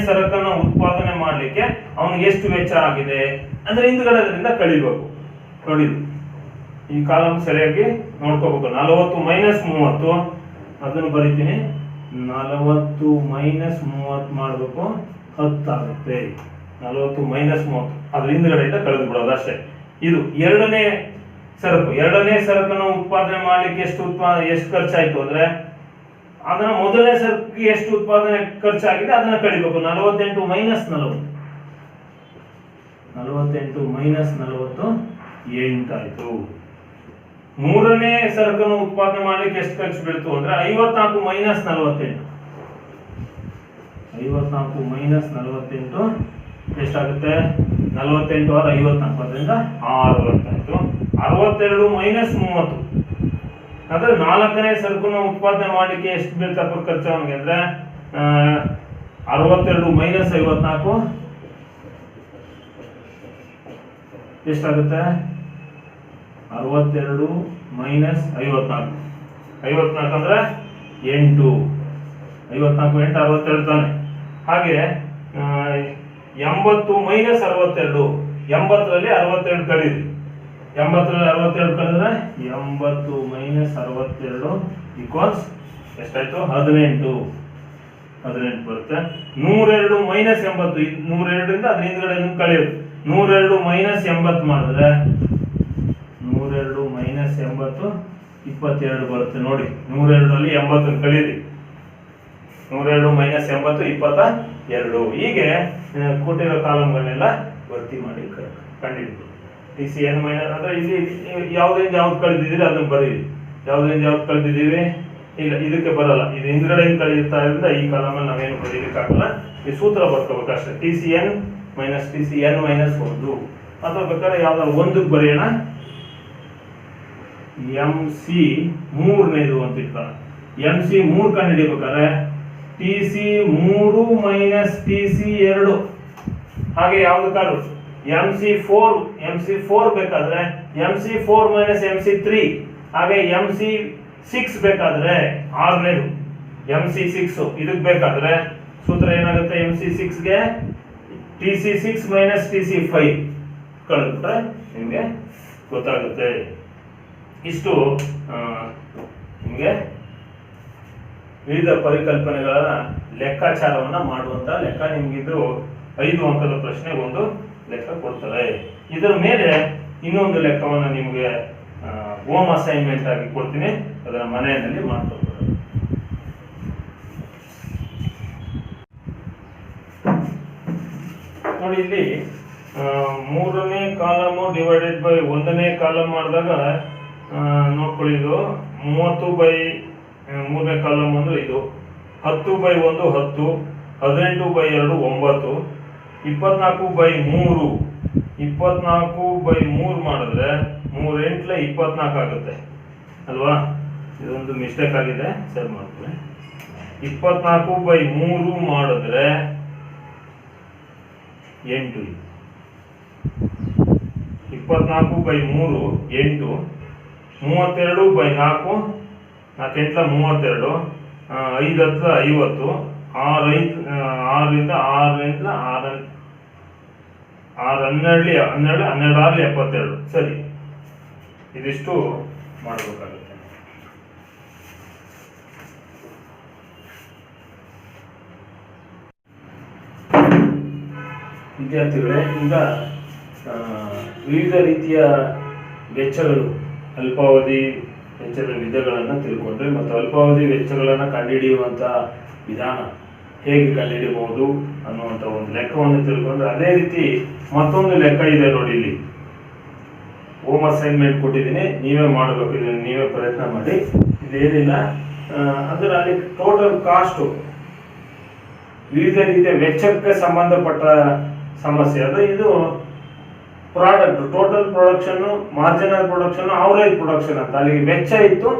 ಸರಕನ್ನು ಉತ್ಪಾದನೆ ಮಾಡಲಿಕ್ಕೆ ಅವನಿಗೆ ಎಷ್ಟು ವೆಚ್ಚ ಆಗಿದೆ ಅಂದ್ರೆ ಹಿಂದ್ಗಡೆ ಅದರಿಂದ ಕಳಿಬೇಕು. ನೋಡಿ, ಈ ಕಾಲಮ್ ಸರಿಯಾಗಿ ನೋಡ್ಕೋಬೇಕು. 40 ಮೈನಸ್ 30 ಅದನ್ನು ಬರಿತೀನಿ. 40 ಮೈನಸ್ 30 ಮಾಡಬೇಕು, 10 ಆಗುತ್ತೆ. 40 ಮೈನಸ್ 30 ಅದ್ರ ಹಿಂದ್ಗಡೆಯಿಂದ ಕಳೆದು ಬಿಡೋದು ಅಷ್ಟೇ. ಇದು ಎರಡನೇ ಸರಕನ್ನು ಉತ್ಪಾದನೆ ಮಾಡ್ಲಿಕ್ಕೆ ಎಷ್ಟು ಖರ್ಚಾಯ್ತು ಅಂದ್ರೆ ಅದನ್ನ ಮೊದಲನೇ ಸರಕಿಗೆ ಎಷ್ಟು ಉತ್ಪಾದನೆ ಖರ್ಚಾಗಿದೆ ಅದನ್ನ ಕಳಿಬೇಕು. 48 ಮೈನಸ್ 40 8 ಆಯ್ತು. ಮೂರನೇ ಸರಕನ್ನು ಉತ್ಪಾದನೆ ಮಾಡ್ಲಿಕ್ಕೆ ಎಷ್ಟು ಖರ್ಚು ಬೀಳ್ತು ಅಂದ್ರೆ 54 ಮೈನಸ್ 48 ಎಷ್ಟಾಗುತ್ತೆ? 48 ಆದ 54 ಅದರಿಂದ 6 ಆಯ್ತು. 62 ಮೈನಸ್ 30 ಅಂದ್ರೆ 4ನೇ ಸರಕನ್ನು ಉತ್ಪಾದನೆ ಮಾಡ್ಲಿಕ್ಕೆ ಎಷ್ಟು ಬೀಳ್ತಪ್ಪ ಖರ್ಚು ಅವನಿಗೆ ಅಂದ್ರೆ 62 ಮೈನಸ್ 54 ಎಷ್ಟಾಗುತ್ತೆ? 62 ಮೈನಸ್ 54 ಅಂದ್ರೆ 8. 54 8 62 ತಾನೆ. ಹಾಗೆ 80 ಮೈನಸ್ 62, 80ರಲ್ಲಿ 62 ಕಳೀರಿ. 80ರಲ್ಲಿ 62 ಕಳೆದ್ರೆ 80 ಮೈನಸ್ 62 ಈಕ್ವಲ್ಸ್ ಎಷ್ಟಾಯ್ತು? 18 ಬರುತ್ತೆ. 102 ಮೈನಸ್ 80, 102ರಿಂದ ಅದ್ರ ಹಿಂದ್ಗಡೆ ಕಳೆಯೋದು. 102 ಮೈನಸ್ 80 ಮಾಡಿದ್ರೆ 102 ಮೈನಸ್ 80 22 ಬರುತ್ತೆ. ನೋಡಿ, 102ರಲ್ಲಿ 80 ಕಳೀರಿ. 102 ಮೈನಸ್ 80 22. ಹೀಗೆ ಕೊಟ್ಟಿರೋ ಕಾಲಮ್ಗಳನ್ನೆಲ್ಲ ಭರ್ತಿ ಮಾಡಿ ಕಂಡುಹಿಡಿದು TCN ಮೈನಸ್ ಅಂದ್ರೆ ಇಲ್ಲಿ ಯಾವ್ದ್ರಿಂದ ಯಾವ್ದು ಕಳೆದಿದ್ದೀರಿ ಅದನ್ನ ಬರೀರಿ. ಯಾವ್ದ್ರಿಂದ ಯಾವ್ದು ಕಳೆದಿದ್ದೀವಿ? ಇಲ್ಲ, ಇದಕ್ಕೆ ಬರಲ್ಲ, ಇದು ಹಿಂದ್ಗಡೆ ಕಳೆಯುತ್ತಾ ಇದ್ರಿಂದ ಈ ಕಾಲಮಲ್ಲಿ ನಾವೇನು ಬರೀಲಿಕ್ಕಾಗಲ್ಲ. ಈ ಸೂತ್ರ ಬರ್ಕೋಬೇಕು ಅಷ್ಟೇ, TCN ಮೈನಸ್ TCN ಮೈನಸ್ 1. ಅಥವಾ ಬೇಕಾದ್ರೆ ಯಾವ್ದಾದ್ರು ಒಂದಕ್ಕೆ ಬರೆಯೋಣ, MC 3ನೇದು ಅಂತ ಇಟ್ಕೊಳ್ಳೋಣ. MC 3 ಕಂಡು ಹಿಡಿಬೇಕಾದ್ರೆ TC 3 ಮೈನಸ್ TC 2. ಹಾಗೆ ಯಾವ್ದಕ್ಕಾದ್ರು MC 4 ಬೇಕಾದ್ರೆ MC 4 ಮೈನಸ್ MC 3. ಹಾಗೆ MC 6 ಬೇಕಾದ್ರೆ 6ನೇದು MC 6. ಇದಕ್ಕೆ ಬೇಕಾದ್ರೆ ಸೂತ್ರ ಏನಾಗುತ್ತೆ, MC 6ಗೆ TC 6 ಮೈನಸ್ TC 5 ಕಳೆದ್ಬಿಟ್ರೆ ನಿಮಗೆ ಗೊತ್ತಾಗುತ್ತೆ. ಇಷ್ಟು ನಿಮಗೆ ವಿವಿಧ ಪರಿಕಲ್ಪನೆಗಳ ಲೆಕ್ಕಾಚಾರವನ್ನ ಮಾಡುವಂತ ಲೆಕ್ಕ. ನಿಮ್ಗಿದು 5 ಅಂಕದ ಪ್ರಶ್ನೆ ಒಂದು ಲೆಕ್ಕ ಕೊಡ್ತಾರೆ. ಇದರ ಮೇಲೆ ಇನ್ನೊಂದು ಲೆಕ್ಕವನ್ನ ನಿಮಗೆ ಹೋಮ್ ಅಸೈನ್ಮೆಂಟ್ ಆಗಿ ಕೊಡ್ತೀನಿ, ಅದರ ಮನೆಯಲ್ಲಿ ಮಾಡ್ಕೊಳ್ತಾರೆ. ನೋಡಿ ಇಲ್ಲಿ 3ನೇ ಕಾಲಮು ಡಿವೈಡೆಡ್ ಬೈ 1ನೇ ಕಾಲಮ್ ಮಾಡಿದಾಗ ನೋಡ್ಕೊಳ್ಳಿ, ಇದು 30/3ನೇ ಕಾಲಮ್ ಅಂದ್ರೆ ಇದು 10/1 10, 18/2 9, 24/3 24/3 ಮಾಡಿದ್ರೆ 3 8 24 ಆಗುತ್ತೆ ಅಲ್ವಾ. ಇದೊಂದು ಮಿಸ್ಟೇಕ್ ಆಗಿದೆ, ಸರಿ ಮಾಡ್ಕೊಳ್ಳಿ. 24/3 ಮಾಡಿದ್ರೆ 8, 24/3 8, 32/4 4 8 32, 5 10 50, 6 ರಿಂದ 6 12 72. ಸರಿ, ಇದಿಷ್ಟು ಮಾಡಬೇಕಾಗುತ್ತೆ. ವಿದ್ಯಾರ್ಥಿಗಳೇ, ಈಗ ವಿವಿಧ ರೀತಿಯ ವೆಚ್ಚಗಳು, ಅಲ್ಪಾವಧಿ ವೆಚ್ಚದ ವಿಧಗಳನ್ನು ತಿಳ್ಕೊಂಡ್ರೆ ಮತ್ತು ಅಲ್ಪಾವಧಿ ವೆಚ್ಚಗಳನ್ನು ಕಂಡುಹಿಡಿಯುವಂಥ ವಿಧಾನ ಹೇಗೆ ಕಂಡುಹಿಡಿಯಬಹುದು ಅನ್ನುವಂಥ ಒಂದು ಲೆಕ್ಕವನ್ನು ತಿಳ್ಕೊಂಡ್ರೆ, ಅದೇ ರೀತಿ ಮತ್ತೊಂದು ಲೆಕ್ಕ ಇದೆ ನೋಡಿ. ಇಲ್ಲಿ ಹೋಮ್ ಅಸೈನ್ಮೆಂಟ್ ಕೊಟ್ಟಿದ್ದೀನಿ, ನೀವೇ ಮಾಡಬೇಕು, ಇದನ್ನು ನೀವೇ ಪ್ರಯತ್ನ ಮಾಡಿ. ಇದೇನಿಲ್ಲ ಅಂದ್ರೆ ಅಲ್ಲಿ ಟೋಟಲ್ ಕಾಸ್ಟು, ವಿವಿಧ ರೀತಿಯ ವೆಚ್ಚಕ್ಕೆ ಸಂಬಂಧಪಟ್ಟ ಸಮಸ್ಯೆ ಅದು. ಇದು product total production, marginal production, average production ಅಂತ. ಅಲ್ಲಿಗೆ ವೆಚ್ಚ ಇತ್ತು,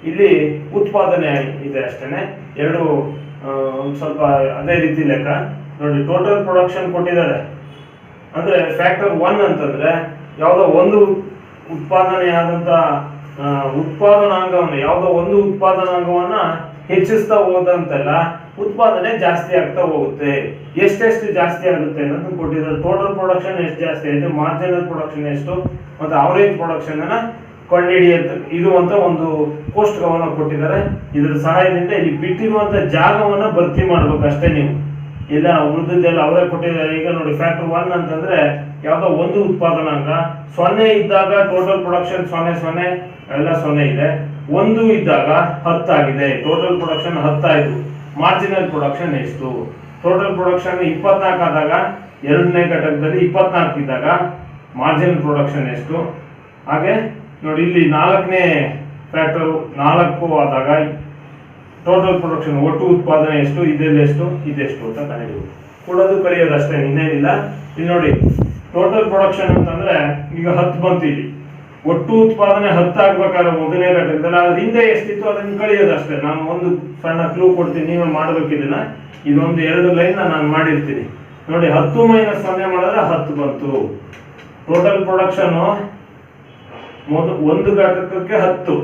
ಇಲ್ಲಿ ಉತ್ಪಾದನೆ ಇದೆ ಅಷ್ಟೇನೆ. ಎರಡು ಸ್ವಲ್ಪ ಅದೇ ರೀತಿ ಲೆಕ್ಕ ನೋಡಿ. ಟೋಟಲ್ ಪ್ರೊಡಕ್ಷನ್ ಕೊಟ್ಟಿದ್ದಾರೆ ಅಂದ್ರೆ ಫ್ಯಾಕ್ಟರ್ 1 ಅಂತಂದ್ರೆ ಯಾವುದೋ ಒಂದು ಉತ್ಪಾದನೆಯಾದಂತ ಉತ್ಪಾದನಾಂಗವನ್ನು, ಯಾವುದೋ ಒಂದು ಉತ್ಪಾದನಾಂಗವನ್ನ ಹೆಚ್ಚಿಸ್ತಾ ಹೋದಂತೆಲ್ಲ ಉತ್ಪಾದನೆ ಜಾಸ್ತಿ ಆಗ್ತಾ ಹೋಗುತ್ತೆ. ಎಷ್ಟೆಷ್ಟು ಜಾಸ್ತಿ ಆಗುತ್ತೆ ಅನ್ನೋದು ಕೊಟ್ಟಿದ್ದಾರೆ. ಟೋಟಲ್ ಪ್ರೊಡಕ್ಷನ್ ಎಷ್ಟು ಜಾಸ್ತಿ ಆಯ್ತು, ಮಾರ್ಜಿನಲ್ ಪ್ರೊಡಕ್ಷನ್ ಎಷ್ಟು, ಮತ್ತೆ ಅವರೇಜ್ ಪ್ರೊಡಕ್ಷನ್ ಅನ್ನ ಇರುವಂತ ಒಂದು ಕೋಷ್ಟಕವನ್ನು ಕೊಟ್ಟಿದ್ದಾರೆ. ಇದರ ಸಹಾಯದಿಂದ ಇಲ್ಲಿ ಬಿಟ್ಟಿರುವಂತ ಜಾಗವನ್ನ ಭರ್ತಿ ಮಾಡ್ಬೇಕು ಅಷ್ಟೇ. ನೀವು ಇಲ್ಲ ಉಳಿದದ್ದೆಲ್ಲ ಅವರೇ ಕೊಟ್ಟಿದ್ದಾರೆ. ಈಗ ನೋಡಿ, ಫ್ಯಾಕ್ಟರ್ 1 ಅಂತಂದ್ರೆ ಯಾವ್ದೋ ಒಂದು ಉತ್ಪಾದನಾಂಗ 0 ಇದ್ದಾಗ ಟೋಟಲ್ ಪ್ರೊಡಕ್ಷನ್ 0 ಎಲ್ಲ 0 ಇದೆ. 1 ಇದ್ದಾಗ 10 ಆಗಿದೆ, ಟೋಟಲ್ ಪ್ರೊಡಕ್ಷನ್ 10 ಆಯ್ತು. ಮಾರ್ಜಿನಲ್ ಪ್ರೊಡಕ್ಷನ್ ಎಷ್ಟು, ಟೋಟಲ್ ಪ್ರೊಡಕ್ಷನ್ 24 ಆದಾಗ, ಎರಡನೇ ಘಟಕದಲ್ಲಿ 24 ಇದ್ದಾಗ ಮಾರ್ಜಿನಲ್ ಪ್ರೊಡಕ್ಷನ್ ಎಷ್ಟು. ಹಾಗೆ ನೋಡಿ, ಇಲ್ಲಿ 4ನೇ ಫ್ಯಾಕ್ಟರ್ 4 ಆದಾಗ ಟೋಟಲ್ ಪ್ರೊಡಕ್ಷನ್, ಒಟ್ಟು ಉತ್ಪಾದನೆ ಎಷ್ಟು, ಇದೆಷ್ಟು ಅಂತ ಕಂಡುಹಿಡಿಯುವುದು. ಕೊಡೋದು ಕಲಿಯೋದು ಅಷ್ಟೇ, ಇನ್ನೇನಿಲ್ಲ. ಇಲ್ಲಿ ನೋಡಿ, ಟೋಟಲ್ ಪ್ರೊಡಕ್ಷನ್ ಅಂತಂದ್ರೆ ಈಗ 10 ಬಂತು. ಇಲ್ಲಿ ಒಟ್ಟು ಉತ್ಪಾದನೆ 10 ಆಗ್ಬೇಕಾದ್ರೆ ಮೊದಲನೇ ಘಟಕದಲ್ಲಿ ಅದ್ರ ಹಿಂದೆ ಎಷ್ಟಿತ್ತು ಅದನ್ನ ಕಳಿಯೋದು ಅಷ್ಟೇ. ನಾನು ಒಂದು ಸಣ್ಣ ಕ್ಲೂ ಕೊಡ್ತೀನಿ, ನೀವೇ ಮಾಡ್ಬೇಕು ಇದನ್ನ. ಇದೊಂದು 2 ಲೈನ್ ನಾನು ಮಾಡಿರ್ತೀನಿ ನೋಡಿ. 10 - 0 ಮಾಡಿದ್ರೆ 10 ಬಂತು. ಟೋಟಲ್ ಪ್ರೊಡಕ್ಷನ್ ಒಂದು ಘಟಕಕ್ಕೆ 10,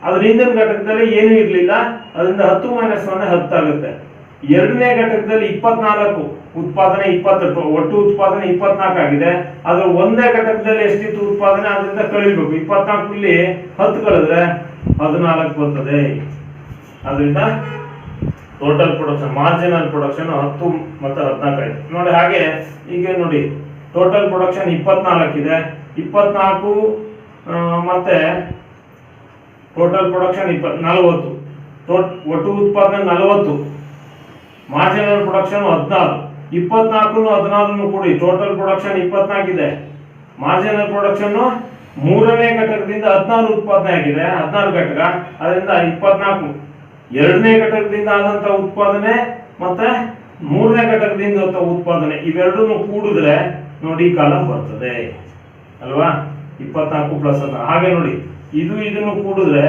ಅದ್ರ ಹಿಂದಿನ ಘಟಕದಲ್ಲಿ ಏನೂ ಇರ್ಲಿಲ್ಲ, ಅದರಿಂದ 10 - 0 10 ಆಗುತ್ತೆ. ಎರಡನೇ ಘಟಕದಲ್ಲಿ 24 ಉತ್ಪಾದನೆ 20, ಒಟ್ಟು ಉತ್ಪಾದನೆ 24 ಆಗಿದೆ. ಅದ್ರ ಒಂದೇ ಘಟಕದಲ್ಲಿ ಎಷ್ಟಿತ್ತು ಉತ್ಪಾದನೆ, ಅದರಿಂದ ಕಳಿಬೇಕು. 24 ಇಲ್ಲಿ 10 ಕಳೆದ್ರೆ 14 ಬರ್ತದೆ. ಅದರಿಂದ ಟೋಟಲ್ ಪ್ರೊಡಕ್ಷನ್, ಮಾರ್ಜಿನಲ್ ಪ್ರೊಡಕ್ಷನ್ 10 ಮತ್ತು 14 ಆಯ್ತು ನೋಡಿ. ಹಾಗೆ ಈಗ ನೋಡಿ, ಟೋಟಲ್ ಪ್ರೊಡಕ್ಷನ್ 24 ಇದೆ. 24 ಮತ್ತೆ ಟೋಟಲ್ ಪ್ರೊಡಕ್ಷನ್ 40, ಒಟ್ಟು ಉತ್ಪಾದನೆ 40, ಮಾರ್ಜಿನಲ್ ಪ್ರೊಡಕ್ಷನ್ 16. 24 14 ಕೂಡಿ ಟೋಟಲ್ ಪ್ರೊಡಕ್ಷನ್ 24 ಇದೆ. ಮಾರ್ಜಿನಲ್ ಪ್ರೊಡಕ್ಷನ್ ಮೂರನೇ ಘಟಕದಿಂದ 16 ಉತ್ಪಾದನೆ ಆಗಿದೆ, 16 ಘಟಕ. ಅದರಿಂದ 24 ಎರಡನೇ ಘಟಕದಿಂದ ಆದಂತ ಉತ್ಪಾದನೆ ಮತ್ತೆ ಮೂರನೇ ಘಟಕದಿಂದ ಉತ್ಪಾದನೆ ಇವೆರಡನ್ನು ಕೂಡಿದ್ರೆ ನೋಡಿ ಕಾಲಮ್ ಬರ್ತದೆ ಅಲ್ವಾ. 24 ಪ್ಲಸ್ 14 ಹಾಗೆ ನೋಡಿ ಇದನ್ನು ಕೂಡಿದ್ರೆ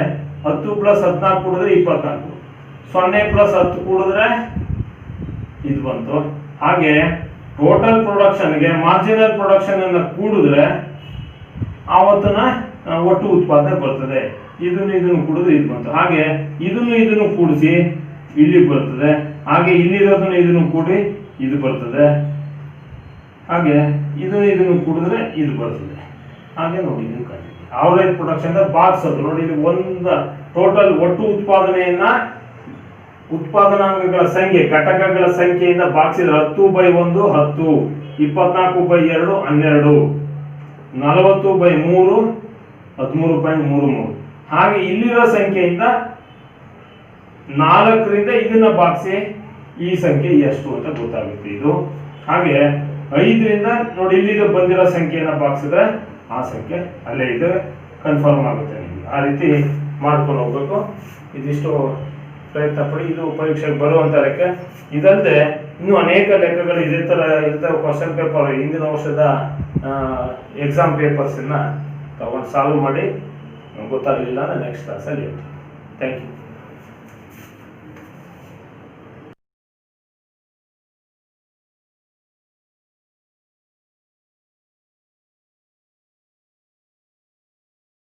10 ಪ್ಲಸ್ 14 ಕೂಡಿದ್ರೆ 24, 0 ಪ್ಲಸ್ 10 ಕೂಡಿದ್ರೆ ಇದು ಬಂತು. ಹಾಗೆ ಟೋಟಲ್ ಪ್ರೊಡಕ್ಷನ್ಗೆ ಮಾರ್ಜಿನಲ್ ಪ್ರೊಡಕ್ಷನ್ ಅನ್ನ ಕೂಡಿದ್ರೆ ಆವತ್ತನ ಒಟ್ಟು ಉತ್ಪಾದನೆ ಬರ್ತದೆ. ಇದನ್ನು ಕೂಡಿದ್ರೆ ಇದು ಬಂತು. ಹಾಗೆ ಇದನ್ನು ಕೂಡಿಸಿ ಇಲ್ಲಿ ಬರ್ತದೆ. ಹಾಗೆ ಇಲ್ಲಿರೋದನ್ನ ಇದನ್ನು ಕೂಡಿ ಇದು ಬರ್ತದೆ. ಹಾಗೆ ಇದನ್ನು ಕೂಡಿದ್ರೆ ಇದು ಬರ್ತದೆ. ಹಾಗೆ ನೋಡಿ ಇದನ್ನು ಕಂಡಿದ್ದೀವಿ. ಅವರೇಜ್ ಪ್ರೊಡಕ್ಷನ್ ಬಾಕ್ಸ್ ಅದು ನೋಡಿ ಇಲ್ಲಿ ಒಂದು ಟೋಟಲ್ ಒಟ್ಟು ಉತ್ಪಾದನೆಯನ್ನ ಉತ್ಪಾದನಾಂಗಗಳ ಸಂಖ್ಯೆ ಘಟಕಗಳ ಸಂಖ್ಯೆಯಿಂದ ಬಾಕ್ಸಿದ್ರೆ 10/1 10, 24/2 12, 40/3 13.33. ಹಾಗೆ ಇಲ್ಲಿರೋ ಸಂಖ್ಯೆಯಿಂದ 4ರಿಂದ ಇದನ್ನ ಬಾಕ್ಸಿ ಈ ಸಂಖ್ಯೆ ಎಷ್ಟು ಅಂತ ಗೊತ್ತಾಗುತ್ತೆ ಇದು. ಹಾಗೆ 5ರಿಂದ ನೋಡಿ ಇಲ್ಲಿ ಬಂದಿರೋ ಸಂಖ್ಯೆಯನ್ನ ಬಾಕ್ಸಿದ್ರೆ ಆ ಸಂಖ್ಯೆ ಅಲ್ಲೇ ಇದೆ ಕನ್ಫರ್ಮ್ ಆಗುತ್ತೆ ನಿಮಗೆ. ಆ ರೀತಿ ಮಾಡ್ಕೊಂಡು ಹೋಗ್ಬೇಕು. ಇದಿಷ್ಟು ಪ್ರಯತ್ನ ಪಡಿ. ಇದು ಪರೀಕ್ಷೆಗೆ ಬರುವಂತ ಲೆಕ್ಕ. ಇದಲ್ಲದೆ ಇನ್ನೂ ಅನೇಕ ಲೆಕ್ಕಗಳು ಇದೇ ತರ ಇರ್ತವೆ. ಕ್ವಶನ್ ಪೇಪರ್ ಹಿಂದಿನ ವರ್ಷದ ಎಕ್ಸಾಮ್ ಪೇಪರ್ಸ್ ತಗೊಂಡು ಸಾಲ್ವ್ ಮಾಡಿ ಗೊತ್ತಾಗಲಿಲ್ಲ ಅಂದ್ರೆ ನೆಕ್ಸ್ಟ್ ಕ್ಲಾಸಲ್ಲಿ ಹೇಳ್ತೀನಿ. Thank you.